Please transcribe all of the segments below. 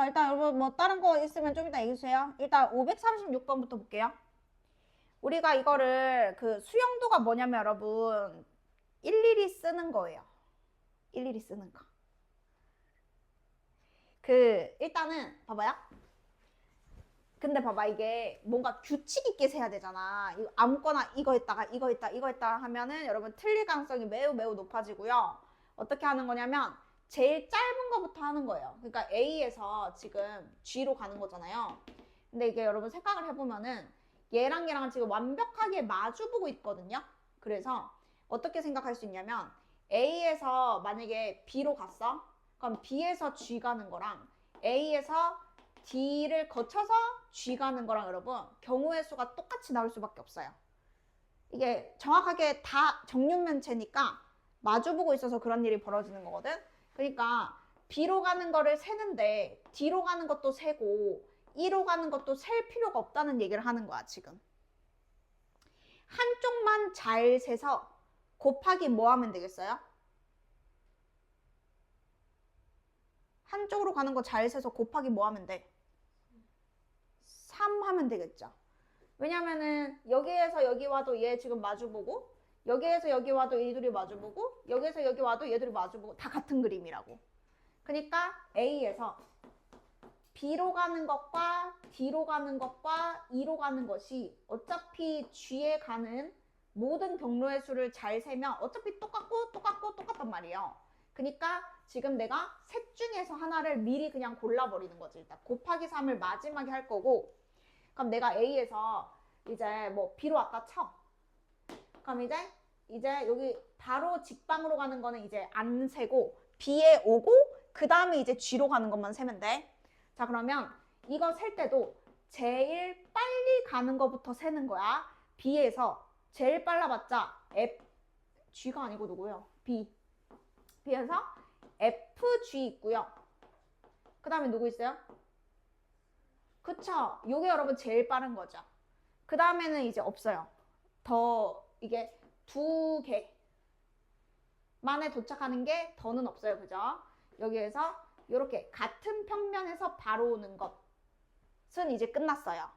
자, 일단 여러분 뭐 다른 거 있으면 좀 이따 얘기해주세요. 일단 536번부터 볼게요. 우리가 이거를 그 수용도가 뭐냐면 여러분 일일이 쓰는 거예요. 일일이 쓰는 거. 일단은 봐봐요. 근데 봐봐, 이게 뭔가 규칙 있게 세야 되잖아. 이거 아무거나 이거 했다가 이거 했다 이거 했다 하면은 여러분 틀릴 가능성이 매우 매우 높아지고요. 어떻게 하는 거냐면 제일 짧은 거부터 하는 거예요. 그러니까 A에서 지금 G로 가는 거잖아요. 근데 이게 여러분 생각을 해보면은 얘랑 얘랑 지금 완벽하게 마주보고 있거든요. 그래서 어떻게 생각할 수 있냐면 A에서 만약에 B로 갔어? 그럼 B에서 G 가는 거랑 A에서 D를 거쳐서 G 가는 거랑 여러분 경우의 수가 똑같이 나올 수밖에 없어요. 이게 정확하게 다 정육면체니까 마주보고 있어서 그런 일이 벌어지는 거거든. 그러니까 B로 가는 거를 세는데 D로 가는 것도 세고 E로 가는 것도 셀 필요가 없다는 얘기를 하는 거야 지금. 한쪽만 잘 세서 곱하기 뭐 하면 되겠어요? 한쪽으로 가는 거 잘 세서 곱하기 뭐 하면 돼? 3 하면 되겠죠. 왜냐면은 여기에서 여기 와도 얘 지금 마주보고 여기에서 여기 와도 얘들이 마주보고 여기에서 여기 와도 얘들이 마주보고 다 같은 그림이라고. 그러니까 A에서 B로 가는 것과 D로 가는 것과 E로 가는 것이 어차피 G에 가는 모든 경로의 수를 잘 세면 어차피 똑같단 말이에요. 그러니까 지금 내가 셋 중에서 하나를 미리 그냥 골라버리는 거지. 일단 곱하기 3을 마지막에 할 거고, 그럼 내가 A에서 이제 뭐 B로 왔다 쳐. 그럼 이제 여기 바로 직방으로 가는 거는 이제 안 세고 B에 오고 그 다음에 이제 G로 가는 것만 세면 돼. 자, 그러면 이거 셀 때도 제일 빨리 가는 거부터 세는 거야. B에서 제일 빨라봤자 G가 아니고 누구요? B에서 FG 있고요. 그 다음에 누구 있어요? 그쵸? 요게 여러분 제일 빠른 거죠. 그 다음에는 이제 없어요. 더 이게 두 개만에 도착하는 게 더는 없어요. 그죠? 여기에서 이렇게 같은 평면에서 바로 오는 것은 이제 끝났어요.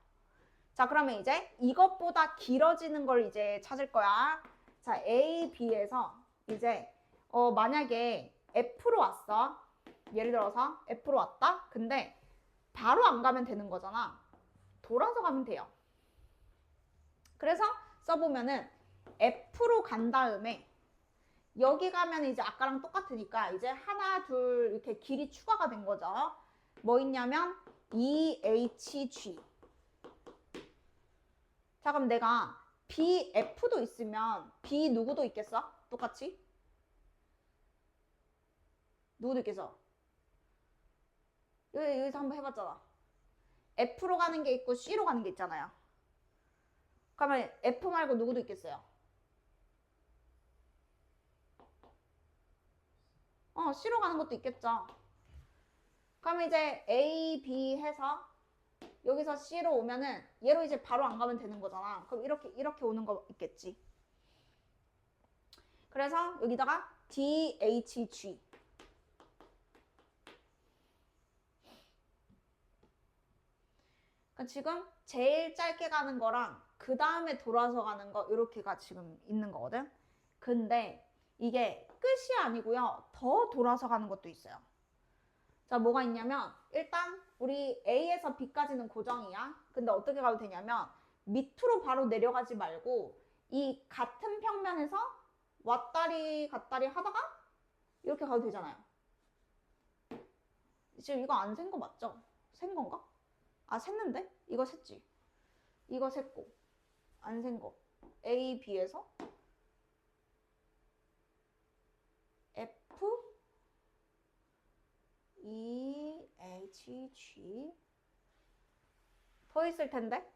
자, 그러면 이제 이것보다 길어지는 걸 이제 찾을 거야. 자, A, B에서 이제 만약에 F로 왔어. 예를 들어서 F로 왔다. 근데 바로 안 가면 되는 거잖아. 돌아서 가면 돼요. 그래서 써보면은 F로 간 다음에 여기 가면 이제 아까랑 똑같으니까 이제 하나, 둘 이렇게 길이 추가가 된 거죠. 뭐 있냐면 EHG. 자, 그럼 내가 BF도 있으면 B 누구도 있겠어? 똑같이? 누구도 있겠어? 여기서 한번 해봤잖아. F로 가는 게 있고 C로 가는 게 있잖아요. 그러면 F 말고 누구도 있겠어요? C로 가는 것도 있겠죠. 그러면 이제 A, B 해서 여기서 C로 오면은 얘로 이제 바로 안 가면 되는 거잖아. 그럼 이렇게 오는 거 있겠지. 그래서 여기다가 DHG. 그러니까 지금 제일 짧게 가는 거랑 그 다음에 돌아서 가는 거 이렇게가 지금 있는 거거든. 근데 이게 끝이 아니고요. 더 돌아서 가는 것도 있어요. 자, 뭐가 있냐면 일단 우리 A에서 B까지는 고정이야. 근데 어떻게 가도 되냐면 밑으로 바로 내려가지 말고 이 같은 평면에서 왔다리 갔다리 하다가 이렇게 가도 되잖아요. 지금 이거 안 센 거 맞죠? 센 건가? 아, 샜는데? 이거 샜지? 이거 샜고 안 센 거 A, B에서 F, E, H, G 더 있을 텐데?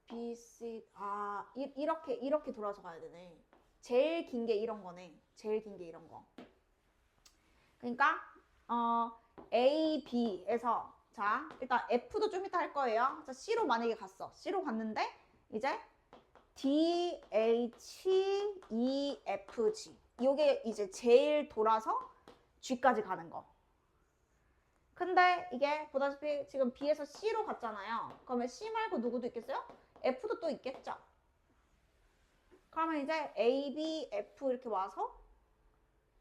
B, C, 이렇게 돌아서 가야 되네. 제일 긴 게 이런 거네. 제일 긴 게 이런 거. 그러니까 A, B에서 자, 일단 F도 좀 이따 할 거예요. 자, C로 만약에 갔어. C로 갔는데 이제 D, H, E, F, G 요게 이제 제일 돌아서 G까지 가는 거. 근데 이게 보다시피 지금 B에서 C로 갔잖아요. 그러면 C 말고 누구도 있겠어요? F도 또 있겠죠. 그러면 이제 A, B, F 이렇게 와서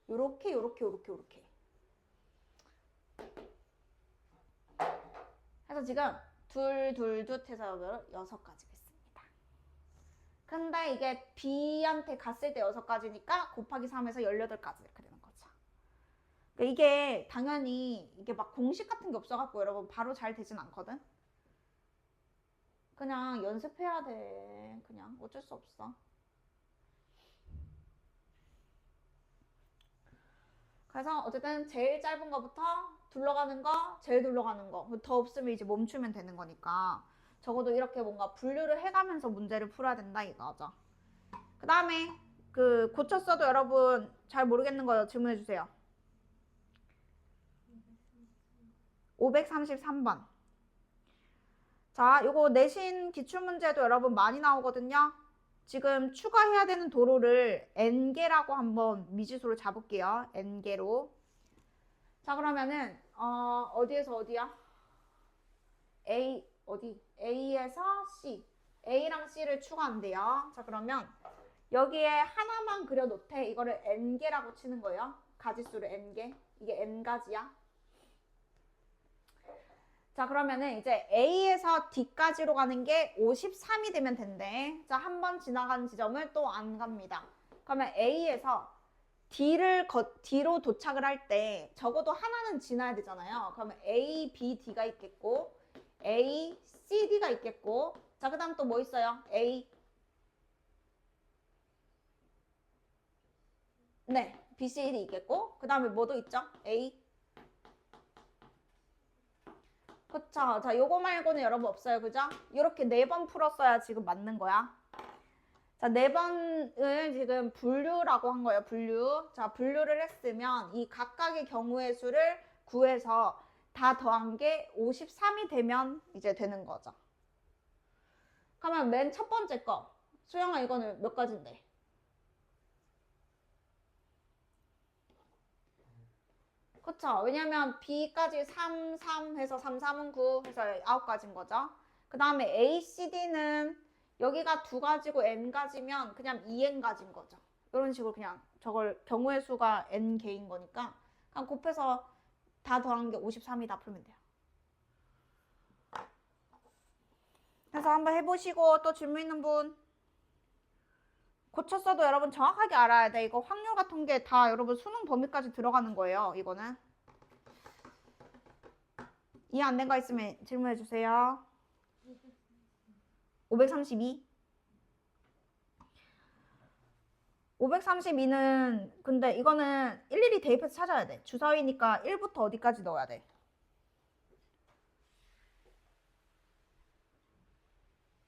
요렇게 요렇게 요렇게 요렇게. 그래서 지금 둘 해서 6가지가 있습니다. 근데 이게 B한테 갔을 때 6가지니까 곱하기 3에서 18가지 이렇게 되는 거죠. 그러니까 이게 당연히 이게 막 공식 같은 게 없어갖고 여러분 바로 잘 되진 않거든. 그냥 연습해야 돼. 그냥 어쩔 수 없어. 그래서 어쨌든 제일 짧은 거부터 둘러가는 거, 제일 둘러가는 거. 더 없으면 이제 멈추면 되는 거니까 적어도 이렇게 뭔가 분류를 해가면서 문제를 풀어야 된다 이거죠. 그 다음에 그 고쳤어도 여러분 잘 모르겠는 거 질문해 주세요. 533번. 자, 요거 내신 기출문제도 여러분 많이 나오거든요. 지금 추가해야 되는 도로를 n개라고 한번 미지수로 잡을게요. n개로. 자, 그러면은 어디에서 어디야? A 어디? A에서 C. A랑 C를 추가한대요. 자, 그러면 여기에 하나만 그려놓되 이거를 n개라고 치는 거예요. 가지수를 n개. 이게 n가지야. 자, 그러면은 이제 A에서 D까지로 가는 게 53이 되면 된대. 자, 한 번 지나간 지점을 또 안 갑니다. 그러면 A에서 D로 도착을 할 때 적어도 하나는 지나야 되잖아요. 그러면 A, B, D가 있겠고 A, C, D가 있겠고 자, 그 다음 또 뭐 있어요? A 네, B, C, D 있겠고 그 다음에 뭐도 있죠? A 그쵸. 자, 요거 말고는 여러분 없어요. 그죠? 이렇게 4번 풀었어야 지금 맞는 거야. 자, 4번을 지금 분류라고 한 거예요. 분류. 자, 분류를 했으면 이 각각의 경우의 수를 구해서 다 더한 게 53이 되면 이제 되는 거죠. 그러면 맨 첫 번째 거. 수영아, 이거는 몇 가지인데? 그쵸. 왜냐면 B까지 3, 3 해서 3, 3은 9 해서 9가지인 거죠. 그 다음에 A, C, D는 여기가 2가지고 N가지면 그냥 2N가지인 거죠. 이런 식으로 그냥 저걸 경우의 수가 N개인 거니까 그냥 곱해서 다 더한 게 53이다 풀면 돼요. 그래서 한번 해보시고 또 질문 있는 분 고쳤어도 여러분 정확하게 알아야 돼. 이거 확률 같은 게 다 여러분 수능 범위까지 들어가는 거예요. 이거는. 이해 안 된 거 있으면 질문해 주세요. 532. 532는 근데 이거는 일일이 대입해서 찾아야 돼. 주사위니까 1부터 어디까지 넣어야 돼?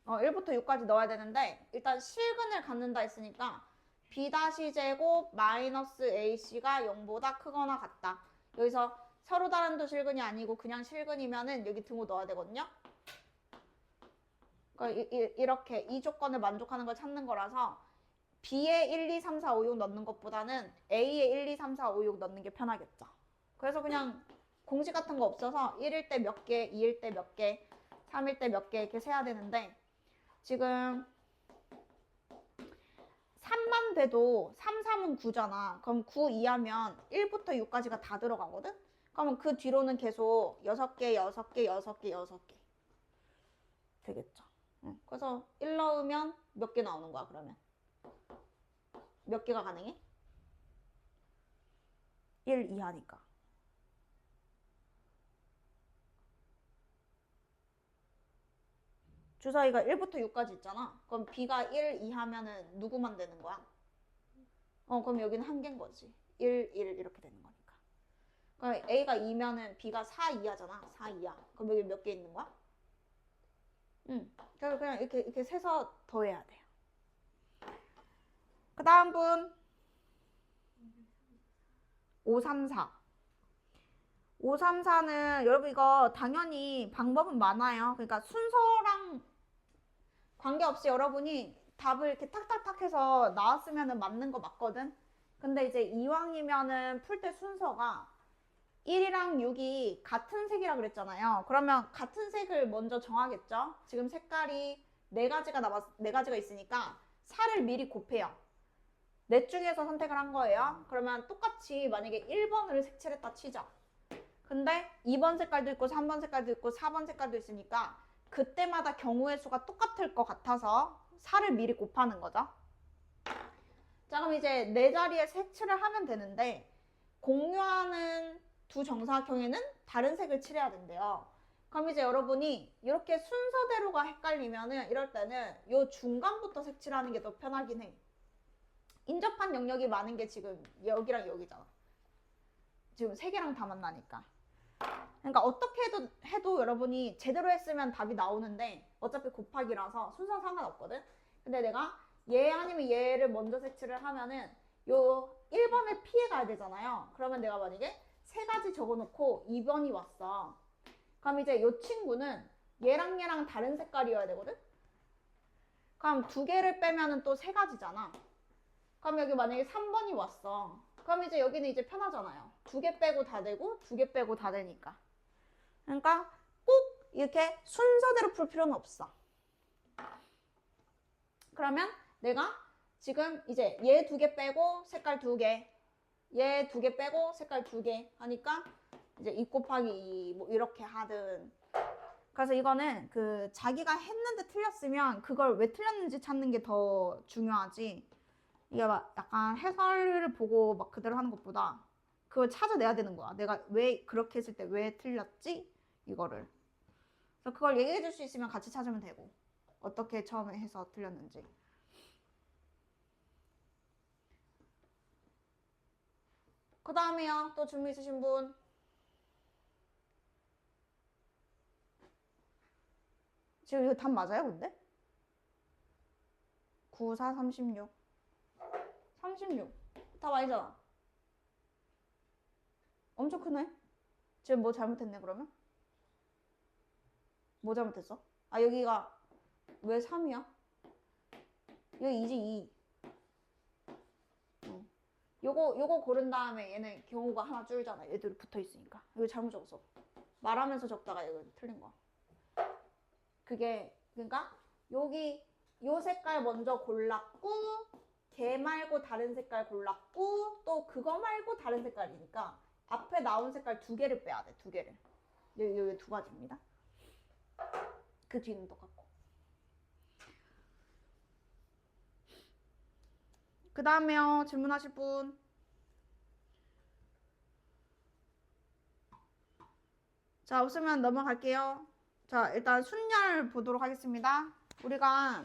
어, 1부터 6까지 넣어야 되는데 일단 실근을 갖는다 했으니까 B-제곱 마이너스 AC가 0보다 크거나 같다. 여기서 서로 다른도 실근이 아니고 그냥 실근이면은 여기 등호 넣어야 되거든요. 그러니까 이렇게 이 조건을 만족하는 걸 찾는 거라서 B에 1, 2, 3, 4, 5, 6 넣는 것보다는 A에 1, 2, 3, 4, 5, 6 넣는 게 편하겠죠. 그래서 그냥 공식 같은 거 없어서 1일 때 몇 개, 2일 때 몇 개, 3일 때 몇 개 이렇게 세야 되는데 지금 3만 돼도 3, 3은 9잖아. 그럼 9 이하면 1부터 6까지가 다 들어가거든? 그러면 그 뒤로는 계속 6개, 6개, 6개, 6개 되겠죠. 그래서 1 넣으면 몇 개 나오는 거야 그러면? 몇 개가 가능해? 1 이하니까. 주사위가 1부터 6까지 있잖아. 그럼 B가 1 이하면은 누구만 되는 거야? 그럼 여기는 한 개인 거지. 1, 1 이렇게 되는 거니까. 그럼 A가 2면은 B가 4 이하잖아. 4 이하. 그럼 여기 몇 개 있는 거야? 그래서 그냥 이렇게 세서 더해야 돼요. 그 다음 분 534. 534는 여러분 이거 당연히 방법은 많아요. 그러니까 순서랑 관계없이 여러분이 답을 이렇게 탁탁탁 해서 나왔으면 맞는 거 맞거든. 근데 이제 이왕이면은 풀 때 순서가 1이랑 6이 같은 색이라 그랬잖아요. 그러면 같은 색을 먼저 정하겠죠. 지금 색깔이 네 가지가 있으니까 4를 미리 곱해요. 넷 중에서 선택을 한 거예요. 그러면 똑같이 만약에 1번을 색칠했다 치자. 근데 2번 색깔도 있고 3번 색깔도 있고 4번 색깔도 있으니까 그때마다 경우의 수가 똑같을 것 같아서 4를 미리 곱하는 거죠. 자, 그럼 이제 네 자리에 색칠을 하면 되는데 공유하는 두 정사각형에는 다른 색을 칠해야 된대요. 그럼 이제 여러분이 이렇게 순서대로가 헷갈리면은 이럴 때는 요 중간부터 색칠하는 게 더 편하긴 해. 인접한 영역이 많은 게 지금 여기랑 여기잖아. 지금 세 개랑 다 만나니까. 그러니까 어떻게 해도 여러분이 제대로 했으면 답이 나오는데 어차피 곱하기라서 순서 상관없거든. 근데 내가 얘 아니면 얘를 먼저 색칠을 하면은 요 1번을 피해 가야 되잖아요. 그러면 내가 만약에 세 가지 적어놓고 2번이 왔어. 그럼 이제 요 친구는 얘랑 얘랑 다른 색깔이어야 되거든. 그럼 두 개를 빼면은 또 세 가지잖아. 그럼 여기 만약에 3번이 왔어. 그럼 이제 여기는 이제 편하잖아요. 두 개 빼고 다 되고 두 개 빼고 다 되니까. 그러니까 꼭 이렇게 순서대로 풀 필요는 없어. 그러면 내가 지금 이제 얘 두 개 빼고 색깔 두 개, 얘 두 개 빼고 색깔 두 개 하니까 이제 2 곱하기 2 뭐 이렇게 하든. 그래서 이거는 그 자기가 했는데 틀렸으면 그걸 왜 틀렸는지 찾는 게 더 중요하지. 이게 막 약간 해설을 보고 막 그대로 하는 것보다 그걸 찾아내야 되는 거야. 내가 왜 그렇게 했을 때 왜 틀렸지? 이거를. 그래서 그걸 얘기해 줄 수 있으면 같이 찾으면 되고. 어떻게 처음에 해서 틀렸는지. 그 다음에요. 또 질문 있으신 분? 지금 이거 답 맞아요, 근데? 9, 4, 36. 36. 답 아니잖아. 엄청 크네? 지금 뭐 잘못했네, 그러면? 뭐 잘못했어? 아, 여기가 왜 3이야? 여기 2지, 2. 요거 고른 다음에 얘는 경우가 하나 줄잖아. 얘들이 붙어 있으니까. 이거 잘못 적었어. 말하면서 적다가 이거 틀린 거야. 그게, 그러니까 여기 요 색깔 먼저 골랐고 걔 말고 다른 색깔 골랐고 또 그거 말고 다른 색깔이니까 앞에 나온 색깔 두 개를 빼야 돼. 두 개를. 여기 두 가지입니다. 그 뒤는 똑같고. 그 다음에요. 질문하실 분. 자, 없으면 넘어갈게요. 자, 일단 순열 보도록 하겠습니다. 우리가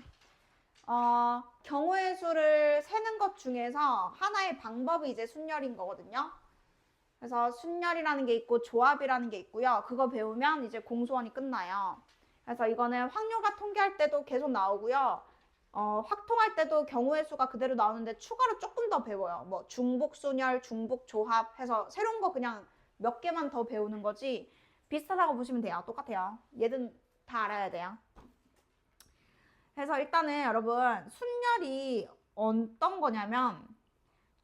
경우의 수를 세는 것 중에서 하나의 방법이 이제 순열인 거거든요. 그래서 순열이라는 게 있고 조합이라는 게 있고요. 그거 배우면 이제 공소원이 끝나요. 그래서 이거는 확률과 통계할 때도 계속 나오고요. 확통할 때도 경우의 수가 그대로 나오는데 추가로 조금 더 배워요. 뭐 중복 순열, 중복 조합 해서 새로운 거 그냥 몇 개만 더 배우는 거지 비슷하다고 보시면 돼요. 똑같아요. 얘는 다 알아야 돼요. 그래서 일단은 여러분 순열이 어떤 거냐면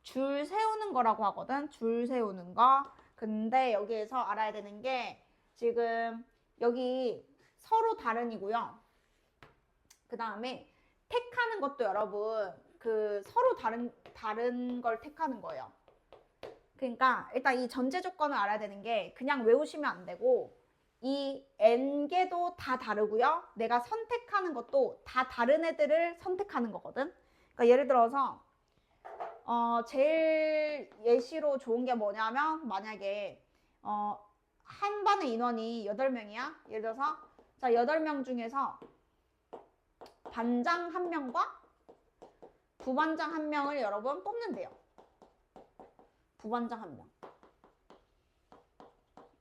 줄 세우는 거라고 하거든. 줄 세우는 거. 근데 여기에서 알아야 되는 게 지금 여기 서로 다른이고요. 그 다음에 택하는 것도 여러분 그 서로 다른 걸 택하는 거예요. 그러니까 일단 이 전제 조건을 알아야 되는 게 그냥 외우시면 안 되고 이 n개도 다 다르고요. 내가 선택하는 것도 다 다른 애들을 선택하는 거거든. 그러니까 예를 들어서 제일 예시로 좋은 게 뭐냐면 만약에 한 반의 인원이 8명이야. 예를 들어서 자 8명 중에서 반장 1명과 부반장 1명을 여러분 뽑는데요. 부반장 1명.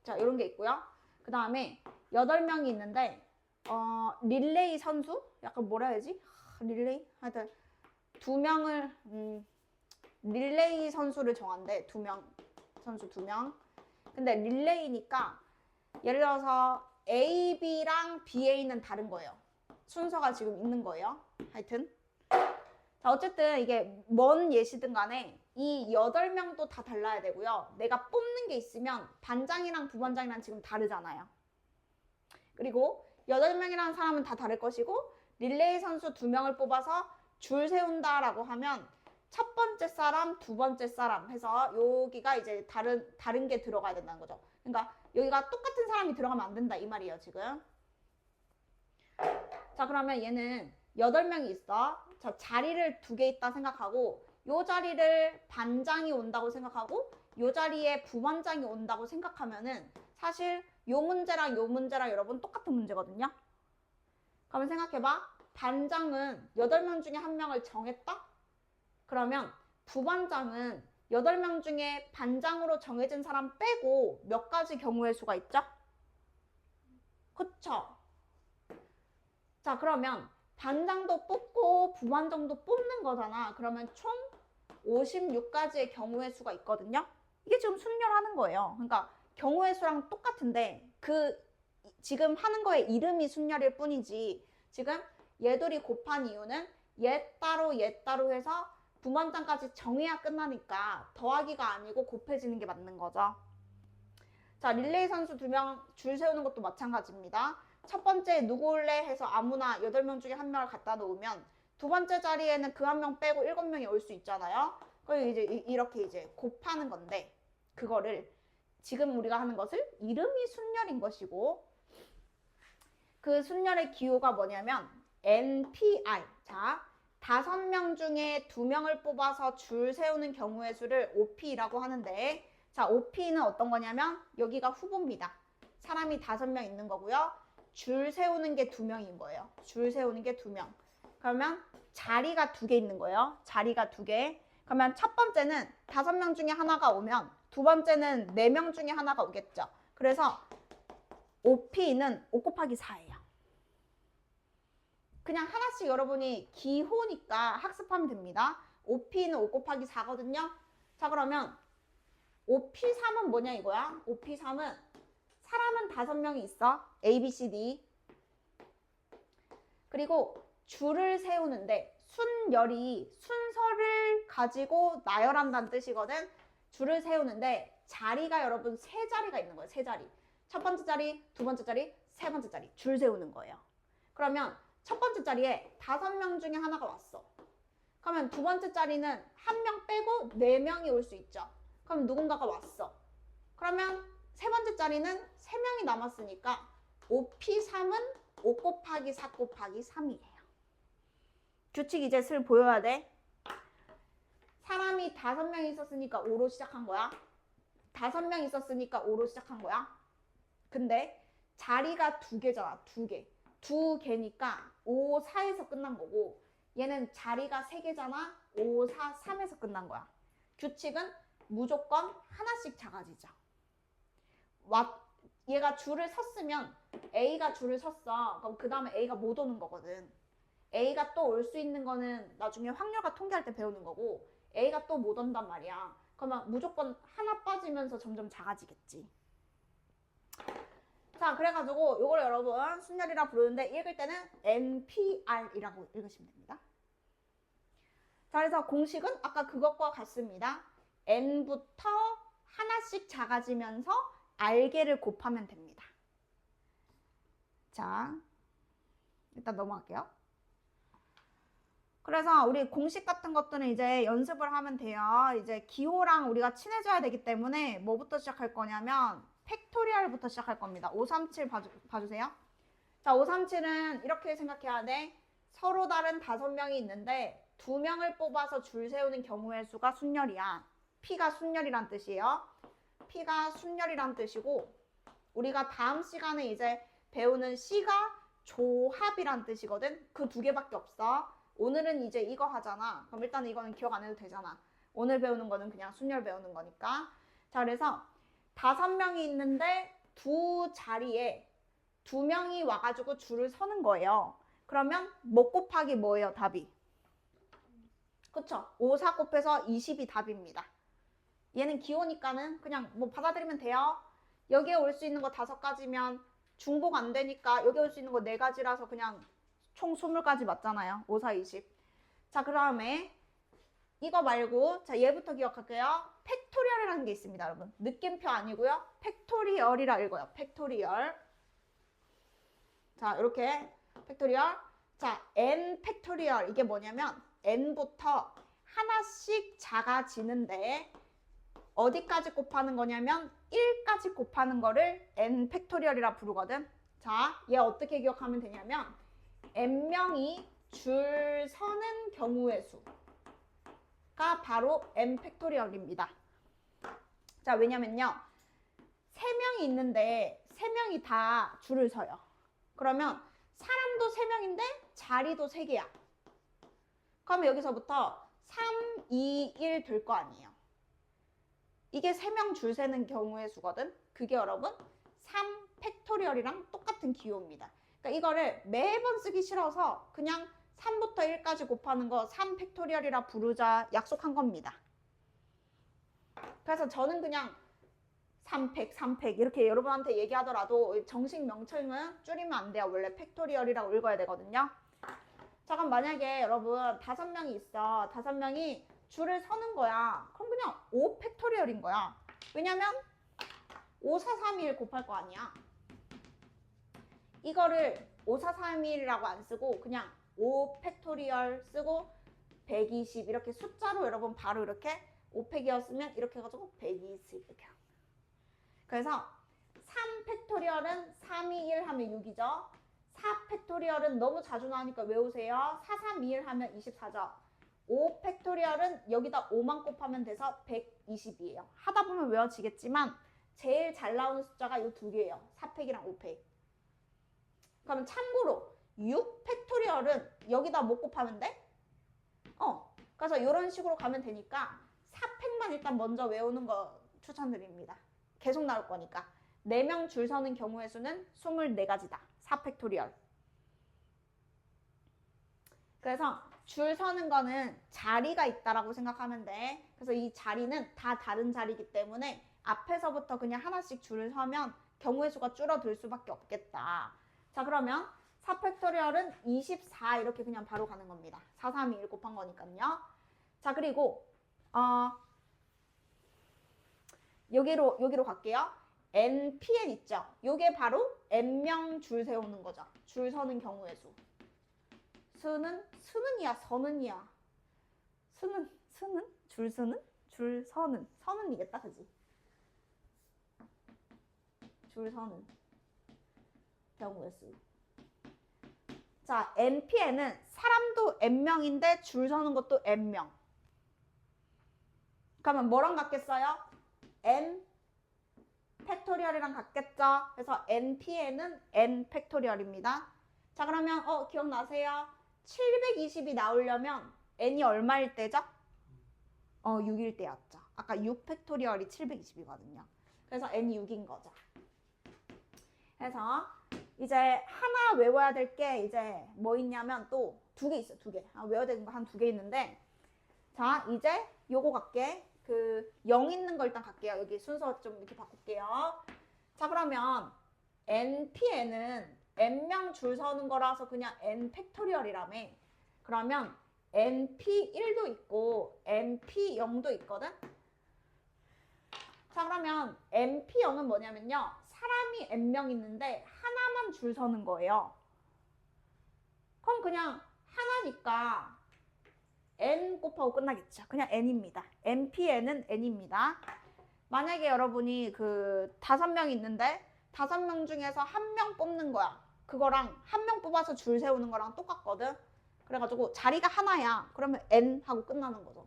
자, 이런 게 있고요. 그 다음에 8명이 있는데 릴레이 선수? 약간 뭐라 해야지? 릴레이? 하여튼 2명을 릴레이 선수를 정한대. 2명. 선수 2명. 근데 릴레이니까 예를 들어서 A, B랑 BA는 다른 거예요. 순서가 지금 있는 거예요. 하여튼 자, 어쨌든 이게 뭔 예시든 간에 이 8명도 다 달라야 되고요. 내가 뽑는 게 있으면 반장이랑 부반장이랑 지금 다르잖아요. 그리고 8명이라는 사람은 다 다를 것이고 릴레이 선수 2명을 뽑아서 줄 세운다라고 하면 첫 번째 사람, 두 번째 사람 해서 여기가 이제 다른 게 들어가야 된다는 거죠. 그러니까 여기가 똑같은 사람이 들어가면 안 된다 이 말이에요 지금. 자 그러면 얘는 8명이 있어. 자 자리를 2개 있다 생각하고 요 자리를 반장이 온다고 생각하고 요 자리에 부반장이 온다고 생각하면은 사실 요 문제랑 요 문제랑 여러분 똑같은 문제거든요. 그러면 생각해봐. 반장은 8명 중에 1명을 정했다? 그러면 부반장은 8명 중에 반장으로 정해진 사람 빼고 몇 가지 경우의 수가 있죠? 그쵸? 자 그러면 반장도 뽑고 부반장도 뽑는 거잖아. 그러면 총 56가지의 경우의 수가 있거든요. 이게 지금 순열하는 거예요. 그러니까 경우의 수랑 똑같은데 그 지금 하는 거의 이름이 순열일 뿐이지 지금 얘들이 곱한 이유는 얘 따로 해서 부반장까지 정해야 끝나니까 더하기가 아니고 곱해지는 게 맞는 거죠. 자 릴레이 선수 2명 줄 세우는 것도 마찬가지입니다. 첫 번째 누구 올래 해서 아무나 8명 중에 1명을 갖다 놓으면 두 번째 자리에는 그 1명 빼고 7명이 올 수 있잖아요. 그리고 이제 이렇게 이제 곱하는 건데 그거를 지금 우리가 하는 것을 이름이 순열인 것이고 그 순열의 기호가 뭐냐면 NPR. 자 5명 중에 2명을 뽑아서 줄 세우는 경우의 수를 OP라고 하는데 자 OP는 어떤 거냐면 여기가 후보입니다. 사람이 5명 있는 거고요. 줄 세우는 게 2명인 거예요. 줄 세우는 게 2명. 그러면 자리가 2개 있는 거예요. 자리가 2개. 그러면 첫 번째는 5명 중에 하나가 오면 두 번째는 4명 중에 하나가 오겠죠. 그래서 OP는 5 곱하기 4예요. 그냥 하나씩 여러분이 기호니까 학습하면 됩니다. OP는 5 곱하기 4거든요. 자 그러면 OP3은 뭐냐 이거야? OP3은 사람은 5명이 있어. A, B, C, D. 그리고 줄을 세우는데 순열이 순서를 가지고 나열한다는 뜻이거든. 줄을 세우는데 자리가 여러분 3자리가 있는 거예요. 3자리. 첫 번째 자리, 두 번째 자리, 세 번째 자리. 줄 세우는 거예요. 그러면 첫 번째 자리에 5명 중에 하나가 왔어. 그러면 두 번째 자리는 1명 빼고 4명이 올 수 있죠. 그럼 누군가가 왔어. 그러면 세 번째 자리는 3명이 남았으니까 OP3은 5 곱하기 4 곱하기 3이에요. 규칙 이제 슬 보여야 돼. 사람이 5명 있었으니까 5로 시작한 거야. 5명 있었으니까 5로 시작한 거야. 근데 자리가 2개잖아. 2개. 2개니까 5, 4에서 끝난 거고 얘는 자리가 3개잖아. 5, 4, 3에서 끝난 거야. 규칙은 무조건 하나씩 작아지죠. 얘가 줄을 섰으면 A가 줄을 섰어. 그럼 그 다음에 A가 못 오는 거거든. A가 또 올 수 있는 거는 나중에 확률과 통계할 때 배우는 거고 A가 또 못 온단 말이야. 그러면 무조건 하나 빠지면서 점점 작아지겠지. 자 그래가지고 이걸 여러분 순열이라 부르는데 읽을 때는 NPR이라고 읽으시면 됩니다. 자 그래서 공식은 아까 그것과 같습니다. N부터 하나씩 작아지면서 R개를 곱하면 됩니다. 자 일단 넘어갈게요. 그래서 우리 공식 같은 것들은 이제 연습을 하면 돼요. 이제 기호랑 우리가 친해져야 되기 때문에 뭐부터 시작할 거냐면 팩토리얼부터 시작할 겁니다. 537 봐주세요. 자, 537은 이렇게 생각해야 돼. 서로 다른 5명이 있는데 2명을 뽑아서 줄 세우는 경우의 수가 순열이야. P가 순열이란 뜻이에요. P가 순열이란 뜻이고 우리가 다음 시간에 이제 배우는 C가 조합이란 뜻이거든. 그 2개밖에 없어. 오늘은 이제 이거 하잖아. 그럼 일단 이거는 기억 안 해도 되잖아. 오늘 배우는 거는 그냥 순열 배우는 거니까. 자, 그래서 5명이 있는데 두 자리에 2명이 와가지고 줄을 서는 거예요. 그러면 뭐 곱하기 뭐예요, 답이? 그쵸? 5, 4 곱해서 20이 답입니다. 얘는 기호니까는 그냥 뭐 받아들이면 돼요. 여기에 올 수 있는 거 5가지면 중복 안 되니까 여기 올 수 있는 거 4가지라서 그냥 총 20가지 맞잖아요. 5, 4, 20. 자, 그 다음에 이거 말고 자 얘부터 기억할게요. 팩토리얼이라는 게 있습니다, 여러분. 느낌표 아니고요. 팩토리얼이라 읽어요. 팩토리얼. 자, 이렇게 팩토리얼. 자, n 팩토리얼 이게 뭐냐면 n부터 하나씩 작아지는데 어디까지 곱하는 거냐면 1까지 곱하는 거를 n 팩토리얼이라 부르거든. 자, 얘 어떻게 기억하면 되냐면 n명이 줄 서는 경우의 수가 바로 n 팩토리얼입니다. 자, 왜냐면요. 3명이 있는데 3명이 다 줄을 서요. 그러면 사람도 3명인데 자리도 3개야. 그러면 여기서부터 3, 2, 1 될 거 아니에요. 이게 3명 줄 세는 경우의 수거든. 그게 여러분 3 팩토리얼이랑 똑같은 기호입니다. 그러니까 이거를 매번 쓰기 싫어서 그냥 3부터 1까지 곱하는 거 3 팩토리얼이라 부르자 약속한 겁니다. 그래서 저는 그냥 3팩, 3팩 이렇게 여러분한테 얘기하더라도 정식 명칭은 줄이면 안 돼요. 원래 팩토리얼이라고 읽어야 되거든요. 자, 그럼 만약에 여러분 5명이 있어. 5명이 줄을 서는 거야. 그럼 그냥 5 팩토리얼인 거야. 왜냐면 5, 4, 3, 1 곱할 거 아니야. 이거를 5, 4, 3, 1이라고 안 쓰고 그냥 5 팩토리얼 쓰고 120 이렇게 숫자로 여러분 바로 이렇게 5팩이었으면 이렇게 해가지고 120 이렇게. 그래서 3 팩토리얼은 3, 2, 1 하면 6이죠. 4 팩토리얼은 너무 자주 나오니까 외우세요. 4, 3, 2, 1 하면 24죠. 5 팩토리얼은 여기다 5만 곱하면 돼서 120이에요. 하다 보면 외워지겠지만 제일 잘 나오는 숫자가 이 두 개예요. 4팩이랑 5팩. 그러면 참고로 6 팩토리얼은 여기다 못 곱하면 돼? 그래서 이런 식으로 가면 되니까 4팩만 일단 먼저 외우는 거 추천드립니다. 계속 나올 거니까. 4명 줄 서는 경우의 수는 24가지다. 4 팩토리얼. 그래서 줄 서는 거는 자리가 있다라고 생각하면 돼. 그래서 이 자리는 다 다른 자리이기 때문에 앞에서부터 그냥 하나씩 줄을 서면 경우의 수가 줄어들 수밖에 없겠다. 자, 그러면 4 팩토리얼은 24 이렇게 그냥 바로 가는 겁니다. 4, 3, 2, 1 곱한 거니까요. 자, 그리고 여기로 갈게요. NPN 있죠? 요게 바로 N명 줄 세우는 거죠. 줄 서는 경우의 수. 스는이야, 서는이야. 스는? 줄 서는? 줄 서는. 서는이겠다, 그지? 줄 서는 경우의 수. 자, NPN은 사람도 N명인데 줄 서는 것도 N명. 그러면 뭐랑 같겠어요? N 팩토리얼이랑 같겠죠? 그래서 NPN은 N 팩토리얼입니다. 자, 그러면 기억나세요? 720이 나오려면 N이 얼마일 때죠? 6일 때였죠. 아까 6 팩토리얼이 720이거든요. 그래서 N이 6인 거죠. 그래서 이제 하나 외워야 될 게 이제 뭐 있냐면 또 2개 있어, 2개. 외워야 되는 거 한 2개 있는데, 자, 이제 요거 갈게. 0 있는 거 일단 갈게요. 여기 순서 좀 이렇게 바꿀게요. 자, 그러면 NPN은 N명 줄 서는 거라서 그냥 N 팩토리얼이라며. 그러면 NP1도 있고 NP0도 있거든? 자, 그러면 NP0은 뭐냐면요. 사람이 N명 있는데 하나만 줄 서는 거예요. 그럼 그냥 하나니까 N 곱하고 끝나겠죠. 그냥 N입니다. NPN은 N입니다. 만약에 여러분이 5명이 있는데 5명 중에서 1명 뽑는 거야. 그거랑 1명 뽑아서 줄 세우는 거랑 똑같거든. 그래가지고 자리가 하나야. 그러면 N 하고 끝나는 거죠.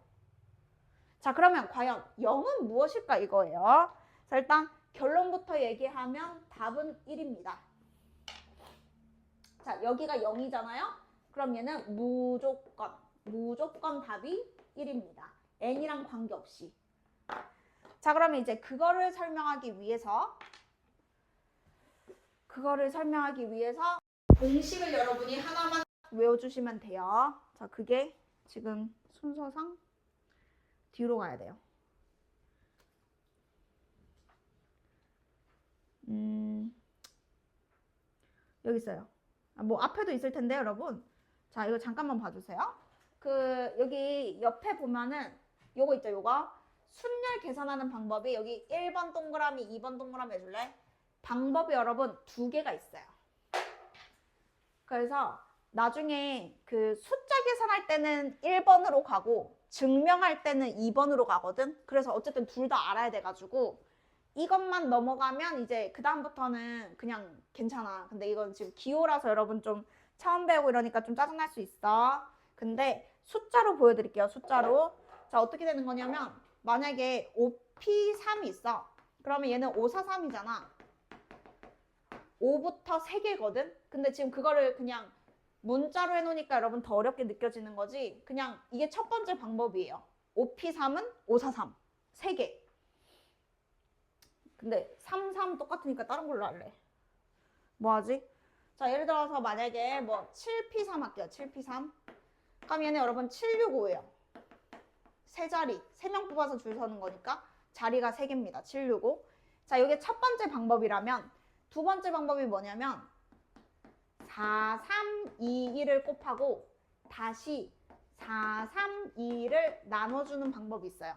자, 그러면 과연 0은 무엇일까 이거예요. 자, 일단 결론부터 얘기하면 답은 1입니다. 자, 여기가 0이잖아요. 그럼 얘는 무조건 답이 1입니다. N이랑 관계없이. 자, 그러면 이제 그거를 설명하기 위해서 공식을 여러분이 하나만 외워주시면 돼요. 자, 그게 지금 순서상 뒤로 가야 돼요. 여기 있어요. 뭐 앞에도 있을 텐데 여러분. 자, 이거 잠깐만 봐주세요. 여기 옆에 보면은 요거 있죠, 요거. 순열 계산하는 방법이 여기 1번 동그라미, 2번 동그라미 해줄래? 방법이 여러분 두 개가 있어요. 그래서 나중에 그 숫자 계산할 때는 1번으로 가고 증명할 때는 2번으로 가거든. 그래서 어쨌든 둘 다 알아야 돼가지고 이것만 넘어가면 이제 그 다음부터는 그냥 괜찮아. 근데 이건 지금 기호라서 여러분 좀 처음 배우고 이러니까 좀 짜증날 수 있어. 근데 숫자로 보여드릴게요. 숫자로. 자, 어떻게 되는 거냐면 만약에 5P3이 있어. 그러면 얘는 543이잖아. 5부터 3개거든? 근데 지금 그거를 그냥 문자로 해놓으니까 여러분 더 어렵게 느껴지는 거지. 그냥 이게 첫 번째 방법이에요. 5P3은 543. 3개. 근데 3, 3 똑같으니까 다른 걸로 할래. 뭐 하지? 자, 예를 들어서 만약에 뭐 7P3 할게요. 7P3. 그럼 얘는 여러분 765예요. 세 자리, 3명 뽑아서 줄 서는 거니까 자리가 3개입니다. 765. 자, 이게 첫 번째 방법이라면 두 번째 방법이 뭐냐면 4, 3, 2, 1을 곱하고 다시 4, 3, 2, 1을 나눠주는 방법이 있어요.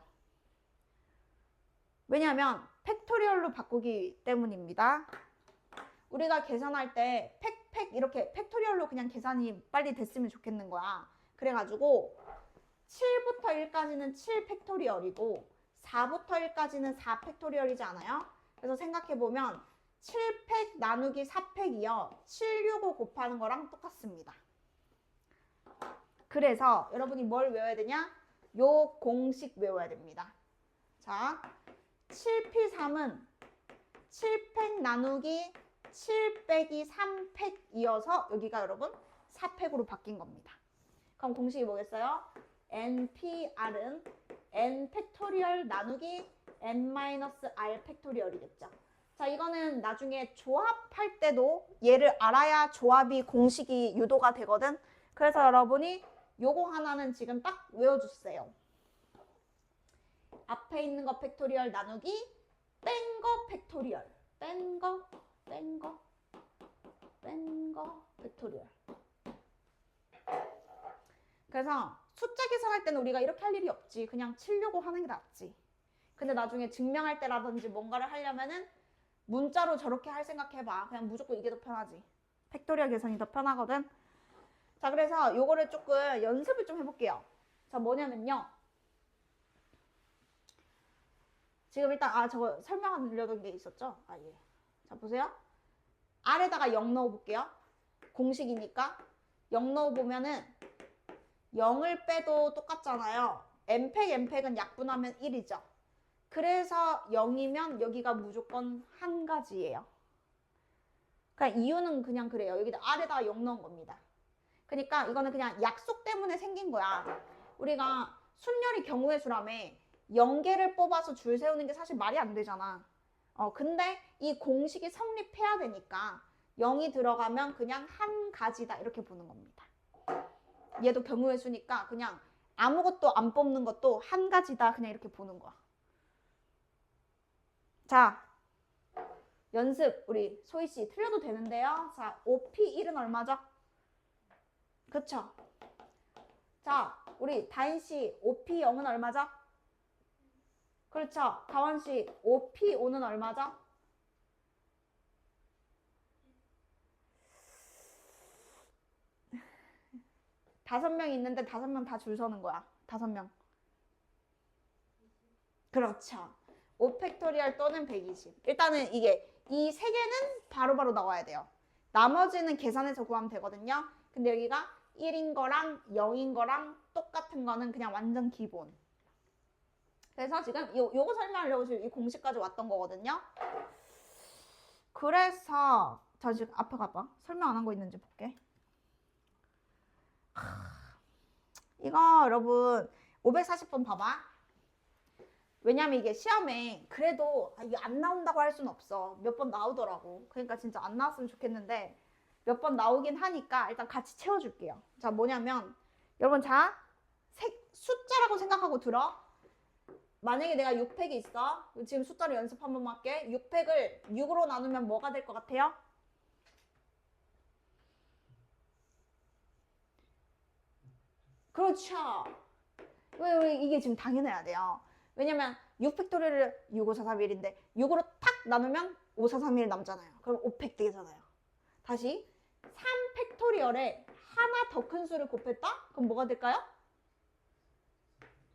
왜냐하면 팩토리얼로 바꾸기 때문입니다. 우리가 계산할 때 이렇게 팩토리얼로 그냥 계산이 빨리 됐으면 좋겠는 거야. 그래가지고 7부터 1까지는 7 팩토리얼이고 4부터 1까지는 4 팩토리얼이지 않아요? 그래서 생각해보면 7팩 나누기 4팩이요. 765 곱하는 거랑 똑같습니다. 그래서 여러분이 뭘 외워야 되냐? 요 공식 외워야 됩니다. 자, 7P3은 7팩 나누기 7 빼기 3팩이어서 여기가 여러분 4팩으로 바뀐 겁니다. 그럼 공식이 뭐겠어요? NPR은 N 팩토리얼 나누기 N-R 팩토리얼이겠죠. 자, 이거는 나중에 조합할 때도 얘를 알아야 조합이 공식이 유도가 되거든. 그래서 여러분이 요거 하나는 지금 딱 외워주세요. 앞에 있는 거 팩토리얼 나누기 뺀 거 팩토리얼. 뺀 거 팩토리얼. 그래서 숫자 계산할 때는 우리가 이렇게 할 일이 없지. 그냥 치려고 하는 게 낫지. 근데 나중에 증명할 때라든지 뭔가를 하려면은 문자로 저렇게 할 생각해봐. 그냥 무조건 이게 더 편하지. 팩토리얼 계산이 더 편하거든. 자, 그래서 요거를 조금 연습을 좀 해볼게요. 자, 뭐냐면요. 지금 일단 저거 설명하려던 게 있었죠? 예. 자, 보세요. 아래다가 0 넣어볼게요. 공식이니까 0 넣어보면은 0을 빼도 똑같잖아요. n팩은 약분하면 1이죠. 그래서 0이면 여기가 무조건 한 가지예요. 그러니까 이유는 그냥 그래요. 여기다 아래다가 0 넣은 겁니다. 그러니까 이거는 그냥 약속 때문에 생긴 거야. 우리가 순열이 경우의 수라며 0개를 뽑아서 줄 세우는 게 사실 말이 안 되잖아. 근데 이 공식이 성립해야 되니까 0이 들어가면 그냥 한 가지다 이렇게 보는 겁니다. 얘도 경우의 수니까 그냥 아무것도 안 뽑는 것도 한 가지다 그냥 이렇게 보는 거야. 자, 연습 우리 소희씨 틀려도 되는데요. 자, 5P1은 얼마죠? 그쵸? 자, 우리 다인씨 5P0은 얼마죠? 그렇죠. 가원씨 5P5는 얼마죠? 다섯 명 있는데 5명 다 줄 서는 거야. 5명. 그렇죠. 5팩토리얼 또는 120. 일단은 이게 이 세 개는 바로바로 나와야 돼요. 나머지는 계산해서 구하면 되거든요. 근데 여기가 1인 거랑 0인 거랑 똑같은 거는 그냥 완전 기본. 그래서 지금 요거 설명하려고 지금 이 공식까지 왔던 거거든요. 그래서 자, 지금 앞에 가봐. 설명 안 한 거 있는지 볼게. 이거 여러분 540번 봐봐. 왜냐면 이게 시험에 그래도 이게 안 나온다고 할 수는 없어. 몇 번 나오더라고. 그러니까 진짜 안 나왔으면 좋겠는데 몇 번 나오긴 하니까 일단 같이 채워줄게요. 자, 뭐냐면 여러분 자 숫자라고 생각하고 들어. 만약에 내가 6팩이 있어. 지금 숫자로 연습 한 번만 할게. 6팩을 6으로 나누면 뭐가 될 것 같아요? 그렇죠. 왜 이게 지금 당연해야 돼요. 왜냐면 6팩토리얼을 65431인데 6으로 탁 나누면 5431 남잖아요. 그럼 5팩 되잖아요. 다시 3팩토리얼에 하나 더 큰 수를 곱했다? 그럼 뭐가 될까요?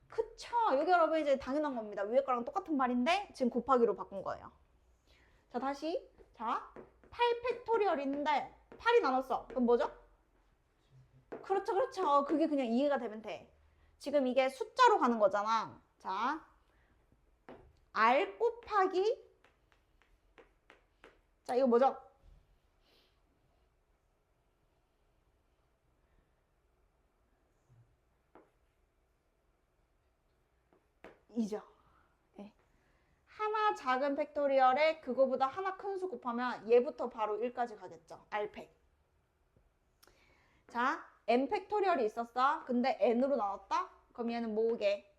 그쵸. 여기 여러분 이제 당연한 겁니다. 위에 거랑 똑같은 말인데 지금 곱하기로 바꾼 거예요. 자, 다시. 자, 8팩토리얼인데 8이 나눴어. 그럼 뭐죠? 그렇죠, 그렇죠. 그게 그냥 이해가 되면 돼. 지금 이게 숫자로 가는 거잖아. 자, R 곱하기, 자, 이거 뭐죠? 이죠. 네. 하나 작은 팩토리얼에 그거보다 하나 큰 수 곱하면 얘부터 바로 1까지 가겠죠. R팩. 자, n 팩토리얼이 있었어. 근데 n으로 나눴다? 그럼 얘는 뭐게?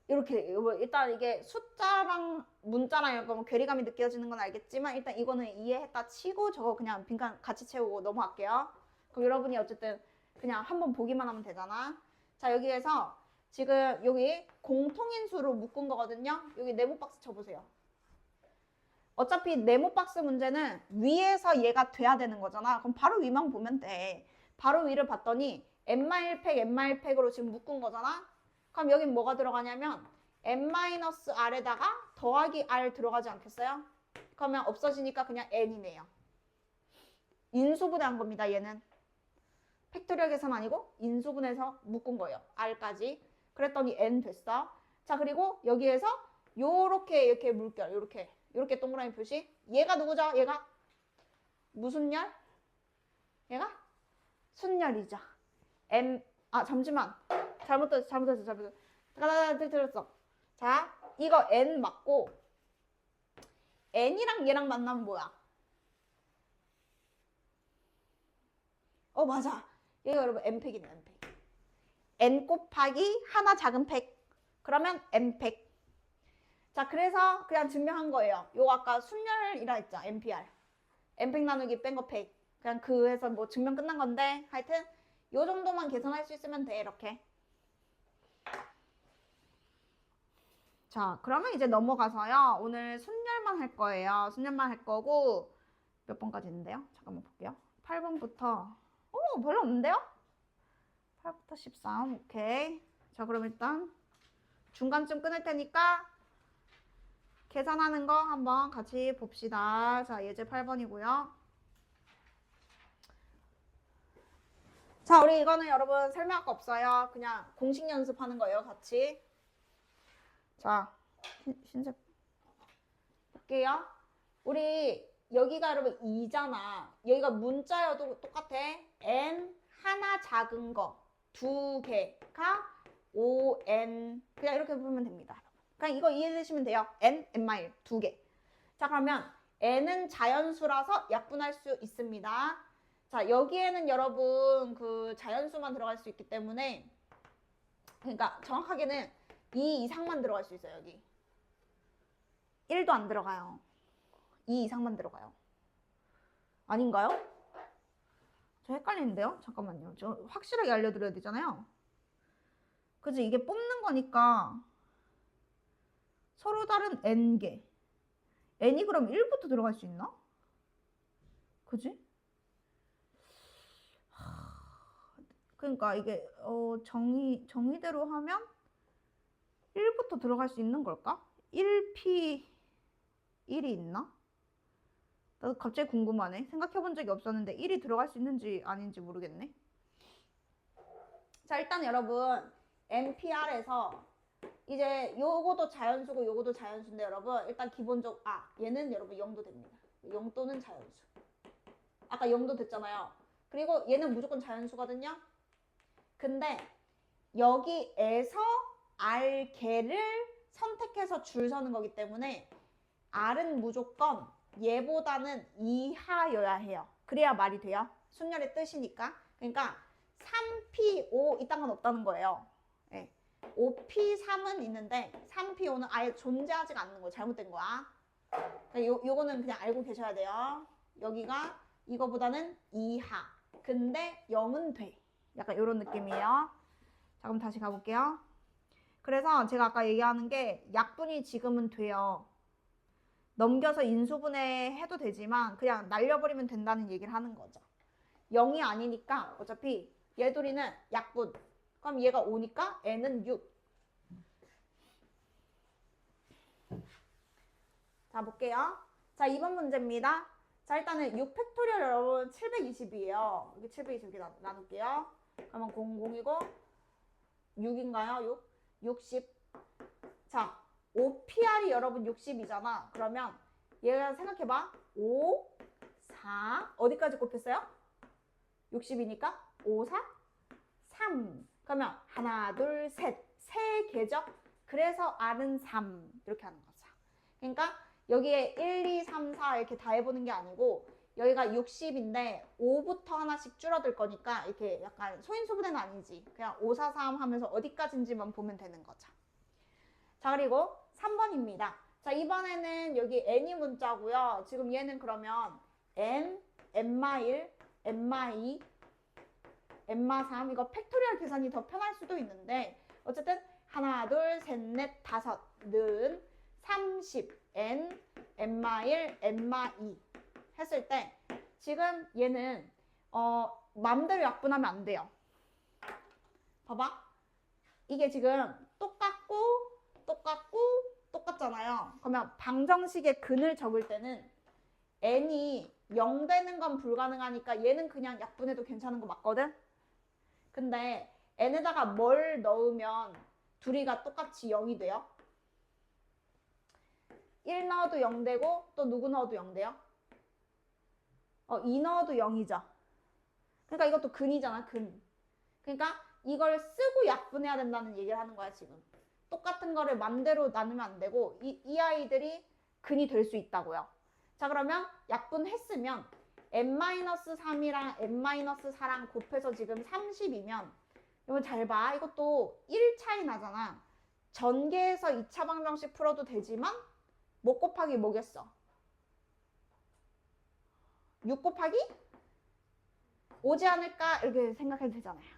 이렇게 일단 이게 숫자랑 문자랑 이런 거 괴리감이 느껴지는 건 알겠지만 일단 이거는 이해했다 치고 저거 그냥 빈칸 같이 채우고 넘어갈게요. 그럼 여러분이 어쨌든 그냥 한번 보기만 하면 되잖아. 자, 여기에서 지금 여기 공통인수로 묶은 거거든요. 여기 네모 박스 쳐보세요. 어차피 네모 박스 문제는 위에서 얘가 돼야 되는 거잖아. 그럼 바로 위만 보면 돼. 바로 위를 봤더니 n-1팩, n-1팩으로 지금 묶은 거잖아. 그럼 여긴 뭐가 들어가냐면 n-r에다가 더하기 r 들어가지 않겠어요? 그러면 없어지니까 그냥 n이네요. 인수분해한 겁니다, 얘는. 팩토리얼 계산 아니고 인수분해해서 묶은 거예요. r까지. 그랬더니 n 됐어. 자, 그리고 여기에서 요렇게 이렇게 물결, 요렇게 동그라미 표시. 얘가 누구죠? 얘가 무슨 열? 얘가 순열이죠. 잠시만. 잘못했어. 들었어. 자, 이거 n 맞고 n이랑 얘랑 만나면 뭐야? 맞아. 얘가 여러분 n팩이네, n팩. n 곱하기 하나 작은 팩. 그러면 n팩. 자, 그래서 그냥 증명한 거예요. 요거 아까 순열이라 했죠, npr. n팩 나누기 뺀 거 팩. 그냥 그 해서 뭐 증명 끝난 건데 하여튼 요 정도만 계산할 수 있으면 돼, 이렇게. 자, 그러면 이제 넘어가서요. 오늘 순열만 할 거예요. 순열만 할 거고 몇 번까지 있는데요? 잠깐만 볼게요. 8번부터 별로 없는데요? 8부터 13. 오케이. 자, 그럼 일단 중간쯤 끊을 테니까 계산하는 거 한번 같이 봅시다. 자, 예제 8번이고요. 자, 우리 이거는 여러분 설명할 거 없어요. 그냥 공식 연습하는 거예요, 같이. 자, 흰색 볼게요. 우리 여기가 여러분 2잖아. 여기가 문자여도 똑같아. n 하나 작은 거 2개가 5n. 그냥 이렇게 보면 됩니다. 그냥 이거 이해되시면 돼요. n, n-1 2개. 자, 그러면 n은 자연수라서 약분할 수 있습니다. 자, 여기에는 여러분 그 자연수만 들어갈 수 있기 때문에, 그러니까 정확하게는 2 이상만 들어갈 수 있어요. 여기 1도 안 들어가요. 2 이상만 들어가요. 아닌가요? 저 헷갈리는데요? 잠깐만요. 저 확실하게 알려드려야 되잖아요. 그치? 이게 뽑는 거니까 서로 다른 n개. n이 그럼 1부터 들어갈 수 있나? 그지? 그러니까 이게 정의대로 하면 1부터 들어갈 수 있는 걸까? 1p 1이 있나? 나도 갑자기 궁금하네. 생각해본 적이 없었는데 1이 들어갈 수 있는지 아닌지 모르겠네. 자, 일단 여러분 NPR에서 이제 요거도 자연수고 요거도 자연수인데 여러분 일단 기본적 얘는 여러분 0도 됩니다. 0도는 자연수. 아까 0도 됐잖아요. 그리고 얘는 무조건 자연수거든요. 근데 여기에서 R개를 선택해서 줄 서는 거기 때문에 R은 무조건 얘보다는 이하여야 해요. 그래야 말이 돼요. 순열의 뜻이니까. 그러니까 3P5 이딴 건 없다는 거예요. 네. 5P3은 있는데 3P5는 아예 존재하지가 않는 거예요. 잘못된 거야. 요거는 그냥 알고 계셔야 돼요. 여기가 이거보다는 이하. 근데 0은 돼. 약간 이런 느낌이에요. 자, 그럼 다시 가볼게요. 그래서 제가 아까 얘기하는 게 약분이 지금은 돼요. 넘겨서 인수분해 해도 되지만 그냥 날려버리면 된다는 얘기를 하는 거죠. 0이 아니니까 어차피 얘들이는 약분. 그럼 얘가 5니까 n은 6. 자, 볼게요. 자, 2번 문제입니다. 자, 일단은 6 팩토리얼 여러분 720이에요. 여기 720 이렇게 나눌게요. 그러면 00이고 6인가요? 6? 60. 자, OPR이 여러분 60이잖아. 그러면 얘가 생각해봐. 5, 4 어디까지 곱했어요? 60이니까 5, 4, 3. 그러면 하나, 둘, 셋. 세 개죠? 그래서 R은 3 이렇게 하는 거죠. 그러니까 여기에 1, 2, 3, 4 이렇게 다 해보는 게 아니고 여기가 60인데 5부터 하나씩 줄어들 거니까 이렇게 약간 소인수분해는 아니지. 그냥 5, 4, 3 하면서 어디까지인지만 보면 되는 거죠. 자, 그리고 3번입니다. 자, 이번에는 여기 n이 문자고요. 지금 얘는 그러면 n, n-1, n-2, n-3 이거 팩토리얼 계산이 더 편할 수도 있는데 어쨌든 하나, 둘, 셋, 넷, 다섯는 30, n, n-1, n-2 했을 때 지금 얘는 마음대로 약분하면 안 돼요. 봐봐. 이게 지금 똑같잖아요. 그러면 방정식의 근을 적을 때는 n이 0 되는 건 불가능하니까 얘는 그냥 약분해도 괜찮은 거 맞거든? 근데 n에다가 뭘 넣으면 둘이가 똑같이 0이 돼요? 1 넣어도 0 되고 또 누구 넣어도 0 돼요? 2 넣어도 0이죠. 그러니까 이것도 근이잖아, 근. 그러니까 이걸 쓰고 약분해야 된다는 얘기를 하는 거야, 지금. 똑같은 거를 맘대로 나누면 안 되고 이 아이들이 근이 될 수 있다고요. 자, 그러면 약분했으면 n-3이랑 n-4랑 곱해서 지금 30이면 여러분 잘 봐. 이것도 1 차이 나잖아. 전개해서 2차 방정식 풀어도 되지만 뭐 곱하기 뭐겠어? 6 곱하기? 오지 않을까? 이렇게 생각해도 되잖아요.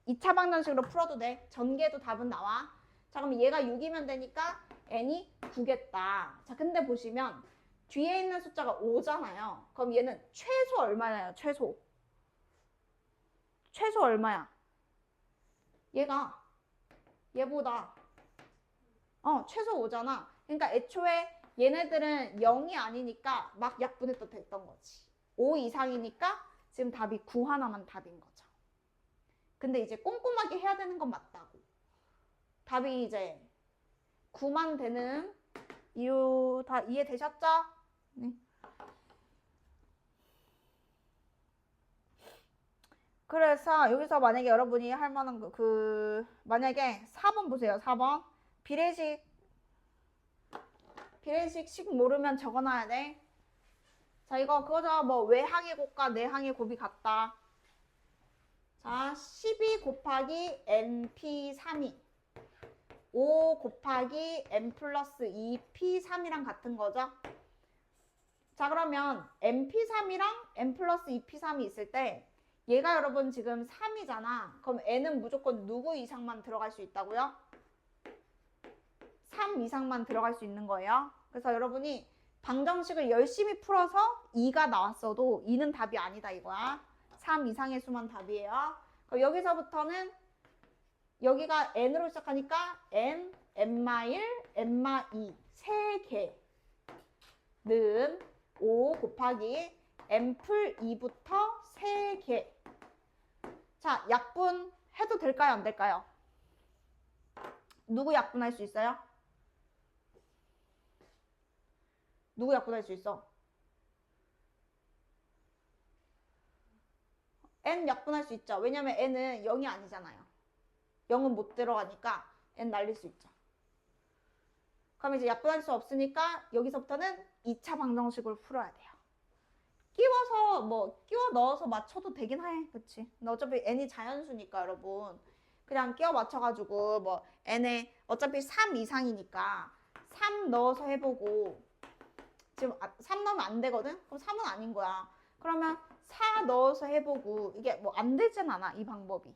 2차 방정식으로 풀어도 돼. 전개도 답은 나와. 자, 그럼 얘가 6이면 되니까 n이 9겠다. 자, 근데 보시면 뒤에 있는 숫자가 5잖아요. 그럼 얘는 최소 얼마나요? 최소. 최소 얼마야? 얘가 얘보다 최소 5잖아. 그러니까 애초에 얘네들은 0이 아니니까 막 약분해도 됐던 거지. 5 이상이니까 지금 답이 9 하나만 답인 거죠. 근데 이제 꼼꼼하게 해야 되는 건 맞다고. 답이 이제 9만 되는 이유 다 이해되셨죠? 네. 그래서 여기서 만약에 여러분이 할 만한 만약에 4번 보세요. 4번 비례식 모르면 적어놔야 돼. 자, 이거 그거죠. 뭐 외항의 곱과 내항의 곱이 같다. 자, 12 곱하기 np3이 5 곱하기 n 플러스 2p3이랑 같은 거죠. 자, 그러면 np3이랑 n 플러스 2p3이 있을 때 얘가 여러분 지금 3이잖아. 그럼 n은 무조건 누구 이상만 들어갈 수 있다고요? 3 이상만 들어갈 수 있는 거예요. 그래서 여러분이 방정식을 열심히 풀어서 2가 나왔어도 2는 답이 아니다 이거야. 3 이상의 수만 답이에요. 그럼 여기서부터는 여기가 n으로 시작하니까 n, n-1, n-2 3개는 5 곱하기 n플 2부터 3개. 자, 약분 해도 될까요? 안 될까요? 누구 약분할 수 있어요? 누구 약분할 수 있어? n 약분할 수 있죠. 왜냐면 n은 0이 아니잖아요. 0은 못 들어가니까 n 날릴 수 있죠. 그럼 이제 약분할 수 없으니까 여기서부터는 2차 방정식을 풀어야 돼요. 끼워 넣어서 맞춰도 되긴 해. 그치? 근데 어차피 n이 자연수니까 여러분. 그냥 끼워 맞춰가지고 n에 어차피 3 이상이니까 3 넣어서 해보고 지금 3 넣으면 안 되거든? 그럼 3은 아닌 거야. 그러면 4 넣어서 해보고 이게 뭐 안 되진 않아, 이 방법이.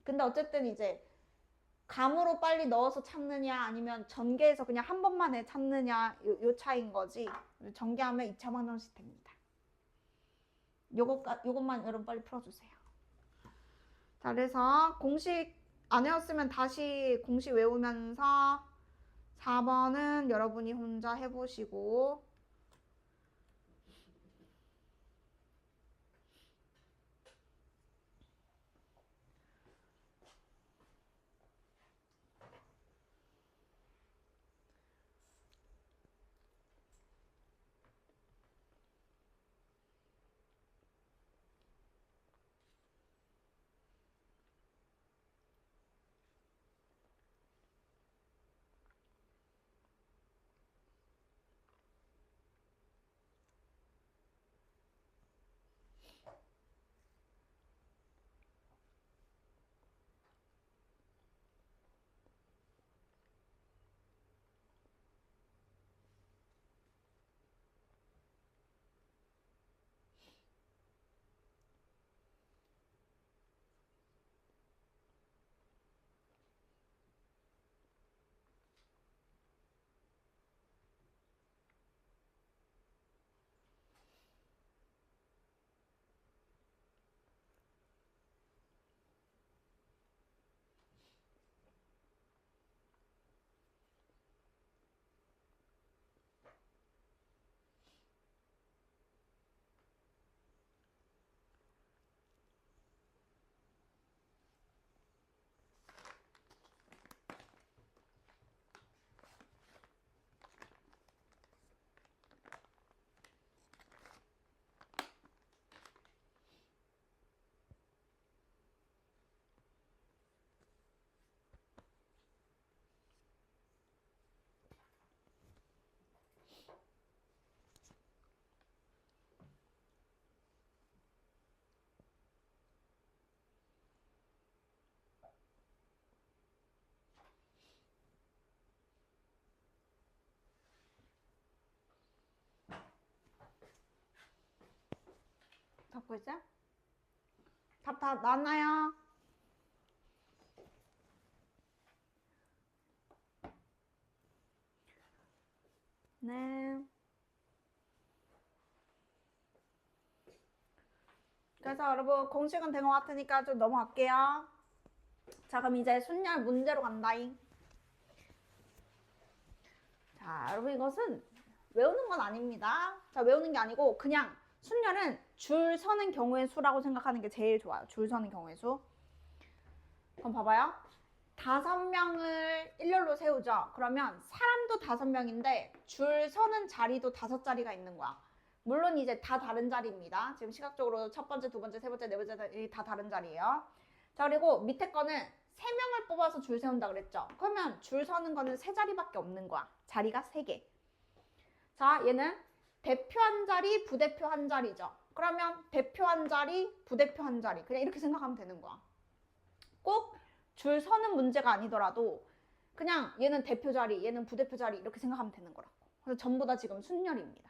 근데 어쨌든 이제 감으로 빨리 넣어서 찾느냐 아니면 전개해서 그냥 한 번만에 찾느냐 요 차이인 거지. 전개하면 2차 방정식 됩니다. 요것만 여러분 빨리 풀어주세요. 자, 그래서 공식 안 외웠으면 다시 공식 외우면서 4번은 여러분이 혼자 해보시고 잡고 있어요? 답 다 나왔나요? 네. 그래서 여러분 공식은 된 것 같으니까 좀 넘어갈게요. 자, 그럼 이제 순열 문제로 간다잉. 자, 여러분 이것은 외우는 건 아닙니다. 자, 외우는 게 아니고 그냥 순열은 줄 서는 경우의 수라고 생각하는 게 제일 좋아요. 줄 서는 경우의 수. 그럼 봐봐요. 5명을 일렬로 세우죠. 그러면 사람도 5명인데 줄 서는 자리도 5자리가 있는 거야. 물론 이제 다 다른 자리입니다. 지금 시각적으로 첫 번째, 두 번째, 세 번째, 네 번째 다 다른 자리예요. 자, 그리고 밑에 거는 3명을 뽑아서 줄 세운다 그랬죠. 그러면 줄 서는 거는 3자리밖에 없는 거야. 자리가 3개. 자, 얘는 대표 한 자리, 부대표 한 자리죠. 그러면 대표 한 자리, 부대표 한 자리. 그냥 이렇게 생각하면 되는 거야. 꼭 줄 서는 문제가 아니더라도 그냥 얘는 대표 자리, 얘는 부대표 자리 이렇게 생각하면 되는 거라고. 그래서 전부 다 지금 순열입니다.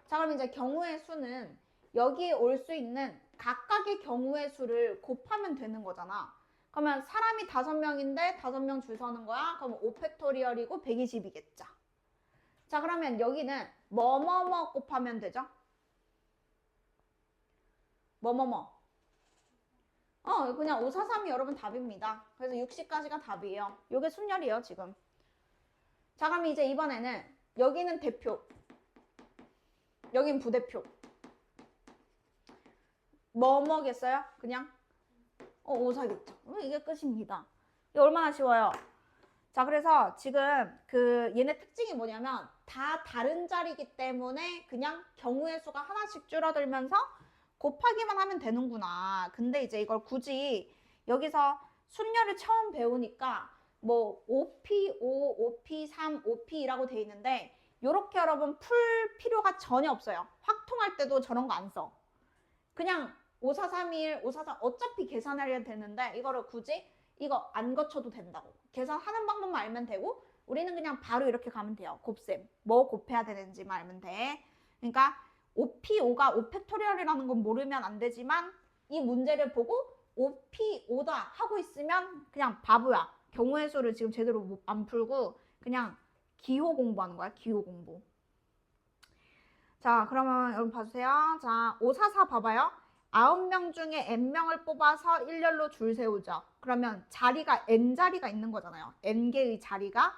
자, 그럼 이제 경우의 수는 여기에 올 수 있는 각각의 경우의 수를 곱하면 되는 거잖아. 그러면 사람이 5명인데 5명 줄 서는 거야. 그럼 5팩토리얼이고 120이겠죠. 자, 그러면 여기는 뭐뭐뭐 곱하면 되죠? 뭐뭐뭐. 그냥 5, 4, 3이 여러분 답입니다. 그래서 60까지가 답이에요. 요게 순열이에요, 지금. 자, 그럼 이제 이번에는 여기는 대표, 여긴 부대표. 뭐뭐겠어요? 그냥 5, 4겠죠. 이게 끝입니다. 이게 얼마나 쉬워요. 자, 그래서 지금 얘네 특징이 뭐냐면 다 다른 자리이기 때문에 그냥 경우의 수가 하나씩 줄어들면서 곱하기만 하면 되는구나. 근데 이제 이걸 굳이 여기서 순열을 처음 배우니까 뭐 5P5, 5P3, 5P라고 돼 있는데 요렇게 여러분 풀 필요가 전혀 없어요. 확통할 때도 저런 거 안 써. 그냥 5, 4, 3, 1, 5, 4, 3 어차피 계산해야 되는데 이거를 굳이 이거 안 거쳐도 된다고. 계산하는 방법만 알면 되고 우리는 그냥 바로 이렇게 가면 돼요. 곱셈. 뭐 곱해야 되는지만 알면 돼. 그러니까 5P5가 5팩토리얼이라는 건 모르면 안 되지만 이 문제를 보고 5P5다 하고 있으면 그냥 바보야. 경우의 수를 지금 제대로 안 풀고 그냥 기호 공부하는 거야. 기호 공부. 자, 그러면 여러분 봐주세요. 자, 544 봐봐요. 9명 중에 n명을 뽑아서 일렬로 줄 세우죠. 그러면 자리가 n자리가 있는 거잖아요. n개의 자리가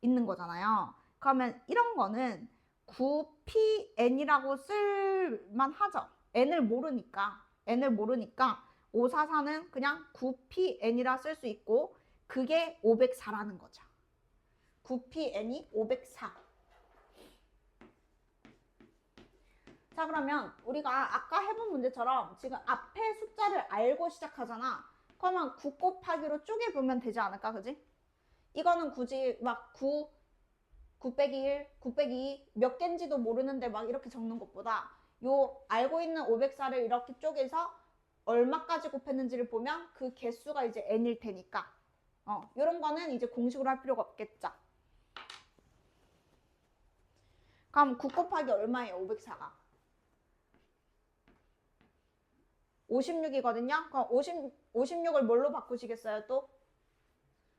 있는 거잖아요. 그러면 이런 거는 9pn이라고 쓸만 하죠. n을 모르니까 544는 그냥 9pn이라 쓸 수 있고 그게 504라는 거죠. 9pn이 504. 자, 그러면 우리가 아까 해본 문제처럼 지금 앞에 숫자를 알고 시작하잖아. 그러면 9 곱하기로 쪼개보면 되지 않을까, 그지? 이거는 굳이 막 9 빼기 1, 9 빼기 2 몇 개인지도 모르는데 막 이렇게 적는 것보다 요 알고 있는 504를 이렇게 쪼개서 얼마까지 곱했는지를 보면 그 개수가 이제 n일 테니까 요런 거는 이제 공식으로 할 필요가 없겠죠. 그럼 9 곱하기 얼마예요, 504가? 56이거든요. 그럼 56을 뭘로 바꾸시겠어요, 또?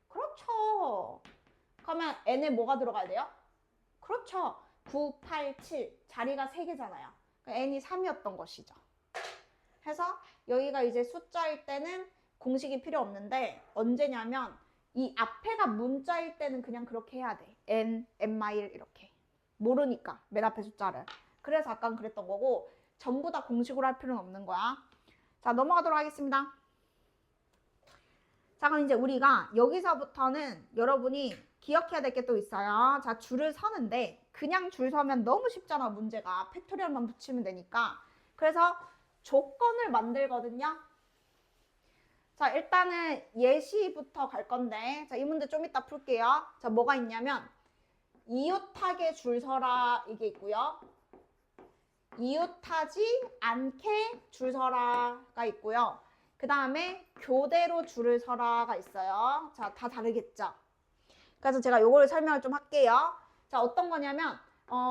그렇죠. 그러면 n에 뭐가 들어가야 돼요? 그렇죠. 9, 8, 7. 자리가 3개잖아요. n이 3이었던 것이죠. 해서 여기가 이제 숫자일 때는 공식이 필요 없는데 언제냐면 이 앞에가 문자일 때는 그냥 그렇게 해야 돼. n, n-1 이렇게. 모르니까 맨 앞에 숫자를. 그래서 아까 그랬던 거고 전부 다 공식으로 할 필요는 없는 거야. 자, 넘어가도록 하겠습니다. 자, 그럼 이제 우리가 여기서부터는 여러분이 기억해야 될 게 또 있어요. 자, 줄을 서는데 그냥 줄 서면 너무 쉽잖아, 문제가. 팩토리얼만 붙이면 되니까. 그래서 조건을 만들거든요. 자, 일단은 예시부터 갈 건데 자, 이 문제 좀 이따 풀게요. 자, 뭐가 있냐면 이웃하게 줄 서라 이게 있고요. 이웃하지 않게 줄 서라가 있고요. 그 다음에 교대로 줄을 서라가 있어요. 자, 다 다르겠죠? 그래서 제가 요거를 설명을 좀 할게요. 자, 어떤 거냐면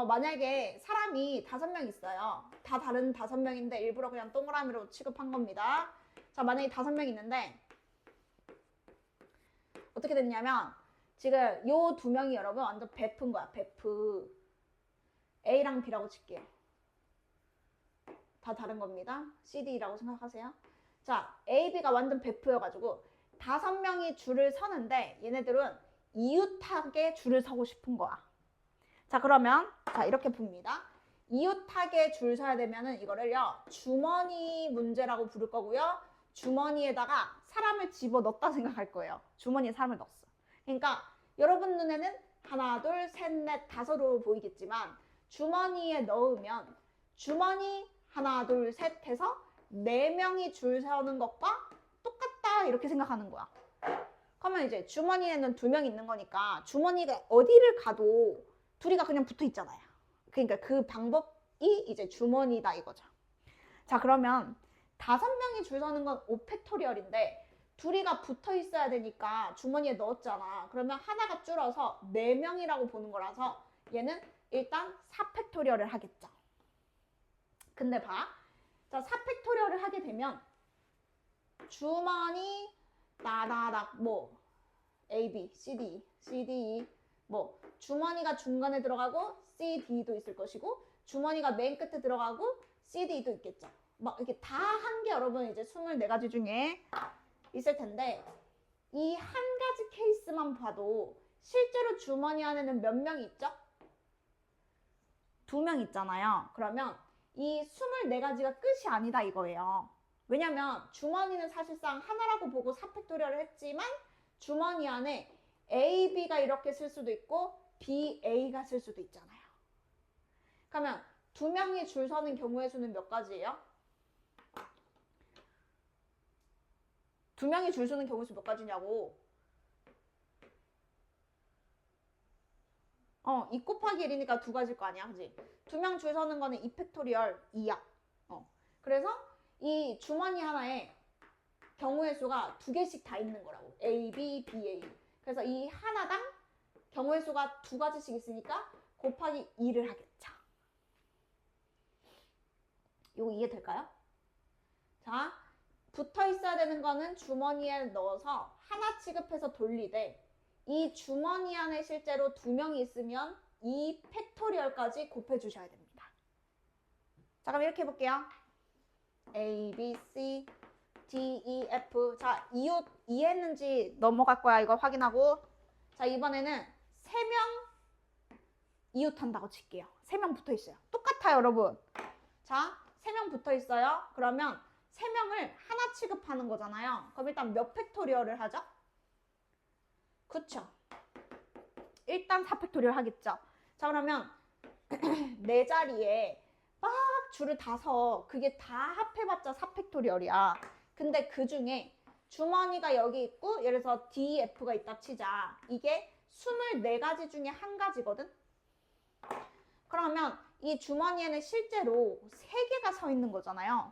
만약에 사람이 5명 있어요. 다 다른 5명인데 일부러 그냥 동그라미로 취급한 겁니다. 자, 만약에 5명 있는데 어떻게 됐냐면 지금 요 2명이 여러분 완전 베프인 거야. 베프. A랑 B라고 칠게요. 다 다른 겁니다. CD라고 생각하세요. 자, A, B가 완전 베프여가지고 5명이 줄을 서는데 얘네들은 이웃하게 줄을 서고 싶은 거야. 자, 그러면 자 이렇게 봅니다. 이웃하게 줄 서야 되면은 이거를요 주머니 문제라고 부를 거고요. 주머니에다가 사람을 집어넣었다 생각할 거예요. 주머니에 사람을 넣었어. 그러니까 여러분 눈에는 하나, 둘, 셋, 넷, 다섯으로 보이겠지만 주머니에 넣으면 주머니 하나, 둘, 셋 해서 4명이 줄 서는 것과 똑같다 이렇게 생각하는 거야. 그러면 이제 주머니에는 2명 있는 거니까 주머니가 어디를 가도 둘이가 그냥 붙어 있잖아요. 그러니까 그 방법이 이제 주머니다 이거죠. 자, 그러면 5명이 줄 서는 건 5팩토리얼인데 둘이가 붙어 있어야 되니까 주머니에 넣었잖아. 그러면 하나가 줄어서 4명이라고 보는 거라서 얘는 일단 4팩토리얼을 하겠죠. 근데 봐. 자, 4팩토리얼을 하게 되면 주머니 따다닥 뭐 A, B, C, D, C, D, E 뭐 주머니가 중간에 들어가고 C, D도 있을 것이고 주머니가 맨 끝에 들어가고 C, D도 있겠죠. 막 이렇게 다 한 게 여러분 이제 24가지 중에 있을 텐데 이 한 가지 케이스만 봐도 실제로 주머니 안에는 몇 명이 있죠? 2명 있잖아요. 그러면 이 24가지가 끝이 아니다 이거예요. 왜냐면 주머니는 사실상 하나라고 보고 4팩토리얼을 했지만 주머니 안에 A, B가 이렇게 쓸 수도 있고 B, A가 쓸 수도 있잖아요. 그러면 2명이 줄 서는 경우의 수는 몇 가지예요? 2명이 줄 서는 경우의 수 몇 가지냐고. 2 곱하기 1이니까 2가지일 거 아니야, 그지? 2명 줄 서는 거는 2팩토리얼 2야. 그래서 이 주머니 하나에 경우의 수가 2개씩 다 있는 거라고. A, B, B, A. 그래서 이 하나당 경우의 수가 2가지씩 있으니까 곱하기 2를 하겠죠. 이거 이해될까요? 자, 붙어 있어야 되는 거는 주머니에 넣어서 하나 취급해서 돌리되 이 주머니 안에 실제로 2명이 있으면 이 팩토리얼까지 곱해 주셔야 됩니다. 자, 그럼 이렇게 해볼게요. A, B, C, D, E, F. 자, 이웃 이해했는지 넘어갈 거야. 이거 확인하고. 자, 이번에는 3명 이웃한다고 칠게요. 3명 붙어 있어요. 똑같아요, 여러분. 자, 3명 붙어 있어요. 그러면 3명을 하나 취급하는 거잖아요. 그럼 일단 몇 팩토리얼을 하죠? 그쵸? 일단 4팩토리얼 하겠죠. 자, 그러면 네 자리에 막 줄을 다 서 그게 다 합해봤자 4팩토리얼이야. 근데 그 중에 주머니가 여기 있고 예를 들어서 D, F가 있다 치자. 이게 24가지 중에 한 가지거든? 그러면 이 주머니에는 실제로 3개가 서 있는 거잖아요.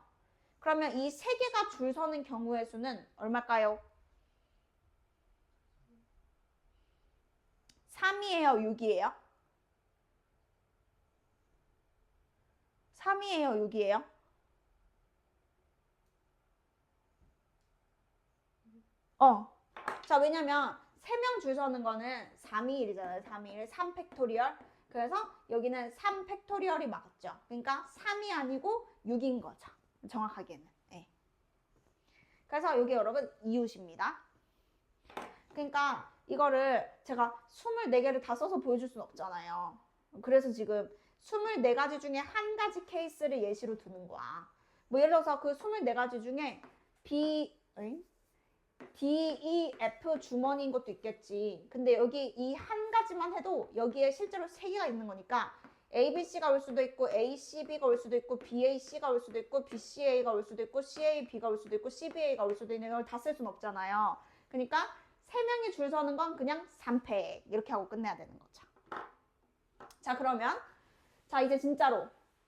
그러면 이 3개가 줄 서는 경우의 수는 얼마일까요? 3이에요, 6이에요? 3이에요, 6이에요? 자, 왜냐면 3명 줄 서는 거는 321이잖아요. 321, 3팩토리얼. 그래서 여기는 3팩토리얼이 맞죠. 그러니까 3이 아니고 6인 거죠. 정확하게는. 네. 그래서 여기 여러분 이웃입니다. 그러니까 이거를 제가 24개를 다 써서 보여줄 수는 없잖아요. 그래서 지금 24가지 중에 한 가지 케이스를 예시로 두는 거야. 뭐 예를 들어서 그 24가지 중에 D, E, F 주머니인 것도 있겠지. 근데 여기 이 한 가지만 해도 여기에 실제로 3개가 있는 거니까 A, B, C가 올 수도 있고 A, C, B가 올 수도 있고 B, A, C가 올 수도 있고 B, C, A가 올 수도 있고 C, A, B가 올 수도 있고 C, B, A가 올 수도 있는 걸 다 쓸 수는 없잖아요. 그러니까 3명이 줄 서는 건 그냥 3팩 이렇게 하고 끝내야 되는 거죠. 자, 그러면 자 이제 진짜로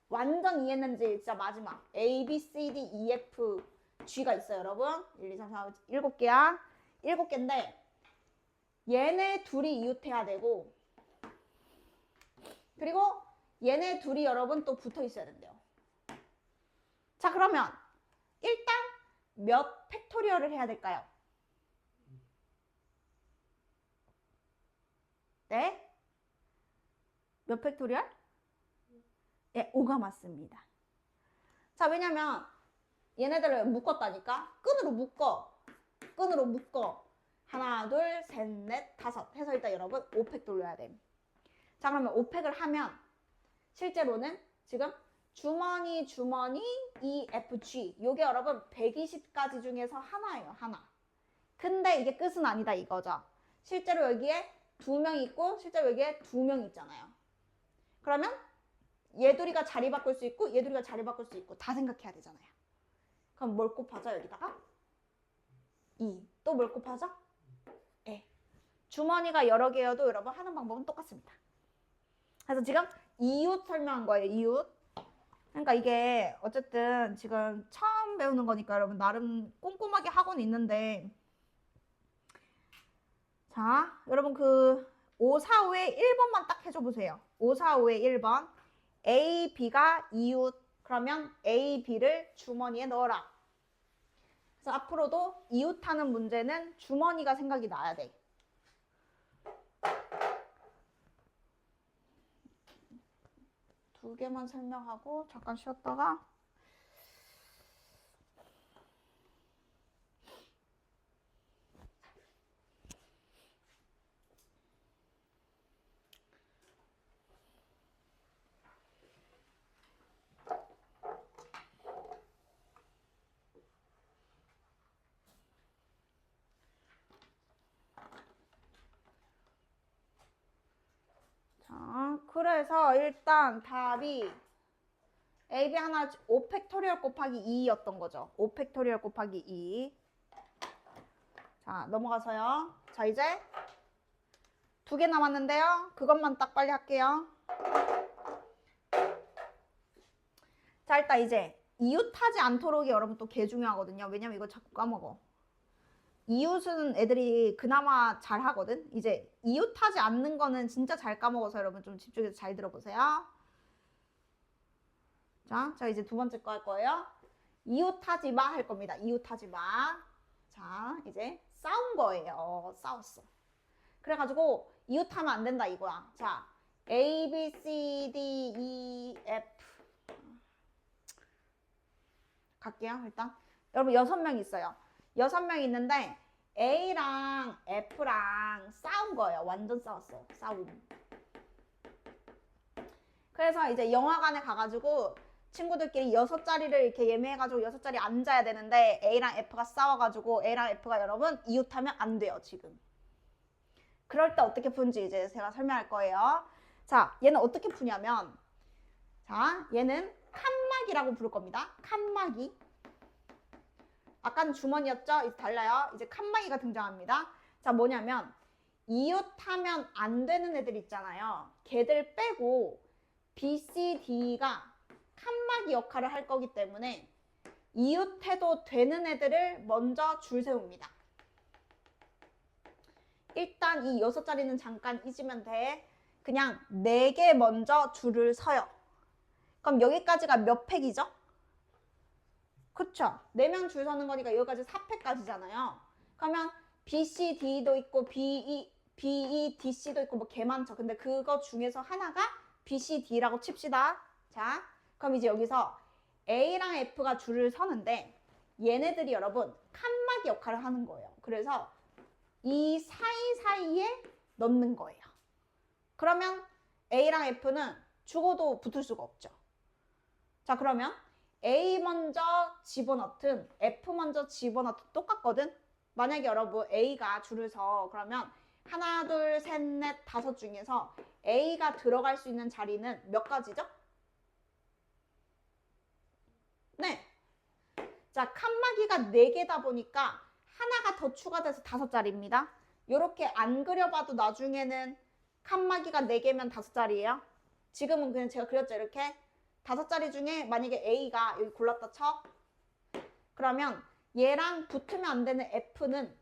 완전 이해했는지 진짜 마지막 A, B, C, D, E, F, G가 있어요, 여러분. 1, 2, 3, 4, 5, 7개야. 7개인데 얘네 둘이 이웃해야 되고 그리고 얘네 둘이 여러분 또 붙어 있어야 된대요. 자, 그러면 일단 몇 팩토리얼을 해야 될까요? 네? 몇 팩토리얼? 네, 5가 맞습니다. 자, 왜냐면 얘네들을 묶었다니까? 끈으로 묶어. 하나, 둘, 셋, 넷, 다섯 해서 일단 여러분 5팩 돌려야 돼. 자, 그러면 5팩을 하면 실제로는 지금 주머니, E, F, G 요게 여러분 120가지 중에서 하나예요, 하나. 근데 이게 끝은 아니다 이거죠. 실제로 여기에 2명 있고 실제로 여기에 2명 있잖아요. 그러면 얘둘이가 자리 바꿀 수 있고 얘둘이가 자리 바꿀 수 있고 다 생각해야 되잖아요. 그럼 뭘 곱하죠 여기다가? 2. 또 뭘 곱하죠? 예. 주머니가 여러 개여도 여러분 하는 방법은 똑같습니다. 그래서 지금 이웃 설명한 거예요. 이웃. 그러니까 이게 어쨌든 지금 처음 배우는 거니까 여러분 나름 꼼꼼하게 하고는 있는데 자 여러분 그 545의 1번만 딱 해줘 보세요. 545의 1번 A, B가 이웃 그러면 A, B를 주머니에 넣어라. 그래서 앞으로도 이웃하는 문제는 주머니가 생각이 나야 돼. 두 개만 설명하고 잠깐 쉬었다가 자, 그래서 일단 답이 AB 하나 5팩토리얼 곱하기 2였던 거죠. 5팩토리얼 곱하기 2. 자, 넘어가서요. 자, 이제 2개 남았는데요. 그것만 딱 빨리 할게요. 자, 일단 이제 이웃하지 않도록이 여러분 또 개 중요하거든요. 왜냐면 이거 자꾸 까먹어. 이웃은 애들이 그나마 잘 하거든. 이제 이웃하지 않는 거는 진짜 잘 까먹어서 여러분 좀 집중해서 잘 들어보세요. 자 이제 두 번째 거 할 거예요. 이웃하지 마 할 겁니다. 이웃하지 마. 자, 이제 싸운 거예요. 싸웠어. 그래가지고 이웃하면 안 된다 이거야. 자, A, B, C, D, E, F. 갈게요, 일단. 여러분 6명 있어요. 6명 있는데 A랑 F랑 싸운 거예요. 완전 싸웠어. 싸움. 그래서 이제 영화관에 가가지고 친구들끼리 6자리를 이렇게 예매해가지고 6자리 앉아야 되는데 A랑 F가 싸워가지고 A랑 F가 여러분 이웃하면 안 돼요, 지금. 그럴 때 어떻게 푸는지 이제 제가 설명할 거예요. 자, 얘는 어떻게 푸냐면, 자, 얘는 칸막이라고 부를 겁니다. 칸막이. 아까는 주머니였죠? 이제 달라요. 이제 칸막이가 등장합니다. 자, 뭐냐면 이웃하면 안 되는 애들 있잖아요. 걔들 빼고 B, C, D가 칸막이 역할을 할 거기 때문에 이웃해도 되는 애들을 먼저 줄 세웁니다. 일단 이 6자리는 잠깐 잊으면 돼. 그냥 4개 먼저 줄을 서요. 그럼 여기까지가 몇 팩이죠? 그쵸? 4명 줄 서는 거니까 여기까지 4팩까지잖아요. 그러면 B, C, D도 있고 B, E, D, C도 있고 뭐 개 많죠. 근데 그거 중에서 하나가 B, C, D라고 칩시다. 자, 그럼 이제 여기서 A랑 F가 줄을 서는데 얘네들이 여러분 칸막이 역할을 하는 거예요. 그래서 이 사이사이에 넣는 거예요. 그러면 A랑 F는 죽어도 붙을 수가 없죠. 자, 그러면 A 먼저 집어넣든 F 먼저 집어넣든 똑같거든. 만약에 여러분 A가 줄을 서 그러면 하나, 둘, 셋, 넷, 5 중에서 A가 들어갈 수 있는 자리는 몇 가지죠? 네. 자, 칸막이가 4개다 보니까 하나가 더 추가돼서 5자리입니다. 이렇게 안 그려봐도 나중에는 칸막이가 4개면 5자리예요. 지금은 그냥 제가 그렸죠. 이렇게 5자리 중에 만약에 A가 여기 골랐다 쳐. 그러면 얘랑 붙으면 안 되는 F는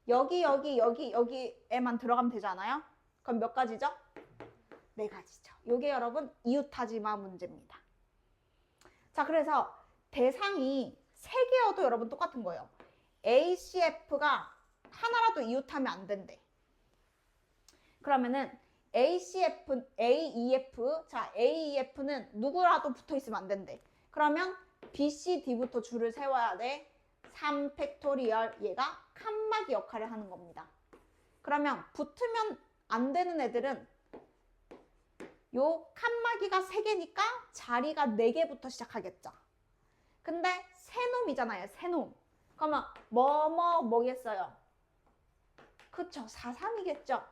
여기에만 들어가면 되잖아요. 그럼 몇 가지죠? 4가지죠. 요게 여러분 이웃하지 마 문제입니다. 자, 그래서 대상이 3개여도 여러분 똑같은 거예요. A, C, F가 하나라도 이웃하면 안 된대. 그러면은 A, C, F, A, E, F. 자, A, E, F는 누구라도 붙어 있으면 안 된대. 그러면 B, C, D부터 줄을 세워야 돼. 3팩토리얼 얘가 칸막이 역할을 하는 겁니다. 그러면 붙으면 안 되는 애들은 요 칸막이가 3개니까 자리가 4개부터 시작하겠죠. 근데 세 놈이잖아요. 세 놈. 그러면 뭐겠어요? 그쵸. 4, 3이겠죠.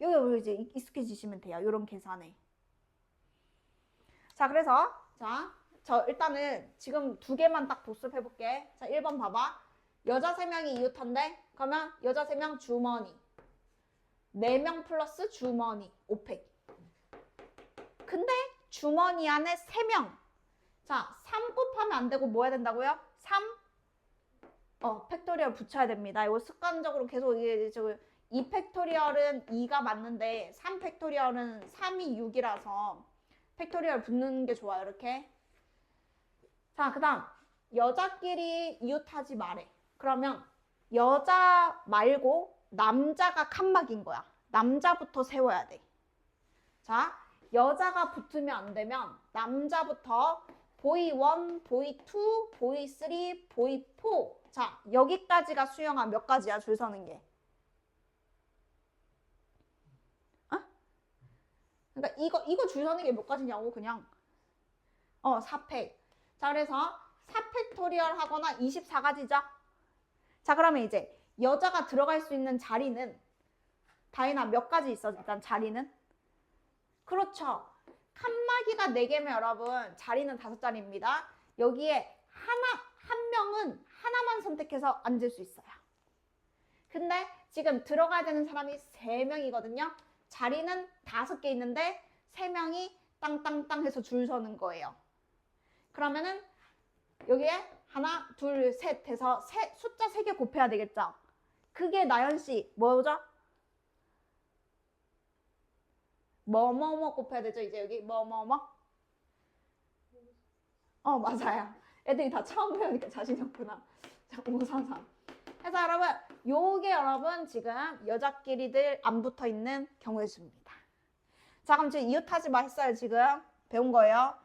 여기 이제 익숙해지시면 돼요. 요런 계산에. 자, 그래서 저 일단은 지금 2개만 딱 복습해볼게. 자, 1번 봐봐. 여자 3명이 이웃한데 그러면 여자 3명 주머니 4명 플러스 주머니 5팩. 근데 주머니 안에 3명. 자, 3 곱하면 안 되고 뭐 해야 된다고요? 3 팩토리얼 붙여야 됩니다. 이거 습관적으로 계속 이게 2 팩토리얼은 2가 맞는데 3 팩토리얼은 3이 6이라서 팩토리얼 붙는 게 좋아요. 이렇게. 자, 그 다음 여자끼리 이웃하지 말해. 그러면 여자 말고 남자가 칸막인 거야. 남자부터 세워야 돼. 자, 여자가 붙으면 안 되면 남자부터 보이 1, 보이 2, 보이 3, 보이 4. 자, 여기까지가 수영아 몇 가지야? 줄 서는 게. 그러니까 이거 줄 서는 게 몇 가지냐고 그냥. 4팩. 자, 그래서 4팩토리얼 하거나 24가지죠. 자, 그러면 이제 여자가 들어갈 수 있는 자리는 다이나 몇 가지 있어? 일단 자리는? 그렇죠. 칸막이가 4개면 여러분 자리는 5자리입니다. 여기에 한 명은 하나만 선택해서 앉을 수 있어요. 근데 지금 들어가야 되는 사람이 3명이거든요. 자리는 5개 있는데 3명이 땅땅땅 해서 줄 서는 거예요. 그러면은 여기에 하나, 둘, 셋 해서 숫자 3개 곱해야 되겠죠? 그게 나연씨 뭐죠? 뭐뭐뭐 곱해야 되죠? 이제 여기 뭐뭐뭐 맞아요. 애들이 다 처음 배우니까 자신이 없구나. 자, 533. 그래서 여러분, 요게 여러분 지금 여자끼리들 안 붙어 있는 경우의 수입니다. 자, 그럼 지금 이웃하지 마 했어요. 지금 배운 거예요.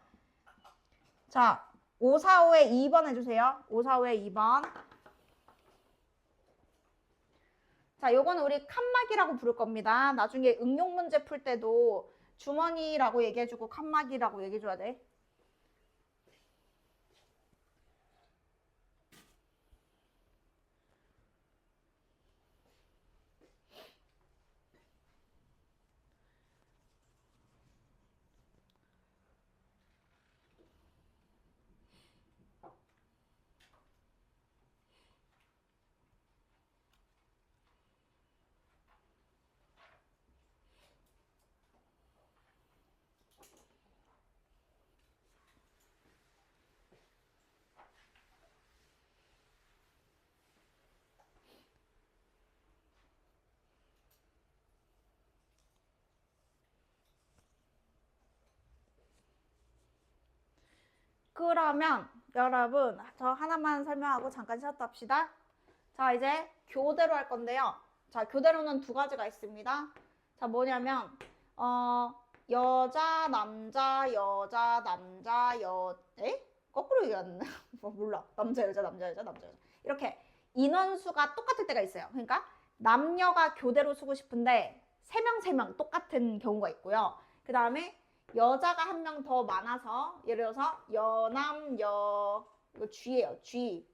자, 545에 2번 해주세요. 545에 2번. 자, 요거는 우리 칸막이라고 부를 겁니다. 나중에 응용 문제 풀 때도 주머니라고 얘기해주고 칸막이라고 얘기해줘야 돼. 그러면 여러분 저 하나만 설명하고 잠깐 쉬었다 합시다. 자, 이제 교대로 할 건데요. 자, 교대로는 두 가지가 있습니다. 자, 뭐냐면 여자 남자 여자 남자 거꾸로 얘기하는데 몰라. 남자 여자 남자 여자 남자 여자 이렇게 인원수가 똑같을 때가 있어요. 그러니까 남녀가 교대로 쓰고 싶은데 3명 3명 똑같은 경우가 있고요. 그 다음에 여자가 한 명 더 많아서 예를 들어서 여남 이거 G예요. G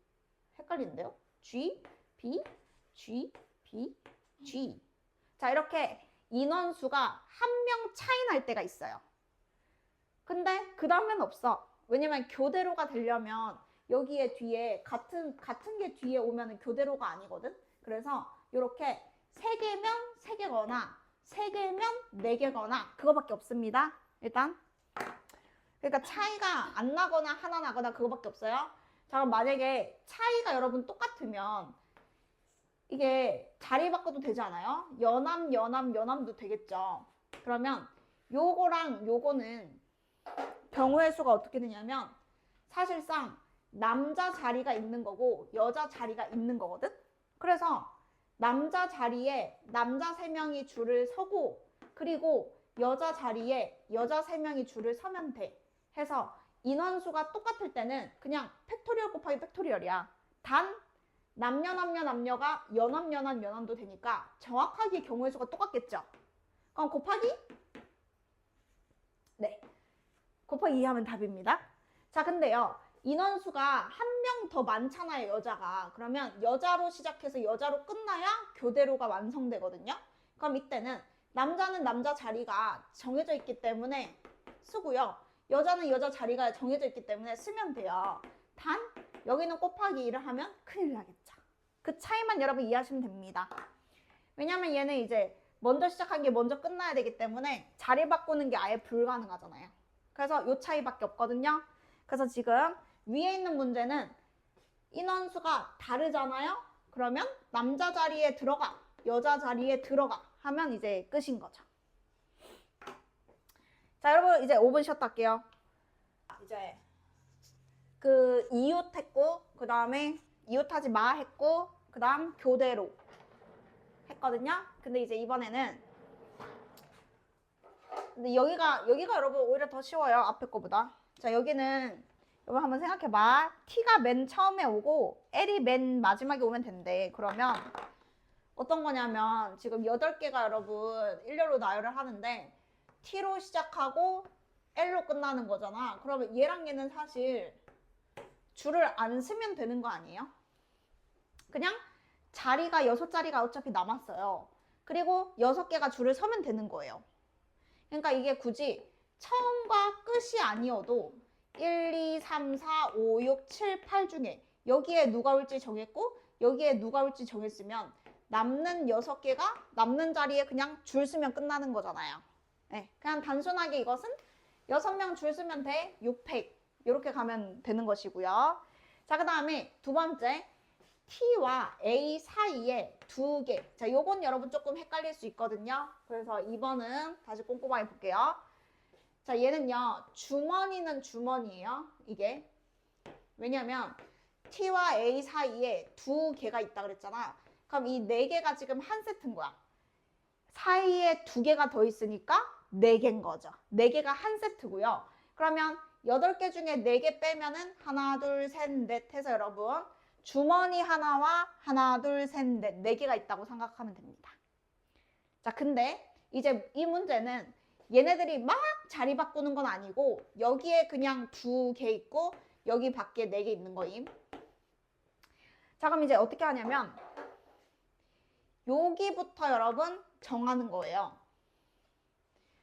헷갈리는데요. G, B, G, B, G. 자, 이렇게 인원수가 한 명 차이 날 때가 있어요. 근데 그 다음엔 없어. 왜냐면 교대로가 되려면 여기에 뒤에 같은 게 뒤에 오면 교대로가 아니거든. 그래서 이렇게 3개면 3개거나 3개면 4개거나 그거밖에 없습니다. 일단 그러니까 차이가 안 나거나 하나 나거나 그거밖에 없어요. 자, 그럼 만약에 차이가 여러분 똑같으면 이게 자리 바꿔도 되지 않아요? 여남 여남 여남도 되겠죠. 그러면 요거랑 요거는 경우의 수가 어떻게 되냐면 사실상 남자 자리가 있는 거고 여자 자리가 있는 거거든. 그래서 남자 자리에 남자 3명이 줄을 서고 그리고 여자 자리에 여자 3명이 줄을 서면 돼. 해서 인원수가 똑같을 때는 그냥 팩토리얼 곱하기 팩토리얼이야. 단 남녀가 연함도 되니까 정확하게 경우의 수가 똑같겠죠. 그럼 곱하기? 네. 곱하기 2 하면 답입니다. 자, 근데요. 인원수가 한 명 더 많잖아요, 여자가. 그러면 여자로 시작해서 여자로 끝나야 교대로가 완성되거든요. 그럼 이때는 남자는 남자 자리가 정해져 있기 때문에 쓰고요. 여자는 여자 자리가 정해져 있기 때문에 쓰면 돼요. 단 여기는 곱하기 2를 하면 큰일 나겠죠. 그 차이만 여러분 이해하시면 됩니다. 왜냐면 얘는 이제 먼저 시작한 게 먼저 끝나야 되기 때문에 자리 바꾸는 게 아예 불가능하잖아요. 그래서 요 차이밖에 없거든요. 그래서 지금 위에 있는 문제는 인원수가 다르잖아요. 그러면 남자 자리에 들어가, 여자 자리에 들어가 하면 이제 끝인 거죠. 자, 여러분 이제 5분 쉬었다 할게요. 이제 그 이웃 했고 그 다음에 이웃하지 마 했고 그 다음 교대로 했거든요. 근데 이제 이번에는 근데 여기가 여러분 오히려 더 쉬워요. 앞에 거보다. 자, 여기는 여러분 한번 생각해봐. T가 맨 처음에 오고 L이 맨 마지막에 오면 된대. 그러면 어떤 거냐면 지금 8개가 여러분 일렬로 나열을 하는데 T로 시작하고 L로 끝나는 거잖아. 그러면 얘랑 얘는 사실 줄을 안 쓰면 되는 거 아니에요? 그냥 자리가 6자리가 어차피 남았어요. 그리고 6개가 줄을 서면 되는 거예요. 그러니까 이게 굳이 처음과 끝이 아니어도 1, 2, 3, 4, 5, 6, 7, 8 중에 여기에 누가 올지 정했고 여기에 누가 올지 정했으면 남는 6개가 남는 자리에 그냥 줄 쓰면 끝나는 거잖아요. 네, 그냥 단순하게 이것은 6명 줄 쓰면 돼. 6팩 이렇게 가면 되는 것이고요. 자, 그 다음에 두 번째 T와 A 사이에 2개. 자, 요건 여러분 조금 헷갈릴 수 있거든요. 그래서 2번은 다시 꼼꼼하게 볼게요. 자, 얘는요 주머니는 주머니예요. 이게 왜냐면 T와 A 사이에 두 개가 있다 그랬잖아. 그럼 이 네 개가 지금 한 세트인 거야. 사이에 두 개가 더 있으니까 네 개인 거죠. 네 개가 한 세트고요. 그러면 8개 중에 4개 빼면은 하나, 둘, 셋, 넷 해서 여러분 주머니 하나와 하나, 둘, 셋, 넷 4개가 있다고 생각하면 됩니다. 자, 근데 이제 이 문제는 얘네들이 막 자리 바꾸는 건 아니고 여기에 그냥 2개 있고 여기 밖에 4개 있는 거임. 자, 그럼 이제 어떻게 하냐면 여기부터 여러분 정하는 거예요.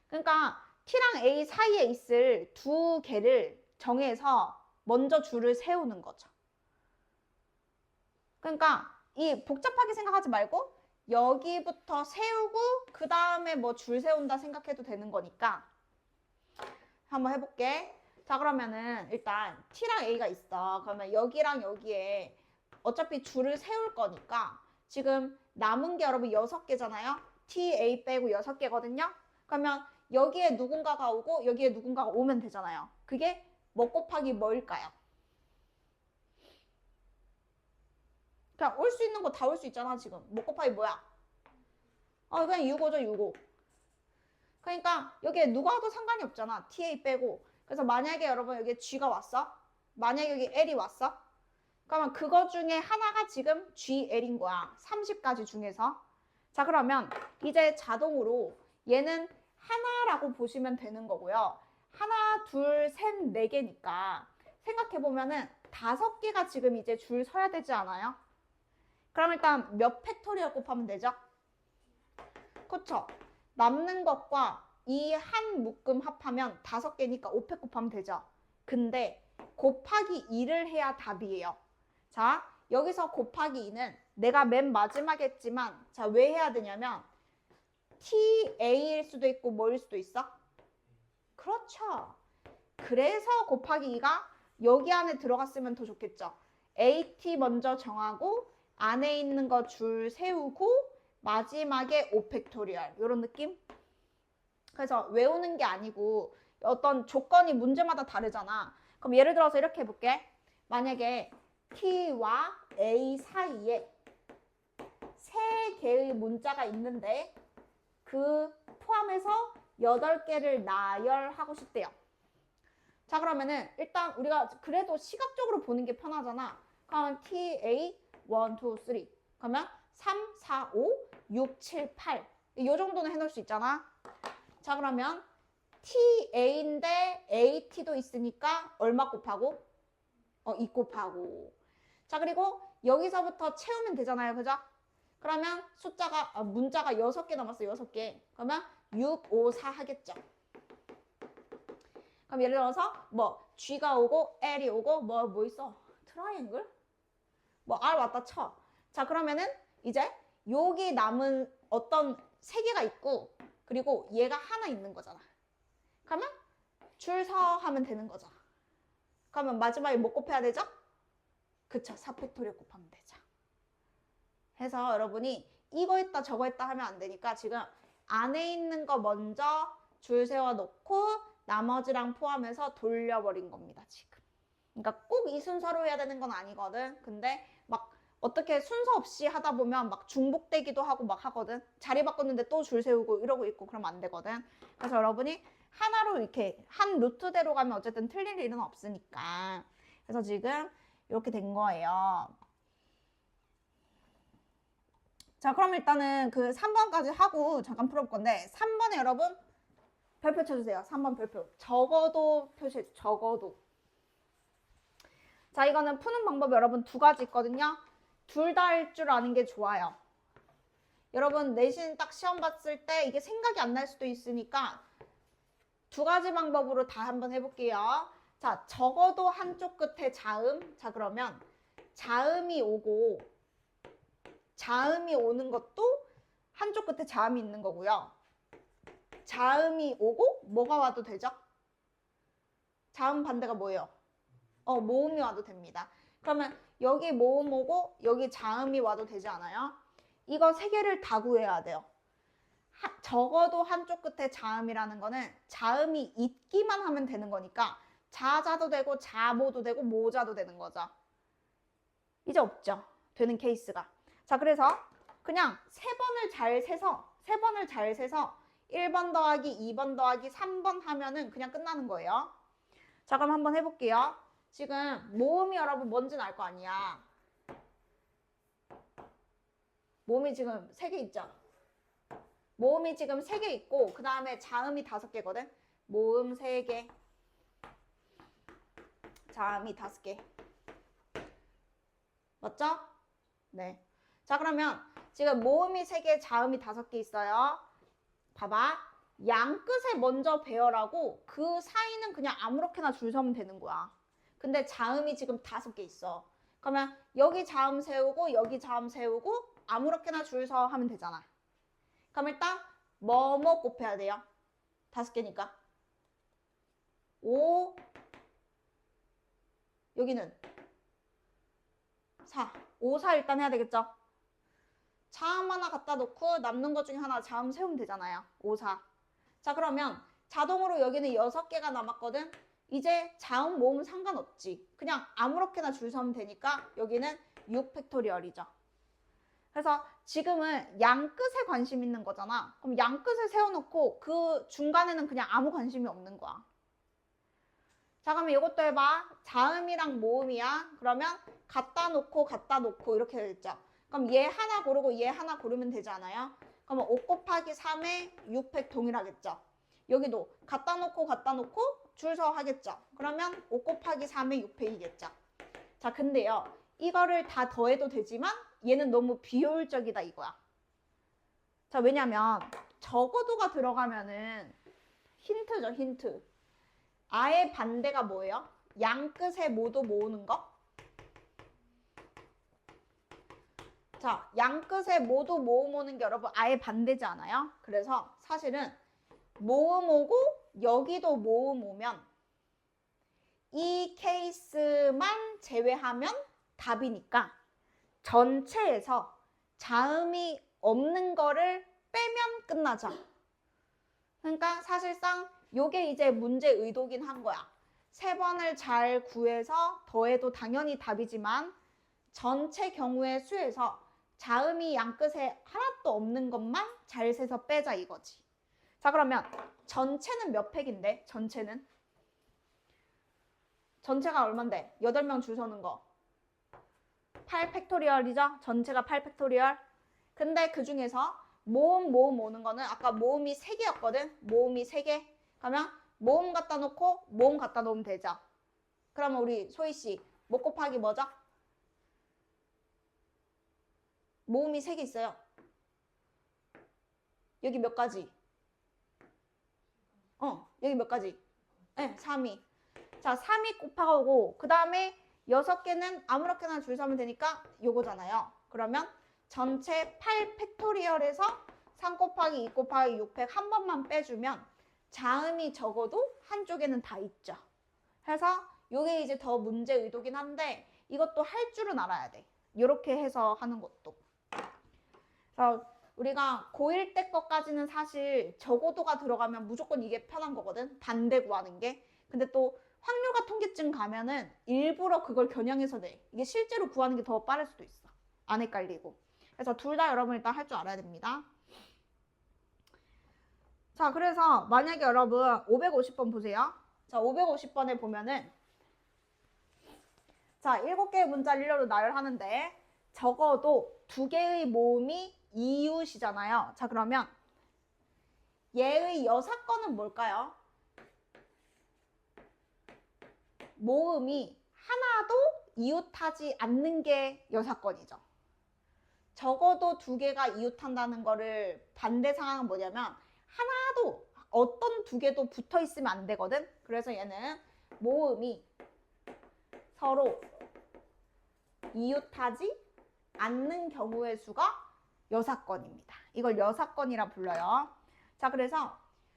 그러니까 T랑 A 사이에 있을 2개를 정해서 먼저 줄을 세우는 거죠. 그러니까 이 복잡하게 생각하지 말고 여기부터 세우고 그 다음에 뭐 줄 세운다 생각해도 되는 거니까 한번 해볼게. 자, 그러면은 일단 T랑 A가 있어. 그러면 여기랑 여기에 어차피 줄을 세울 거니까 지금 남은 게 여러분 6개잖아요. T, A 빼고 6개거든요. 그러면 여기에 누군가가 오고 여기에 누군가가 오면 되잖아요. 그게 뭐 곱하기 뭐일까요? 그냥 올 수 있는 거 다 올 수 있잖아 지금. 뭐 곱하기 뭐야? 그냥 6호죠 6호. 그러니까 여기에 누가 와도 상관이 없잖아. TA 빼고. 그래서 만약에 여러분 여기에 G가 왔어. 만약에 여기 L이 왔어. 그러면 그거 중에 하나가 지금 GL인 거야. 30가지 중에서. 자, 그러면 이제 자동으로 얘는 하나라고 보시면 되는 거고요. 하나, 둘, 셋, 4개니까 생각해보면은 5개가 지금 이제 줄 서야 되지 않아요? 그럼 일단 몇 팩토리얼 곱하면 되죠? 그쵸? 남는 것과 이 한 묶음 합하면 5개니까 5팩 곱하면 되죠? 근데 곱하기 2를 해야 답이에요. 자, 여기서 곱하기 2는 내가 맨 마지막에 했지만 자, 왜 해야 되냐면 TA일 수도 있고 뭐일 수도 있어? 그렇죠. 그래서 곱하기 2가 여기 안에 들어갔으면 더 좋겠죠. AT 먼저 정하고 안에 있는 거 줄 세우고 마지막에 5팩토리얼 이런 느낌? 그래서 외우는 게 아니고 어떤 조건이 문제마다 다르잖아. 그럼 예를 들어서 이렇게 해볼게. 만약에 T와 A 사이에 3개의 문자가 있는데 그 포함해서 8개를 나열하고 싶대요. 자, 그러면은 일단 우리가 그래도 시각적으로 보는 게 편하잖아. 그럼 TA 1, 2, 3 그러면 3, 4, 5, 6, 7, 8 이 정도는 해놓을 수 있잖아. 자, 그러면 TA인데 AT도 있으니까 얼마 곱하고? 2 곱하고. 자, 그리고 여기서부터 채우면 되잖아요. 그죠? 그러면 문자가 6개 남았어. 6개. 그러면 6, 5, 4 하겠죠. 그럼 예를 들어서 뭐 G가 오고 L이 오고 뭐 있어? 트라이앵글? 뭐 R 왔다 쳐. 자, 그러면은 이제 여기 남은 어떤 3개가 있고 그리고 얘가 하나 있는 거잖아. 그러면 줄 서 하면 되는 거죠. 그러면 마지막에 뭐 곱해야 되죠? 그쵸, 4팩토리얼 곱하면 되죠. 해서 여러분이 이거 했다 저거 했다 하면 안 되니까 지금 안에 있는 거 먼저 줄 세워 놓고 나머지랑 포함해서 돌려버린 겁니다, 지금. 그러니까 꼭 이 순서로 해야 되는 건 아니거든. 근데 막 어떻게 순서 없이 하다 보면 막 중복되기도 하고 막 하거든. 자리 바꿨는데 또 줄 세우고 이러고 있고 그러면 안 되거든. 그래서 여러분이 하나로 이렇게 한 루트대로 가면 어쨌든 틀릴 일은 없으니까. 그래서 지금 이렇게 된 거예요. 자, 그럼 일단은 그 3번까지 하고 잠깐 풀어볼 건데 3번에 여러분 별표 쳐주세요. 3번 별표. 적어도 표시, 적어도. 자, 이거는 푸는 방법이 여러분 2가지 있거든요. 둘 다 할 줄 아는 게 좋아요. 여러분 내신 딱 시험 봤을 때 이게 생각이 안 날 수도 있으니까 2가지 방법으로 다 한번 해볼게요. 자, 적어도 한쪽 끝에 자음. 자, 그러면 자음이 오고 자음이 오는 것도 한쪽 끝에 자음이 있는 거고요. 자음이 오고 뭐가 와도 되죠? 자음 반대가 뭐예요? 모음이 와도 됩니다. 그러면 여기 모음 오고 여기 자음이 와도 되지 않아요? 이거 3개를 다 구해야 돼요. 적어도 한쪽 끝에 자음이라는 거는 자음이 있기만 하면 되는 거니까 자자도 되고 자모도 되고 모자도 되는 거죠. 이제 없죠. 되는 케이스가. 자, 그래서 그냥 세 번을 잘 세서 1번 더하기 2번 더하기 3번 하면은 그냥 끝나는 거예요. 자, 그럼 한번 해볼게요. 지금 모음이 여러분 뭔지는 알 거 아니야. 모음이 지금 3개 있죠. 모음이 지금 3개 있고 그 다음에 자음이 5개거든. 모음 3개, 자음이 5개. 맞죠? 네. 자, 그러면 지금 모음이 3개, 자음이 5개 있어요. 봐봐. 양끝에 먼저 배열하고 그 사이는 그냥 아무렇게나 줄 서면 되는 거야. 근데 자음이 지금 5개 있어. 그러면 여기 자음 세우고 여기 자음 세우고 아무렇게나 줄 서 하면 되잖아. 그럼 일단 뭐뭐 곱해야 돼요. 5개니까. 5, 여기는 4. 5, 4 일단 해야 되겠죠? 자음 하나 갖다 놓고 남는 것 중에 하나 자음 세우면 되잖아요. 5, 4. 자, 그러면 자동으로 여기는 6개가 남았거든. 이제 자음 모음 상관없지. 그냥 아무렇게나 줄 서면 되니까 여기는 6팩토리얼이죠. 그래서 지금은 양끝에 관심 있는 거잖아. 그럼 양끝을 세워놓고 그 중간에는 그냥 아무 관심이 없는 거야. 자, 그러면 이것도 해봐. 자음이랑 모음이야. 그러면 갖다 놓고 이렇게 되겠죠. 그럼 얘 하나 고르고 얘 하나 고르면 되지 않아요? 그러면 5 곱하기 3에 6팩 동일하겠죠. 여기도 갖다 놓고 줄 서 하겠죠. 그러면 5 곱하기 3에 6팩이겠죠. 자, 근데요. 이거를 다 더해도 되지만 얘는 너무 비효율적이다 이거야. 자, 왜냐면 적어도가 들어가면은 힌트죠, 힌트. 아예 반대가 뭐예요? 양끝에 모두 모으는 거? 자, 양끝에 모두 모음 오는 게 여러분 아예 반대지 않아요? 그래서 사실은 모음 오고 여기도 모음 오면 이 케이스만 제외하면 답이니까 전체에서 자음이 없는 거를 빼면 끝나죠. 그러니까 사실상 요게 이제 문제 의도긴 한 거야. 3번을 잘 구해서 더해도 당연히 답이지만 전체 경우의 수에서 자음이 양끝에 하나도 없는 것만 잘 세서 빼자 이거지. 자, 그러면 전체는 몇 팩인데? 전체가 얼만데? 8명 줄 서는 거. 8팩토리얼이죠? 전체가 8팩토리얼. 근데 그 중에서 모음 오는 거는 아까 모음이 3개였거든? 모음이 3개. 그러면 모음 갖다 놓고 모음 갖다 놓으면 되죠. 그러면 우리 소희씨 뭐 곱하기 뭐죠? 모음이 3개 있어요. 여기 몇 가지? 여기 몇 가지? 네, 3이. 자, 3이 곱하고 그 다음에 6개는 아무렇게나 줄 서면 되니까 요거잖아요. 그러면 전체 8팩토리얼에서 3 곱하기 2 곱하기 6팩 한 번만 빼주면 자음이 적어도 한쪽에는 다 있죠. 그래서 요게 이제 더 문제 의도긴 한데 이것도 할 줄은 알아야 돼. 이렇게 해서 하는 것도. 그래서 우리가 고1 때 것까지는 사실 적어도가 들어가면 무조건 이게 편한 거거든. 반대 구하는 게. 근데 또 확률과 통계증 가면은 일부러 그걸 겨냥해서 내. 이게 실제로 구하는 게 더 빠를 수도 있어. 안 헷갈리고. 그래서 둘 다 여러분 일단 할 줄 알아야 됩니다. 자, 그래서 만약에 여러분 550번 보세요. 자, 550번에 보면은 자, 7개의 문자를 일렬로 나열하는데 적어도 2개의 모음이 이웃이잖아요. 자, 그러면 얘의 여사건은 뭘까요? 모음이 하나도 이웃하지 않는 게 여사건이죠. 적어도 2개가 이웃한다는 거를 반대 상황은 뭐냐면 하나도 어떤 2개도 붙어 있으면 안 되거든. 그래서 얘는 모음이 서로 이웃하지 않는 경우의 수가 여사건입니다. 이걸 여사건이라 불러요. 자, 그래서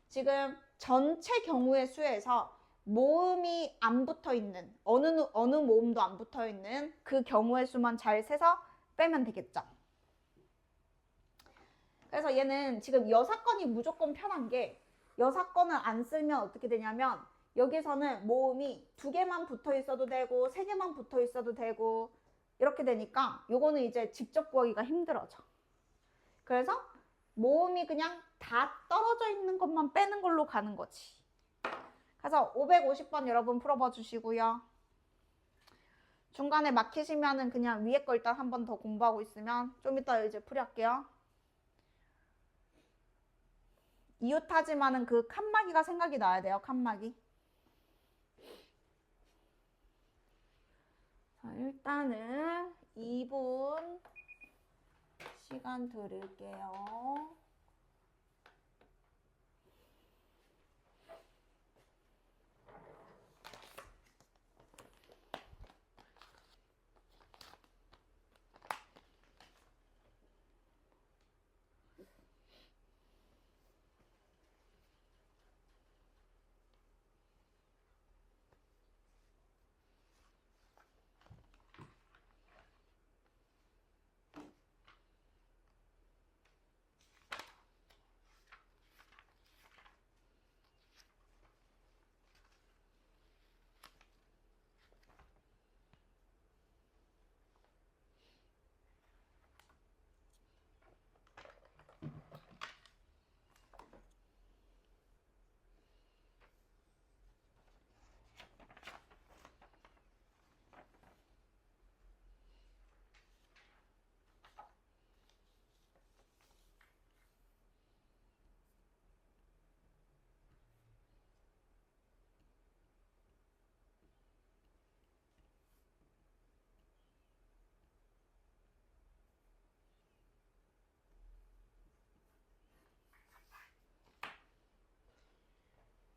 지금 전체 경우의 수에서 모음이 안 붙어 있는 어느 모음도 안 붙어 있는 그 경우의 수만 잘 세서 빼면 되겠죠. 그래서 얘는 지금 여사건이 무조건 편한 게 여사건을 안 쓰면 어떻게 되냐면 여기서는 모음이 2개만 붙어 있어도 되고 3개만 붙어 있어도 되고 이렇게 되니까 요거는 이제 직접 구하기가 힘들어져. 그래서 모음이 그냥 다 떨어져 있는 것만 빼는 걸로 가는 거지. 그래서 550번 여러분 풀어봐 주시고요. 중간에 막히시면은 그냥 위에 거 일단 한 번 더 공부하고 있으면 좀 이따 이제 풀이할게요. 이웃하지만은 그 칸막이가 생각이 나야 돼요. 칸막이. 자, 일단은 2분 시간 드릴게요.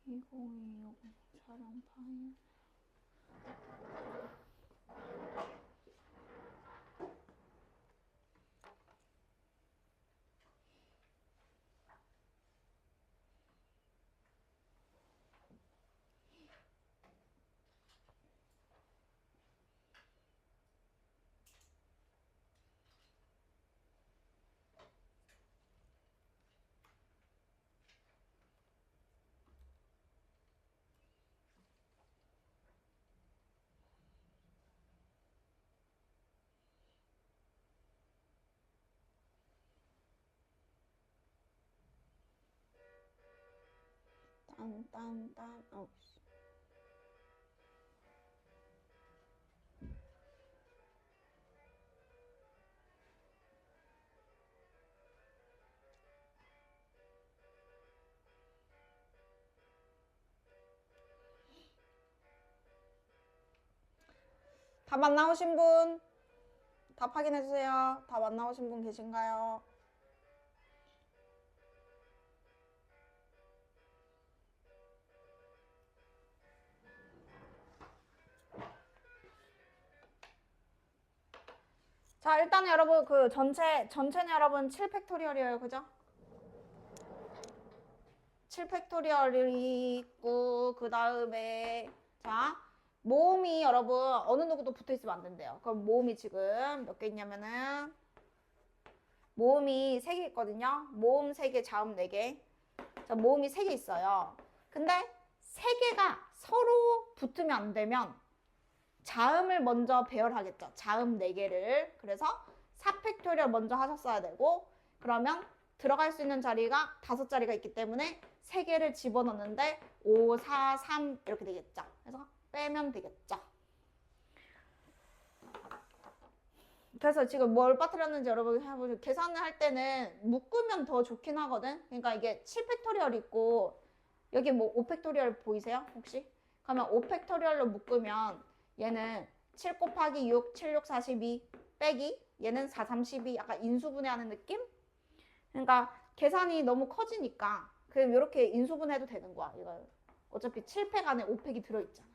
이거 촬영 파일. 딴. 답 안 나오신 분? 답 확인해주세요. 답 안 나오신 분 계신가요? 자, 일단 여러분 그 전체는 여러분 7팩토리얼이에요. 그죠? 7팩토리얼이 있고 그 다음에 자 모음이 여러분 어느 누구도 붙어있으면 안 된대요. 그럼 모음이 지금 몇 개 있냐면은 모음이 3개 있거든요. 모음 3개, 자음 4개. 자, 모음이 3개 있어요. 근데 3개가 서로 붙으면 안 되면 자음을 먼저 배열하겠죠. 자음 4개를. 그래서 4팩토리얼 먼저 하셨어야 되고 그러면 들어갈 수 있는 자리가 5자리가 있기 때문에 3개를 집어넣는데 5, 4, 3 이렇게 되겠죠. 그래서 빼면 되겠죠. 그래서 지금 뭘 빠뜨렸는지 여러분 해보세요. 계산을 할 때는 묶으면 더 좋긴 하거든. 그러니까 이게 7팩토리얼 있고 여기 뭐 5팩토리얼 보이세요? 혹시? 그러면 5팩토리얼로 묶으면 얘는 7 곱하기 6, 7, 6, 42 빼기 얘는 4, 3, 12 약간 인수분해하는 느낌? 그러니까 계산이 너무 커지니까 그럼 이렇게 인수분해도 되는 거야. 이거 어차피 7팩 안에 5팩이 들어있잖아.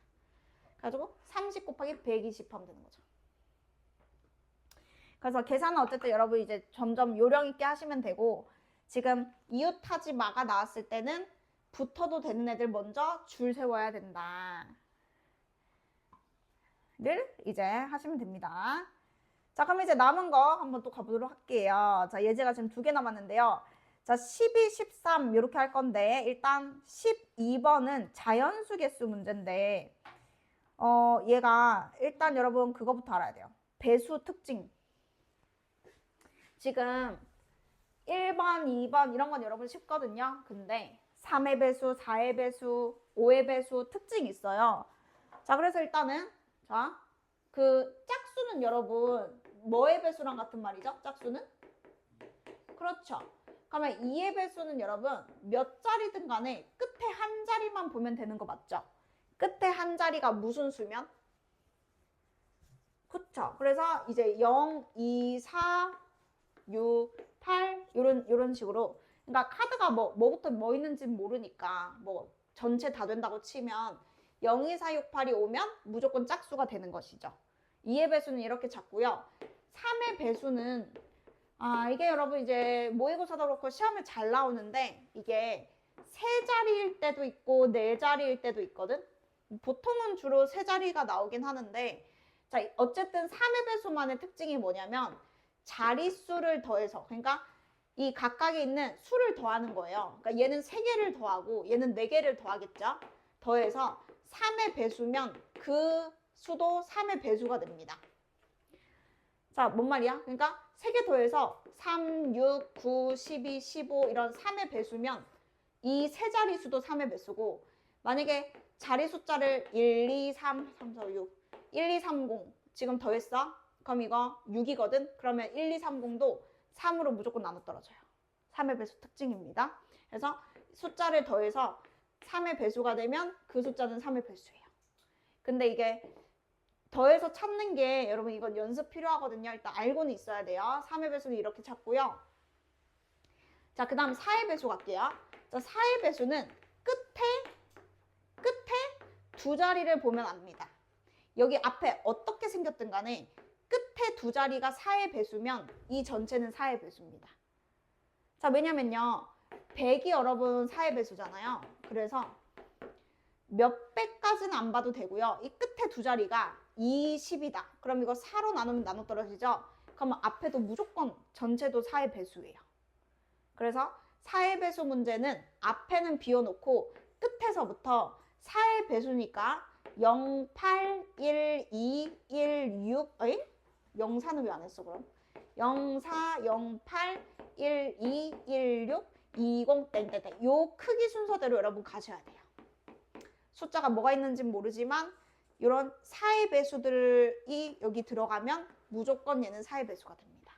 그래가지고 30 곱하기 120 하면 되는 거죠. 그래서 계산은 어쨌든 여러분 이제 점점 요령 있게 하시면 되고 지금 이웃하지 마가 나왔을 때는 붙어도 되는 애들 먼저 줄 세워야 된다. 를 이제 하시면 됩니다. 자, 그럼 이제 남은 거 한번 또 가보도록 할게요. 자, 예제가 지금 2개 남았는데요. 자, 12, 13 이렇게 할 건데 일단 12번은 자연수 개수 문제인데 얘가 일단 여러분 그거부터 알아야 돼요. 배수 특징. 지금 1번, 2번 이런 건 여러분 쉽거든요. 근데 3의 배수, 4의 배수, 5의 배수 특징이 있어요. 자, 그래서 일단은 자, 그 짝수는 여러분 뭐의 배수랑 같은 말이죠? 짝수는? 그렇죠. 그러면 2의 배수는 여러분 몇 자리든 간에 끝에 한 자리만 보면 되는 거 맞죠? 끝에 한 자리가 무슨 수면? 그쵸. 그래서 이제 0, 2, 4, 6, 8 요런 식으로 그러니까 카드가 뭐부터 뭐 있는지 모르니까 뭐 전체 다 된다고 치면 0, 2, 4, 6, 8이 오면 무조건 짝수가 되는 것이죠. 2의 배수는 이렇게 잡고요. 3의 배수는 이게 여러분 이제 모의고사도 그렇고 시험에 잘 나오는데 이게 세 자리일 때도 있고 네 자리일 때도 있거든. 보통은 주로 세 자리가 나오긴 하는데 자 어쨌든 3의 배수만의 특징이 뭐냐면 자릿수를 더해서 그러니까 이 각각에 있는 수를 더하는 거예요. 그러니까 얘는 3개를 더하고 얘는 4개를 더하겠죠. 더해서 3의 배수면 그 수도 3의 배수가 됩니다. 자, 뭔 말이야? 그러니까 3개 더해서 3, 6, 9, 12, 15 이런 3의 배수면 이 세 자리 수도 3의 배수고 만약에 자리 숫자를 1, 2, 3, 3, 4, 6, 1, 2, 3, 0 지금 더했어? 그럼 이거 6이거든? 그러면 1, 2, 3, 0도 3으로 무조건 나눠 떨어져요. 3의 배수 특징입니다. 그래서 숫자를 더해서 3의 배수가 되면 그 숫자는 3의 배수예요. 근데 이게 더해서 찾는 게 여러분 이건 연습 필요하거든요. 일단 알고는 있어야 돼요. 3의 배수는 이렇게 찾고요. 자, 그 다음 4의 배수 갈게요. 자, 4의 배수는 끝에 두 자리를 보면 압니다. 여기 앞에 어떻게 생겼든 간에 끝에 두 자리가 4의 배수면 이 전체는 4의 배수입니다. 자, 왜냐면요. 100이 여러분 4의 배수잖아요. 그래서 몇 배까지는 안 봐도 되고요. 이 끝에 두 자리가 20이다. 그럼 이거 4로 나누면 나눠 떨어지죠? 그러면 앞에도 무조건 전체도 4의 배수예요. 그래서 4의 배수 문제는 앞에는 비워놓고 끝에서부터 4의 배수니까 0, 8, 1, 2, 1, 6 에이? 0, 4는 왜 안 했어 그럼? 0, 4, 0, 8, 1, 2, 1, 6, 20, 땡땡땡 요 크기 순서대로 여러분 가셔야 돼요. 숫자가 뭐가 있는지는 모르지만 이런 4의 배수들이 여기 들어가면 무조건 얘는 4의 배수가 됩니다.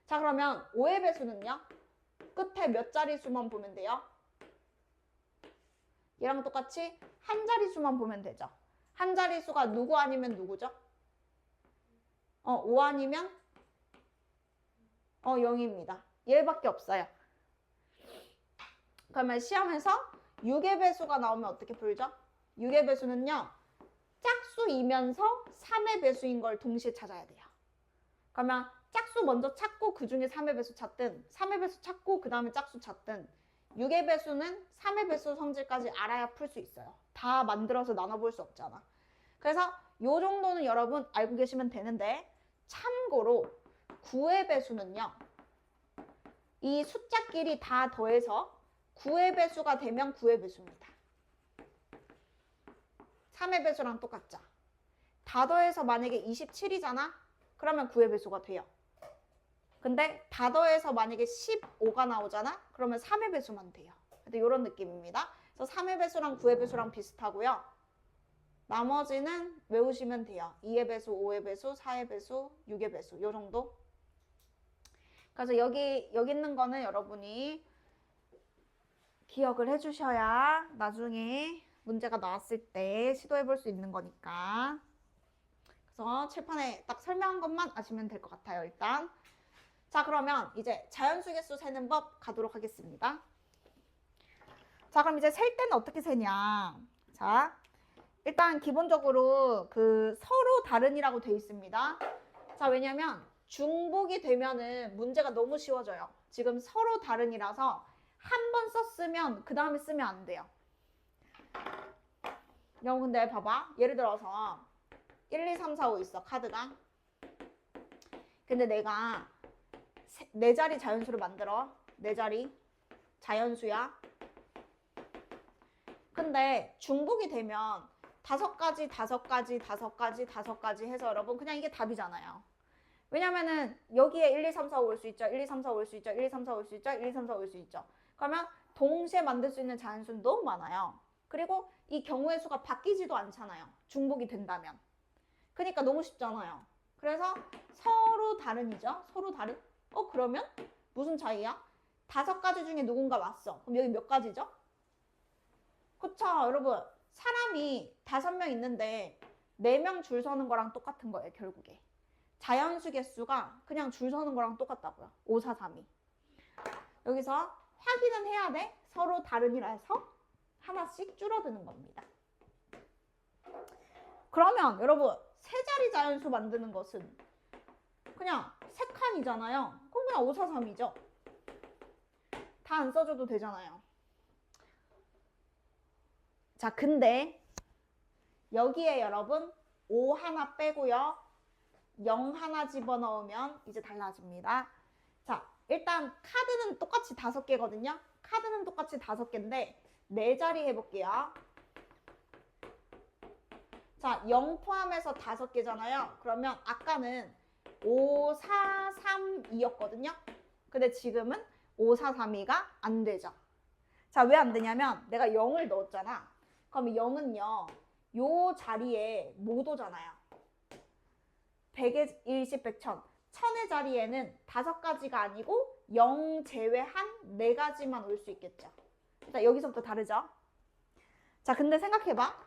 자, 그러면 5의 배수는요? 끝에 몇 자릿수만 보면 돼요? 얘랑 똑같이 한 자릿수만 보면 되죠. 한 자릿수가 누구 아니면 누구죠? 5 아니면 0입니다. 얘밖에 없어요. 그러면 시험에서 6의 배수가 나오면 어떻게 풀죠? 6의 배수는요. 짝수이면서 3의 배수인 걸 동시에 찾아야 돼요. 그러면 짝수 먼저 찾고 그 중에 3의 배수 찾든 3의 배수 찾고 그 다음에 짝수 찾든 6의 배수는 3의 배수 성질까지 알아야 풀 수 있어요. 다 만들어서 나눠볼 수 없잖아. 그래서 요 정도는 여러분 알고 계시면 되는데 참고로 9의 배수는요. 이 숫자끼리 다 더해서 9의 배수가 되면 9의 배수입니다. 3의 배수랑 똑같죠. 다 더해서 만약에 27이잖아? 그러면 9의 배수가 돼요. 근데 다 더해서 만약에 15가 나오잖아? 그러면 3의 배수만 돼요. 근데 이런 느낌입니다. 그래서 3의 배수랑 9의 배수랑 비슷하고요. 나머지는 외우시면 돼요. 2의 배수, 5의 배수, 4의 배수, 6의 배수 요 정도. 그래서 여기 있는 거는 여러분이 기억을 해주셔야 나중에 문제가 나왔을 때 시도해 볼 수 있는 거니까. 그래서 칠판에 딱 설명한 것만 아시면 될 것 같아요. 일단 자, 그러면 이제 자연수 개수 세는 법 가도록 하겠습니다. 자, 그럼 이제 셀 때는 어떻게 세냐. 자, 일단 기본적으로 그 서로 다른이라고 돼 있습니다. 자, 왜냐면 중복이 되면은 문제가 너무 쉬워져요. 지금 서로 다른이라서 한 번 썼으면 그 다음에 쓰면 안 돼요. 여러분 근데 봐봐. 예를 들어서 1, 2, 3, 4, 5 있어. 카드가. 근데 내가 4자리 자연수를 만들어. 네 자리. 자연수야. 근데 중복이 되면 5가지, 5가지, 5가지, 5가지 해서 여러분 그냥 이게 답이잖아요. 왜냐면은 여기에 1, 2, 3, 4, 5 올 수 있죠. 1, 2, 3, 4 올 수 있죠. 1, 2, 3, 4 올 수 있죠. 1, 2, 3, 4 올 수 있죠. 그러면 동시에 만들 수 있는 자연수는 너무 많아요. 그리고 이 경우의 수가 바뀌지도 않잖아요. 중복이 된다면. 그러니까 너무 쉽잖아요. 그래서 서로 다른이죠. 서로 다른? 그러면 무슨 차이야? 5가지 중에 누군가 왔어. 그럼 여기 몇 가지죠? 그쵸, 여러분. 사람이 5명 있는데 4명 줄 서는 거랑 똑같은 거예요, 결국에. 자연수 개수가 그냥 줄 서는 거랑 똑같다고요. 5, 4, 3이. 여기서 확인은 해야 돼. 서로 다른이라서 하나씩 줄어드는 겁니다. 그러면 여러분, 세 자리 자연수 만드는 것은 그냥 3칸이잖아요. 그럼 그냥 5, 4, 3이죠. 다 안 써줘도 되잖아요. 자, 근데 여기에 여러분 5 하나 빼고요. 0 하나 집어넣으면 이제 달라집니다. 자, 일단 카드는 똑같이 5개거든요. 카드는 똑같이 5개인데 4자리 해볼게요. 자, 0 포함해서 5개잖아요. 그러면 아까는 5, 4, 3, 2였거든요. 근데 지금은 5, 4, 3, 2가 안 되죠. 자, 왜 안 되냐면 내가 0을 넣었잖아. 그럼 0은요. 요 자리에 못 오잖아요. 100에 10, 100, 1000. 1000의 자리에는 5가지가 아니고 0 제외한 4가지만 올 수 있겠죠. 자, 여기서부터 다르죠. 자, 근데 생각해봐.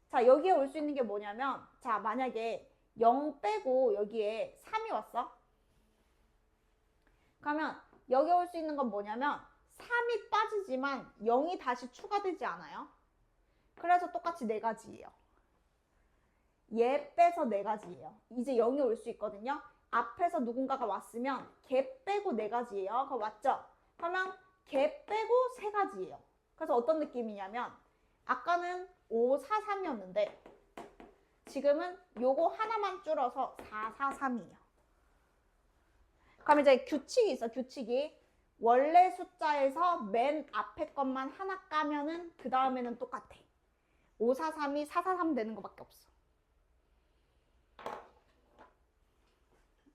자, 여기에 올 수 있는 게 뭐냐면, 자, 만약에 0 빼고 여기에 3이 왔어. 그러면 여기 올 수 있는 건 뭐냐면 3이 빠지지만 0이 다시 추가되지 않아요. 그래서 똑같이 4가지예요. 얘 빼서 4가지예요. 이제 0이 올 수 있거든요. 앞에서 누군가가 왔으면 걔 빼고 4가지예요. 그거 맞죠? 그러면 걔 빼고 3가지예요. 그래서 어떤 느낌이냐면 아까는 5, 4, 3이었는데 지금은 요거 하나만 줄어서 4, 4, 3이에요. 그럼 이제 규칙이 있어, 규칙이. 원래 숫자에서 맨 앞에 것만 하나 까면은 그 다음에는 똑같아. 5, 4, 3이 4, 4, 3 되는 것밖에 없어.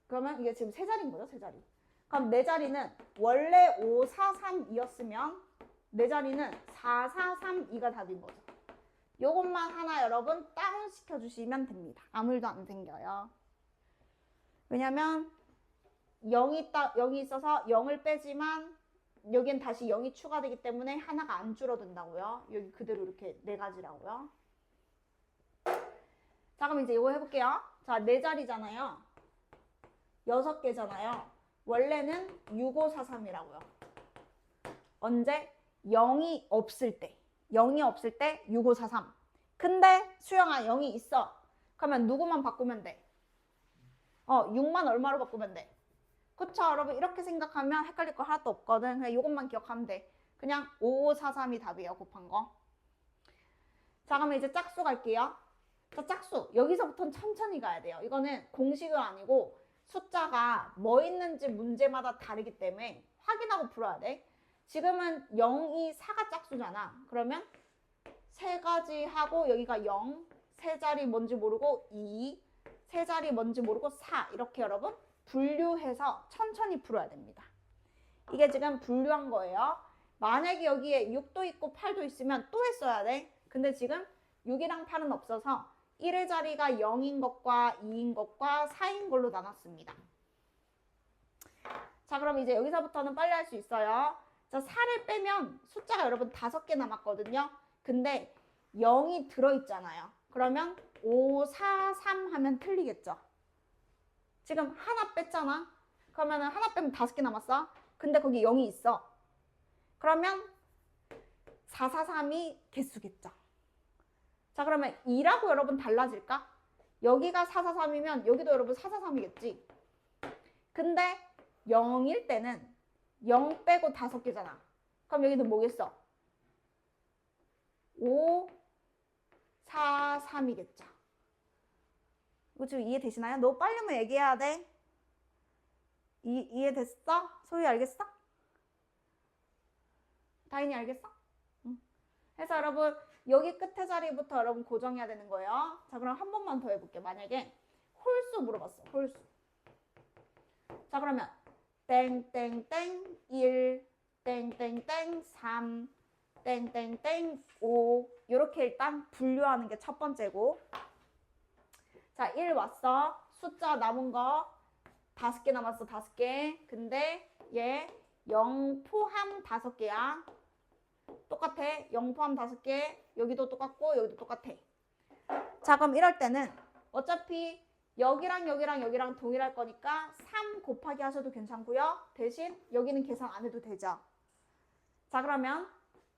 그러면 이게 지금 3자리인 거죠, 3자리. 그럼 4자리는 원래 5, 4, 3, 2였으면 4자리는 4, 4, 3, 2가 답인 거죠. 요것만 하나 여러분 다운 시켜주시면 됩니다. 아무 일도 안 생겨요. 왜냐면 0이 있어서 0을 빼지만 여긴 다시 0이 추가되기 때문에 하나가 안 줄어든다고요. 여기 그대로 이렇게 4가지라고요. 자, 그럼 이제 이거 해볼게요. 자, 4자리잖아요. 6개잖아요. 원래는 6, 5, 4, 3이라고요. 언제? 0이 없을 때. 0이 없을 때 6, 5, 4, 3. 근데 수영아 0이 있어. 그러면 누구만 바꾸면 돼? 6만 얼마로 바꾸면 돼? 그쵸, 여러분. 이렇게 생각하면 헷갈릴 거 하나도 없거든. 그냥 이것만 기억하면 돼. 그냥 5, 5, 4, 3이 답이에요. 곱한 거. 자, 그러면 이제 짝수 갈게요. 자, 짝수. 여기서부터는 천천히 가야 돼요. 이거는 공식은 아니고 숫자가 뭐 있는지 문제마다 다르기 때문에 확인하고 풀어야 돼. 지금은 0, 2, 4가 짝수잖아. 그러면 3가지 하고 여기가 0, 3자리 뭔지 모르고 2, 3자리 뭔지 모르고 4. 이렇게 여러분 분류해서 천천히 풀어야 됩니다. 이게 지금 분류한 거예요. 만약에 여기에 6도 있고 8도 있으면 또 했어야 돼. 근데 지금 6이랑 8은 없어서 1의 자리가 0인 것과 2인 것과 4인 걸로 나눴습니다. 자, 그럼 이제 여기서부터는 빨리 할 수 있어요. 자, 4를 빼면 숫자가 여러분 5개 남았거든요. 근데 0이 들어있잖아요. 그러면 5, 4, 3 하면 틀리겠죠. 지금 하나 뺐잖아. 그러면 하나 빼면 5개 남았어. 근데 거기 0이 있어. 그러면 4, 4, 3이 개수겠죠. 자, 그러면 2라고 여러분 달라질까? 여기가 4, 4, 3이면 여기도 여러분 4, 4, 3이겠지. 근데 0일 때는 0 빼고 5개잖아. 그럼 여기는 뭐겠어? 5, 4, 3이겠죠. 이거 지금 이해되시나요? 너 빨리만 얘기해야 돼. 이해됐어? 소희 알겠어? 다인이 알겠어? 응. 그래서 여러분 여기 끝에 자리부터 여러분 고정해야 되는 거예요. 자, 그럼 한 번만 더 해볼게. 만약에 홀수 물어봤어. 홀수. 자, 그러면 땡땡땡 1, 땡땡땡 3, 땡땡땡 5 이렇게 일단 분류하는 게 첫 번째고, 자, 1 왔어. 숫자 남은 거 5개 남았어. 5개. 근데 얘 0 포함 5개야. 똑같아. 0 포함 5개. 여기도 똑같고 여기도 똑같아. 자, 그럼 이럴 때는 어차피 여기랑 여기랑 여기랑 동일할 거니까 3 곱하기 하셔도 괜찮고요. 대신 여기는 계산 안 해도 되죠. 자, 그러면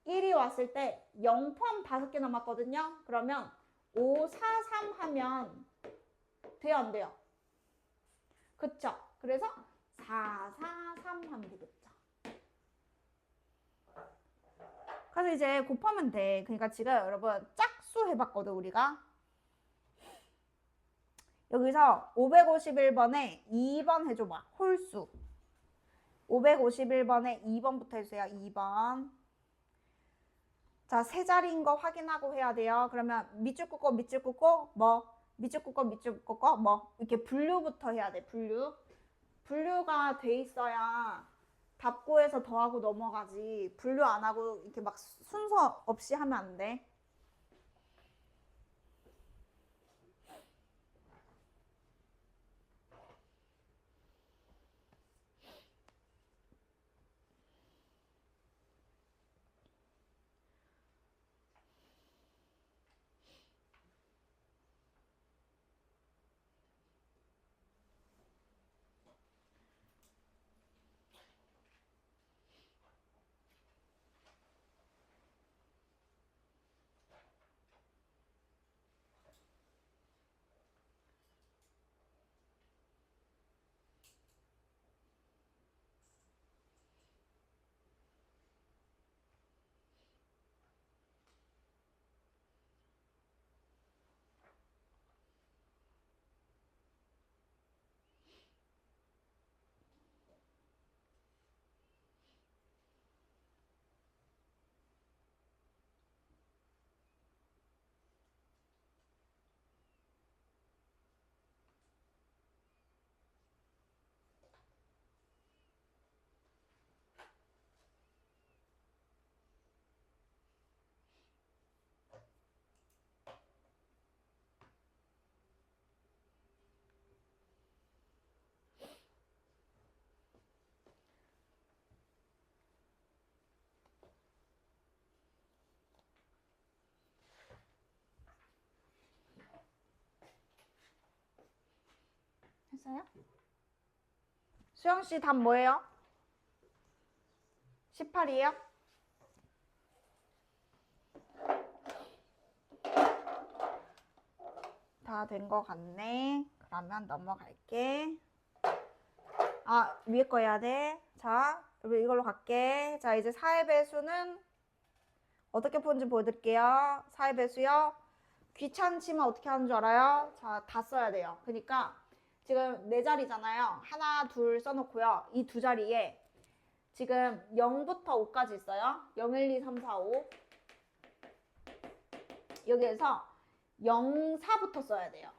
1이 왔을 때 0 포함 5개 남았거든요. 그러면 5, 4, 3 하면 돼요, 안 돼요? 그쵸? 그래서 4, 4, 3 하면 되겠죠. 그래서 이제 곱하면 돼. 그러니까 지금 여러분 짝수 해봤거든, 우리가. 여기서 551번에 2번 해줘봐. 홀수. 551번에 2번부터 해주세요. 2번. 자, 세 자리인 거 확인하고 해야 돼요. 그러면 밑줄 긋고 밑줄 긋고 뭐, 밑줄 긋고 밑줄 긋고 뭐, 이렇게 분류부터 해야 돼. 분류가 돼 있어야 답구에서 더하고 넘어가지. 분류 안 하고 이렇게 막 순서 없이 하면 안 돼. 했어요? 수영씨 답 뭐예요? 18이에요? 다 된 거 같네. 그러면 넘어갈게. 아, 위에 거 해야 돼. 자, 이걸로 갈게. 자, 이제 4의 배수는 어떻게 푸는지 보여드릴게요. 4의 배수요. 귀찮지만 어떻게 하는 줄 알아요? 자, 다 써야 돼요. 그러니까 지금 4자리잖아요. 하나, 둘 써놓고요. 이 두 자리에 지금 0부터 5까지 있어요. 0, 1, 2, 3, 4, 5. 여기에서 0, 4부터 써야 돼요.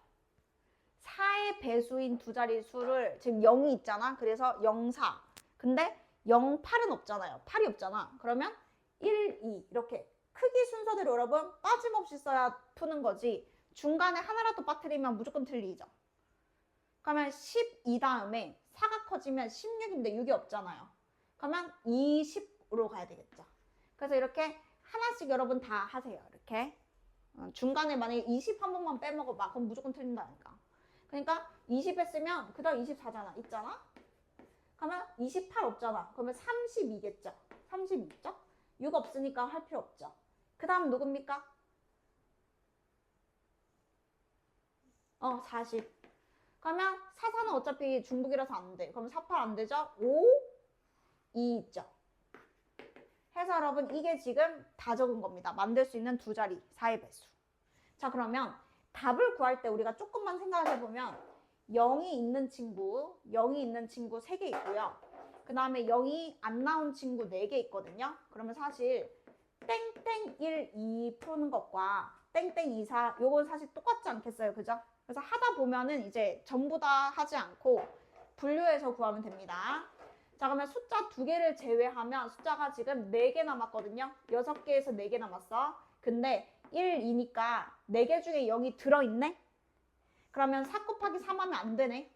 4의 배수인 두 자리 수를 지금 0이 있잖아. 그래서 0, 4. 근데 0, 8은 없잖아요. 8이 없잖아. 그러면 1, 2 이렇게 크기 순서대로 여러분 빠짐없이 써야 푸는 거지. 중간에 하나라도 빠뜨리면 무조건 틀리죠. 그러면 12 다음에 4가 커지면 16인데 6이 없잖아요. 그러면 20으로 가야 되겠죠. 그래서 이렇게 하나씩 여러분 다 하세요. 이렇게. 중간에 만약에 20 한 번만 빼먹어봐. 그럼 무조건 틀린다니까. 그러니까 20 했으면 그 다음 24잖아. 있잖아? 그러면 28 없잖아. 그러면 32겠죠. 32 있죠? 6 없으니까 할 필요 없죠. 그 다음 누굽니까? 40. 그러면 44는 어차피 중복이라서 안 돼. 그럼 48 안 되죠? 5, 2 있죠. 해서 여러분 이게 지금 다 적은 겁니다. 만들 수 있는 두 자리 4의 배수. 자, 그러면 답을 구할 때 우리가 조금만 생각을 해보면 0이 있는 친구 3개 있고요. 그 다음에 0이 안 나온 친구 4개 있거든요. 그러면 사실 땡땡 1, 2 푸는 것과 땡땡 2, 4 요건 사실 똑같지 않겠어요? 그죠? 그래서 하다 보면은 이제 전부 다 하지 않고 분류해서 구하면 됩니다. 자, 그러면 숫자 2개를 제외하면 숫자가 지금 4개 남았거든요. 6개에서 4개 남았어. 근데 1, 2니까 4개 중에 0이 들어있네? 그러면 4 곱하기 3 하면 안 되네.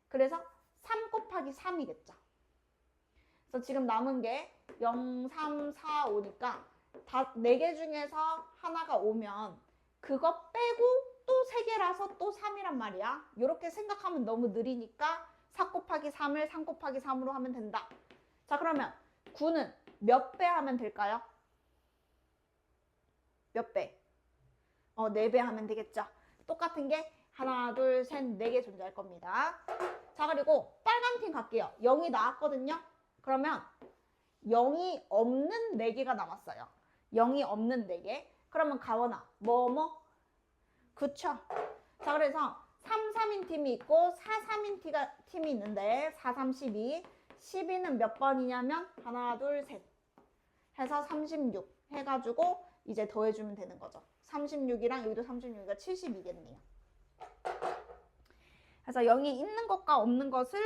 그래서 3 곱하기 3이겠죠. 그래서 지금 남은 게 0, 3, 4, 5니까 다 4개 중에서 하나가 오면 그거 빼고 또 3개라서 또 3이란 말이야. 이렇게 생각하면 너무 느리니까 4 곱하기 3을 3 곱하기 3으로 하면 된다. 자, 그러면 9는 몇 배 하면 될까요? 몇 배? 4배 하면 되겠죠. 똑같은 게 하나, 둘, 셋, 4개 존재할 겁니다. 자, 그리고 빨간 팀 갈게요. 0이 나왔거든요. 그러면 0이 없는 4개가 남았어요. 0이 없는 4개. 그러면 가원아, 뭐? 그쵸? 자, 그래서 3, 3인 팀이 있고 4, 3인 팀이 있는데 4, 3, 12. 12는 몇 번이냐면 하나, 둘, 셋 해서 36 해가지고 이제 더해주면 되는 거죠. 36이랑 여기도 36이니까 72겠네요. 그래서 0이 있는 것과 없는 것을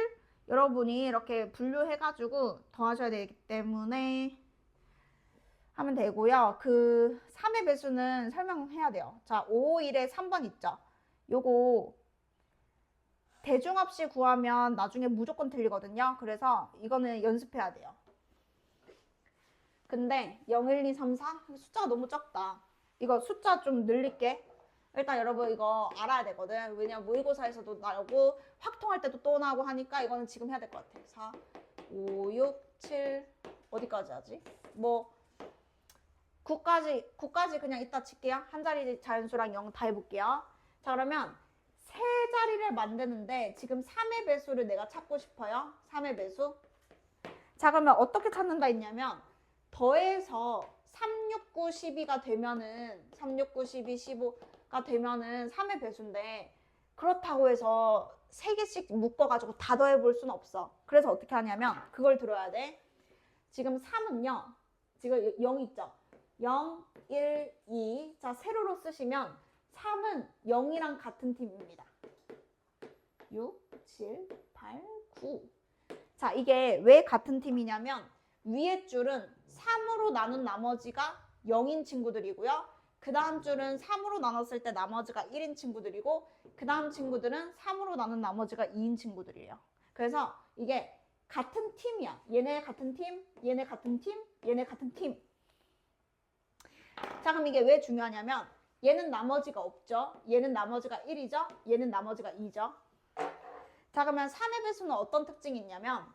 여러분이 이렇게 분류해가지고 더하셔야 되기 때문에 하면 되고요. 그 3의 배수는 설명해야 돼요. 자, 5, 1에 3번 있죠. 요거 대중합시 구하면 나중에 무조건 틀리거든요. 그래서 이거는 연습해야 돼요. 근데 0, 1, 2, 3, 4 숫자가 너무 적다. 이거 숫자 좀 늘릴게. 일단 여러분 이거 알아야 되거든. 왜냐면 모의고사에서도 나오고 확통할 때도 또 나오고 하니까 이거는 지금 해야 될 것 같아. 4, 5, 6, 7 어디까지 하지? 뭐 9까지 그냥 이따 칠게요. 한 자리 자연수랑 0 다 해볼게요. 자, 그러면 세 자리를 만드는데 지금 3의 배수를 내가 찾고 싶어요. 3의 배수. 자, 그러면 어떻게 찾는다 했냐면 더해서 3, 6, 9, 12가 되면은 3, 6, 9, 12, 15가 되면은 3의 배수인데 그렇다고 해서 3개씩 묶어가지고 다 더해볼 수는 없어. 그래서 어떻게 하냐면 그걸 들어야 돼. 지금 3은요. 지금 0 있죠. 0, 1, 2. 자, 세로로 쓰시면 3은 0이랑 같은 팀입니다. 6, 7, 8, 9. 자, 이게 왜 같은 팀이냐면 위에 줄은 3으로 나눈 나머지가 0인 친구들이고요. 그 다음 줄은 3으로 나눴을 때 나머지가 1인 친구들이고 그 다음 친구들은 3으로 나눈 나머지가 2인 친구들이에요. 그래서 이게 같은 팀이야. 얘네 같은 팀, 얘네 같은 팀, 얘네 같은 팀. 자, 그럼 이게 왜 중요하냐면 얘는 나머지가 없죠. 얘는 나머지가 1이죠. 얘는 나머지가 2죠. 자, 그러면 3의 배수는 어떤 특징이 있냐면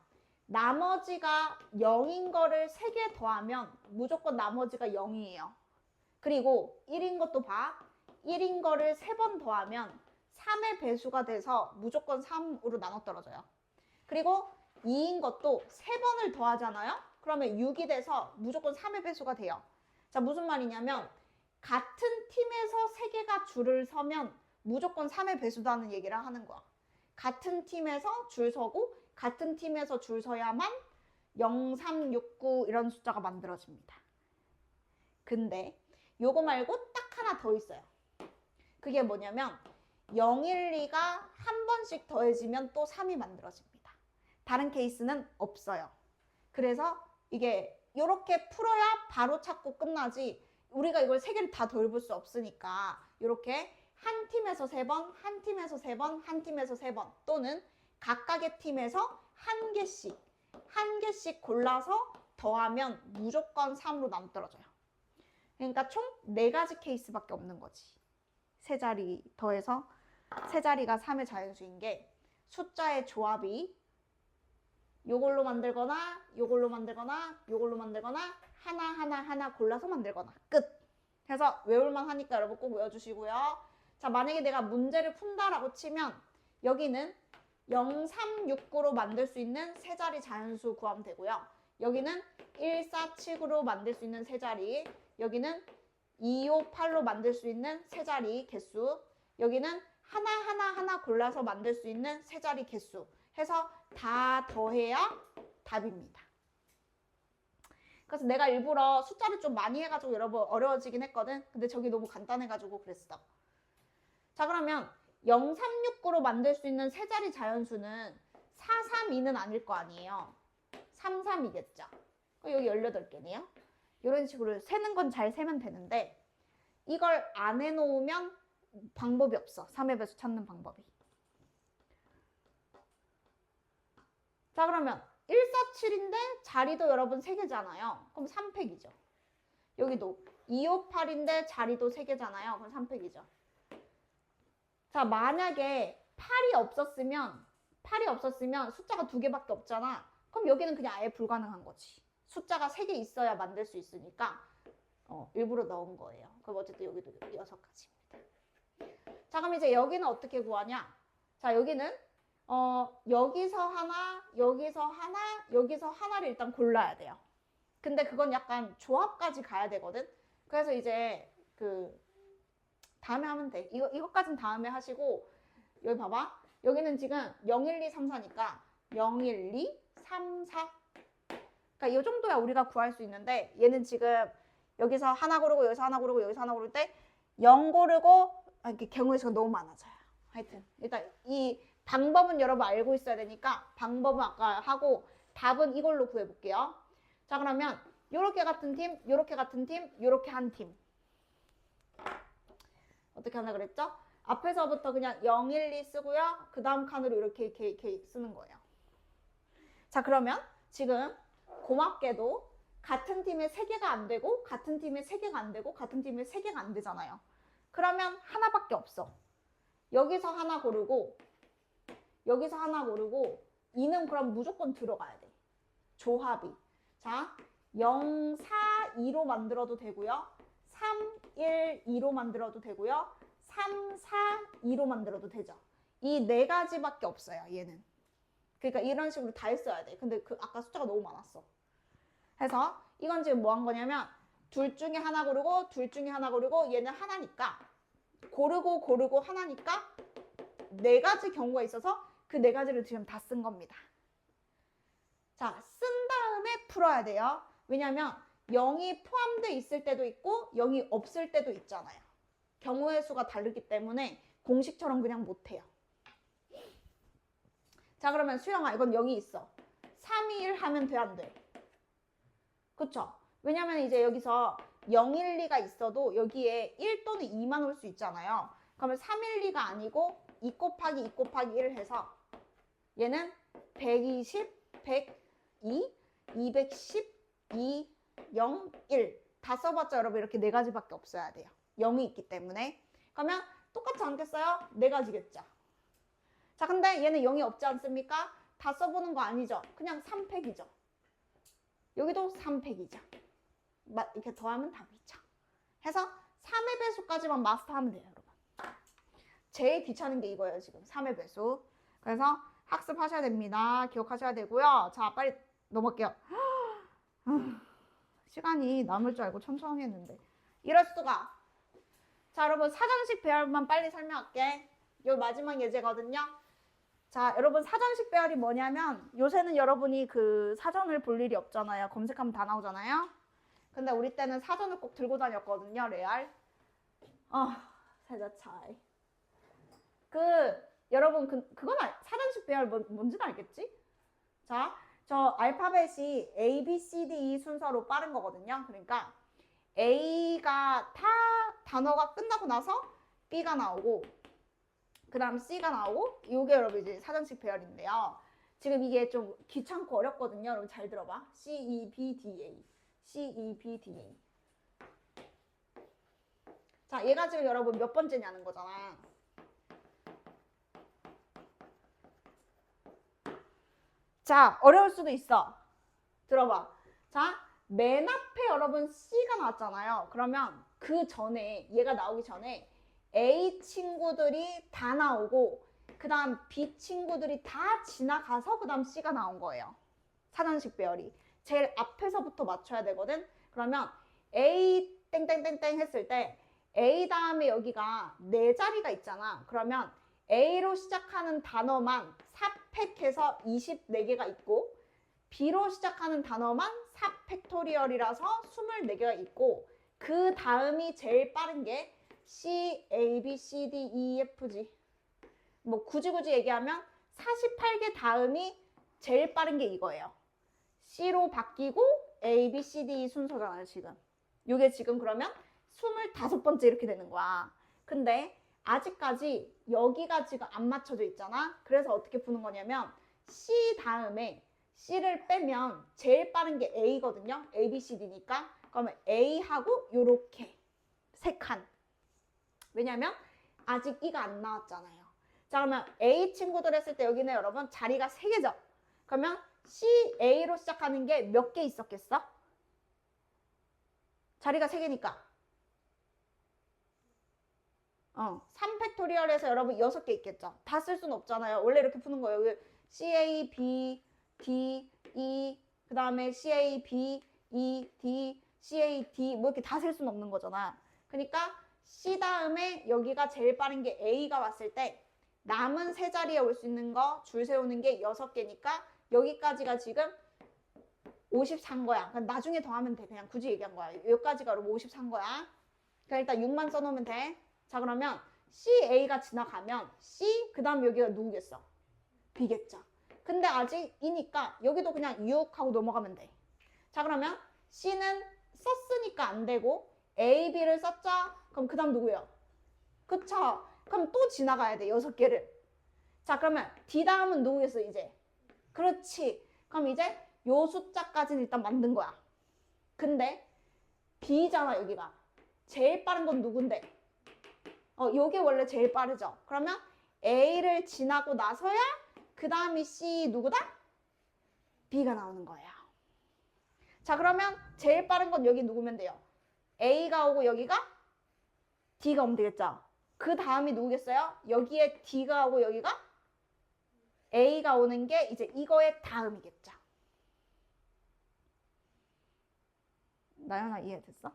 나머지가 0인 거를 3개 더하면 무조건 나머지가 0이에요. 그리고 1인 것도 봐. 1인 거를 3번 더하면 3의 배수가 돼서 무조건 3으로 나눠 떨어져요. 그리고 2인 것도 3번을 더하잖아요. 그러면 6이 돼서 무조건 3의 배수가 돼요. 자, 무슨 말이냐면 같은 팀에서 3개가 줄을 서면 무조건 3의 배수다는 얘기를 하는 거야. 같은 팀에서 줄 서고 같은 팀에서 줄 서야만 0, 3, 6, 9 이런 숫자가 만들어집니다. 근데 요거 말고 딱 하나 더 있어요. 그게 뭐냐면 0, 1, 2가 한 번씩 더해지면 또 3이 만들어집니다. 다른 케이스는 없어요. 그래서 이게 이렇게 풀어야 바로 찾고 끝나지 우리가 이걸 3개를 다 더해볼 수 없으니까 이렇게 한 팀에서 3번, 한 팀에서 3번, 한 팀에서 3번 또는 각각의 팀에서 한 개씩 골라서 더하면 무조건 3으로 남떨어져요. 그러니까 총 4가지 케이스밖에 없는 거지. 3자리 더해서 3자리가 3의 자연수인 게 숫자의 조합이 요걸로 만들거나 요걸로 만들거나 요걸로 만들거나 하나 골라서 만들거나 끝. 해서 외울만 하니까 여러분 꼭 외워주시고요. 자, 만약에 내가 문제를 푼다라고 치면 여기는 0, 3, 6, 9로 만들 수 있는 3자리 자연수 구하면 되고요. 여기는 1, 4, 7로 만들 수 있는 3자리, 여기는 2, 5, 8로 만들 수 있는 3자리 개수, 여기는 하나 골라서 만들 수 있는 3자리 개수 해서 다 더해야 답입니다. 그래서 내가 일부러 숫자를 좀 많이 해가지고 여러분 어려워지긴 했거든. 근데 저기 너무 간단해가지고 그랬어. 자, 그러면 0369로 만들 수 있는 세 자리 자연수는 432는 아닐 거 아니에요. 33이겠죠. 여기 18개네요. 이런 식으로 세는 건 잘 세면 되는데 이걸 안 해놓으면 방법이 없어. 3의 배수 찾는 방법이. 자, 그러면 147인데 자리도 여러분 3개잖아요. 그럼 3팩이죠. 여기도 258인데 자리도 3개잖아요. 그럼 3팩이죠. 자, 만약에 8이 없었으면 숫자가 2개밖에 없잖아. 그럼 여기는 그냥 아예 불가능한 거지. 숫자가 3개 있어야 만들 수 있으니까 일부러 넣은 거예요. 그럼 어쨌든 여기도 6가지입니다. 자, 그럼 이제 여기는 어떻게 구하냐? 자, 여기는 여기서 하나, 여기서 하나, 여기서 하나를 일단 골라야 돼요. 근데 그건 약간 조합까지 가야 되거든. 그래서 이제 다음에 하면 돼. 이것까진 다음에 하시고 여기 봐봐. 여기는 지금 0, 1, 2, 3, 4니까 0, 1, 2, 3, 4. 그러니까 이 정도야 우리가 구할 수 있는데 얘는 지금 여기서 하나 고르고 여기서 하나 고르고 여기서 하나 고를 때 0 고르고 이렇게 경우의 수가 너무 많아져요. 하여튼 일단 이 방법은 여러분 알고 있어야 되니까 방법은 아까 하고 답은 이걸로 구해볼게요. 자, 그러면 요렇게 같은 팀, 요렇게 같은 팀, 요렇게 한 팀. 어떻게 하나 그랬죠? 앞에서부터 그냥 0, 1, 2 쓰고요. 그 다음 칸으로 이렇게 쓰는 거예요. 자, 그러면 지금 고맙게도 같은 팀에 3개가 안 되고 같은 팀에 3개가 안 되고 같은 팀에 3개가 안 되잖아요. 그러면 하나밖에 없어. 여기서 하나 고르고 여기서 하나 고르고 2는 그럼 무조건 들어가야 돼. 조합이. 자, 0, 4, 2로 만들어도 되고요. 3, 1, 2로 만들어도 되고요. 3, 4, 2로 만들어도 되죠. 이 4가지밖에 없어요, 얘는. 그러니까 이런 식으로 다 했어야 돼. 근데 아까 숫자가 너무 많았어. 해서 이건 지금 뭐 한 거냐면 둘 중에 하나 고르고 둘 중에 하나 고르고 얘는 하나니까 고르고 하나니까 4가지 경우가 있어서 그 4가지를 지금 다 쓴 겁니다. 자, 쓴 다음에 풀어야 돼요. 왜냐면 0이 포함되어 있을 때도 있고 0이 없을 때도 있잖아요. 경우의 수가 다르기 때문에 공식처럼 그냥 못해요. 자, 그러면 수영아 이건 0이 있어. 3, 2, 1 하면 돼, 안 돼? 그쵸? 왜냐면 이제 여기서 0, 1, 2가 있어도 여기에 1 또는 2만 올 수 있잖아요. 그러면 3, 1, 2가 아니고 2 곱하기 2 곱하기 1 해서 얘는 120, 102, 210, 2, 0, 1 다 써봤자 여러분 이렇게 4가지밖에 없어야 돼요. 0이 있기 때문에. 그러면 똑같지 않겠어요? 4가지겠죠. 자, 근데 얘는 0이 없지 않습니까? 다 써보는 거 아니죠? 그냥 3팩이죠. 여기도 3팩이죠. 이렇게 더하면 답이죠. 해서 3의 배수까지만 마스터하면 돼요, 여러분. 제일 귀찮은 게 이거예요, 지금. 3의 배수. 그래서 학습하셔야 됩니다. 기억하셔야 되고요. 자, 빨리 넘어갈게요. 시간이 남을 줄 알고 천천히 했는데. 이럴 수가. 자, 여러분 사전식 배열만 빨리 설명할게. 요 마지막 예제거든요. 자, 여러분 사전식 배열이 뭐냐면 요새는 여러분이 사전을 볼 일이 없잖아요. 검색하면 다 나오잖아요. 근데 우리 때는 사전을 꼭 들고 다녔거든요. 레알. 세자 차이. 여러분 그건 사전식 배열 뭔지는 알겠지? 자, 저 알파벳이 A, B, C, D, E 순서로 빠른 거거든요. 그러니까 A가 단어가 끝나고 나서 B가 나오고 그 다음 C가 나오고 이게 여러분 이제 사전식 배열인데요. 지금 이게 좀 귀찮고 어렵거든요. 여러분 잘 들어봐. C, E, B, D, A C, E, B, D, A 자, 얘가 지금 여러분 몇 번째냐는 거잖아. 자, 어려울 수도 있어. 들어봐. 자, 맨 앞에 여러분 C가 나왔잖아요. 그러면 그 전에 얘가 나오기 전에 A 친구들이 다 나오고 그 다음 B 친구들이 다 지나가서 그 다음 C가 나온 거예요. 사전식 배열이. 제일 앞에서부터 맞춰야 되거든. 그러면 A 땡땡땡땡 했을 때 A 다음에 여기가 4자리가 있잖아. 그러면 A로 시작하는 단어만 4팩해서 24개가 있고 B로 시작하는 단어만 4팩토리얼이라서 24개가 있고 그 다음이 제일 빠른 게 C, A, B, C, D, E, F, G. 뭐 굳이 얘기하면 48개 다음이 제일 빠른 게 이거예요. C로 바뀌고 A, B, C, D 순서잖아요, 지금. 이게 지금 그러면 25번째 이렇게 되는 거야. 근데 아직까지 여기가 지금 안 맞춰져 있잖아. 그래서 어떻게 푸는 거냐면 C 다음에 C를 빼면 제일 빠른 게 A거든요. A, B, C, D니까. 그러면 A하고 요렇게 세 칸. 왜냐면 아직 E가 안 나왔잖아요. 자, 그러면 A 친구들 했을 때 여기는 여러분 자리가 3개죠. 그러면 C, A로 시작하는 게 몇 개 있었겠어? 자리가 3개니까. 3팩토리얼에서 여러분 6개 있겠죠. 다 쓸 수는 없잖아요. 원래 이렇게 푸는 거예요. CA, B, D, E, 그 다음에 CA, B, E, D, CA, D 뭐 이렇게 다 쓸 수는 없는 거잖아. 그러니까 C 다음에 여기가 제일 빠른 게 A가 왔을 때 남은 세 자리에 올 수 있는 거 줄 세우는 게 6개니까 여기까지가 지금 54인 거야. 그냥 나중에 더하면 돼. 그냥 굳이 얘기한 거야. 여기까지가 여러분 54인 거야. 그러니까 일단 6만 써놓으면 돼. 자, 그러면 CA가 지나가면 C, 그 다음 여기가 누구겠어? B겠죠. 근데 아직 E니까 여기도 그냥 6 하고 넘어가면 돼. 자, 그러면 C는 썼으니까 안 되고 A, B를 썼죠? 그럼 그 다음 누구예요? 그쵸? 그럼 또 지나가야 돼. 6개를. 자, 그러면 D 다음은 누구겠어, 이제? 그렇지. 그럼 이제 요 숫자까지는 일단 만든 거야. 근데 B잖아, 여기가. 제일 빠른 건 누군데? 요게 원래 제일 빠르죠. 그러면 A를 지나고 나서야 그 다음이 C 누구다? B가 나오는 거예요. 자, 그러면 제일 빠른 건 여기 누구면 돼요? A가 오고 여기가 D가 오면 되겠죠. 그 다음이 누구겠어요? 여기에 D가 오고 여기가 A가 오는 게 이제 이거의 다음이겠죠. 나연아 이해됐어?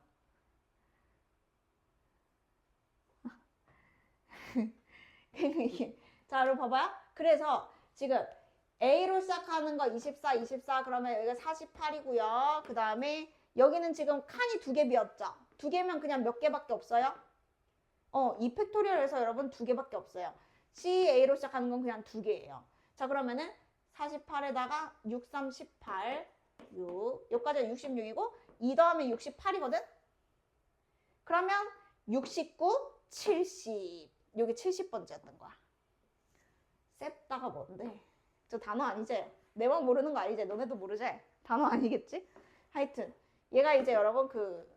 자, 여러분 봐봐요. 그래서 지금 A로 시작하는 거 24, 24 그러면 여기가 48이고요. 그 다음에 여기는 지금 칸이 2개 비었죠. 2개면 그냥 몇 개밖에 없어요? 2팩토리얼에서 여러분 2개밖에 없어요. CA로 시작하는 건 그냥 2개예요. 자, 그러면은 48에다가 6, 3, 18, 6, 여기까지가 66이고 2 더하면 68이거든? 그러면 69, 70. 여기 70번째였던 거야. 셉다가 뭔데? 저 단어 아니지? 내만 모르는 거 아니지? 너네도 모르지? 단어 아니겠지? 하여튼 얘가 이제 여러분 그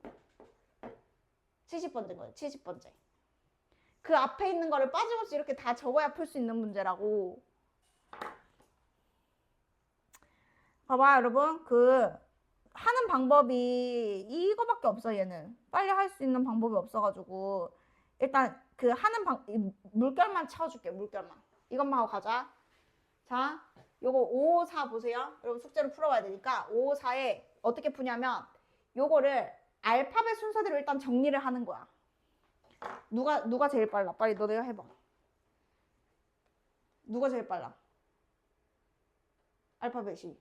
70번째인 거예요. 70번째. 그 앞에 있는 거를 빠짐없이 이렇게 다 적어야 풀 수 있는 문제라고. 봐봐 여러분. 그 하는 방법이 이거밖에 없어. 얘는 빨리 할 수 있는 방법이 없어가지고 일단 그 하는 물결만 채워줄게. 물결만. 이것만 하고 가자. 자, 요거 554 보세요. 여러분 숙제로 풀어봐야 되니까 554에 어떻게 푸냐면 요거를 알파벳 순서대로 일단 정리를 하는 거야. 누가 제일 빨라? 빨리 너네가 해봐. 누가 제일 빨라? 알파벳이.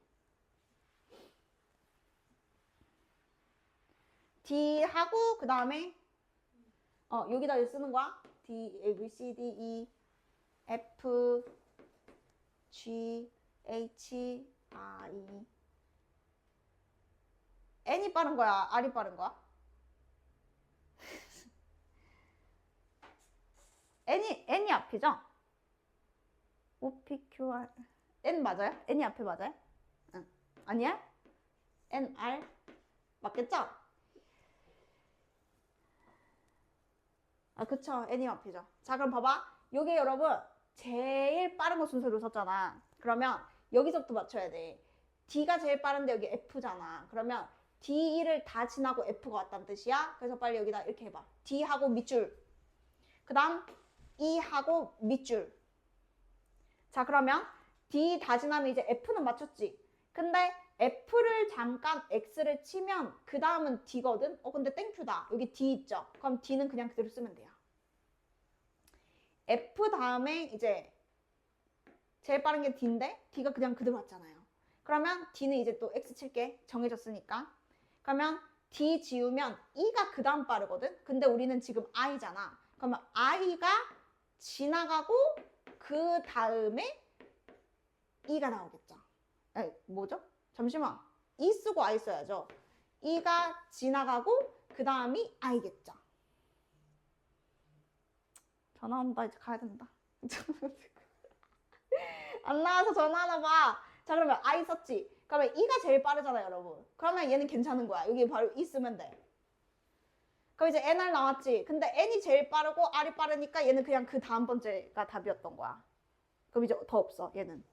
D 하고 그 다음에 여기다 쓰는 거야. D, A, B, C, D, E, F, G, H, I, E. N이 빠른 거야? R이 빠른 거야? N이 앞이죠? O, P, Q, R. N 맞아요? N이 앞에 맞아요? 응. 아니야? N, R. 맞겠죠? 그쵸. N이 앞이죠. 자, 그럼 봐봐. 요게 여러분 제일 빠른 거 순서로 썼잖아. 그러면 여기서부터 맞춰야 돼. D가 제일 빠른데 여기 F잖아. 그러면 D를 다 지나고 F가 왔다는 뜻이야. 그래서 빨리 여기다 이렇게 해봐. D하고 밑줄. 그 다음 E하고 밑줄. 자, 그러면 D 다 지나면 이제 F는 맞췄지. 근데 F를 잠깐 X를 치면 그 다음은 D거든? 근데 땡큐다. 여기 D 있죠? 그럼 D는 그냥 그대로 쓰면 돼요. F 다음에 이제 제일 빠른 게 D인데 D가 그냥 그대로 왔잖아요. 그러면 D는 이제 또 X 칠게. 정해졌으니까. 그러면 D 지우면 E가 그 다음 빠르거든? 근데 우리는 지금 I잖아. 그러면 I가 지나가고 그 다음에 E가 나오겠죠. 뭐죠? 잠시만. E 쓰고 I 써야죠. E가 지나가고 그 다음이 I겠죠. 전화 온다. 이제 가야 된다. 안 나와서 전화하나 봐. 자, 그러면 I 썼지. 그러면 E가 제일 빠르잖아요, 여러분. 그러면 얘는 괜찮은 거야. 여기 바로 E 쓰면 돼. 그럼 이제 NR 나왔지. 근데 N이 제일 빠르고 R이 빠르니까 얘는 그냥 그 다음 번째가 답이었던 거야. 그럼 이제 더 없어, 얘는.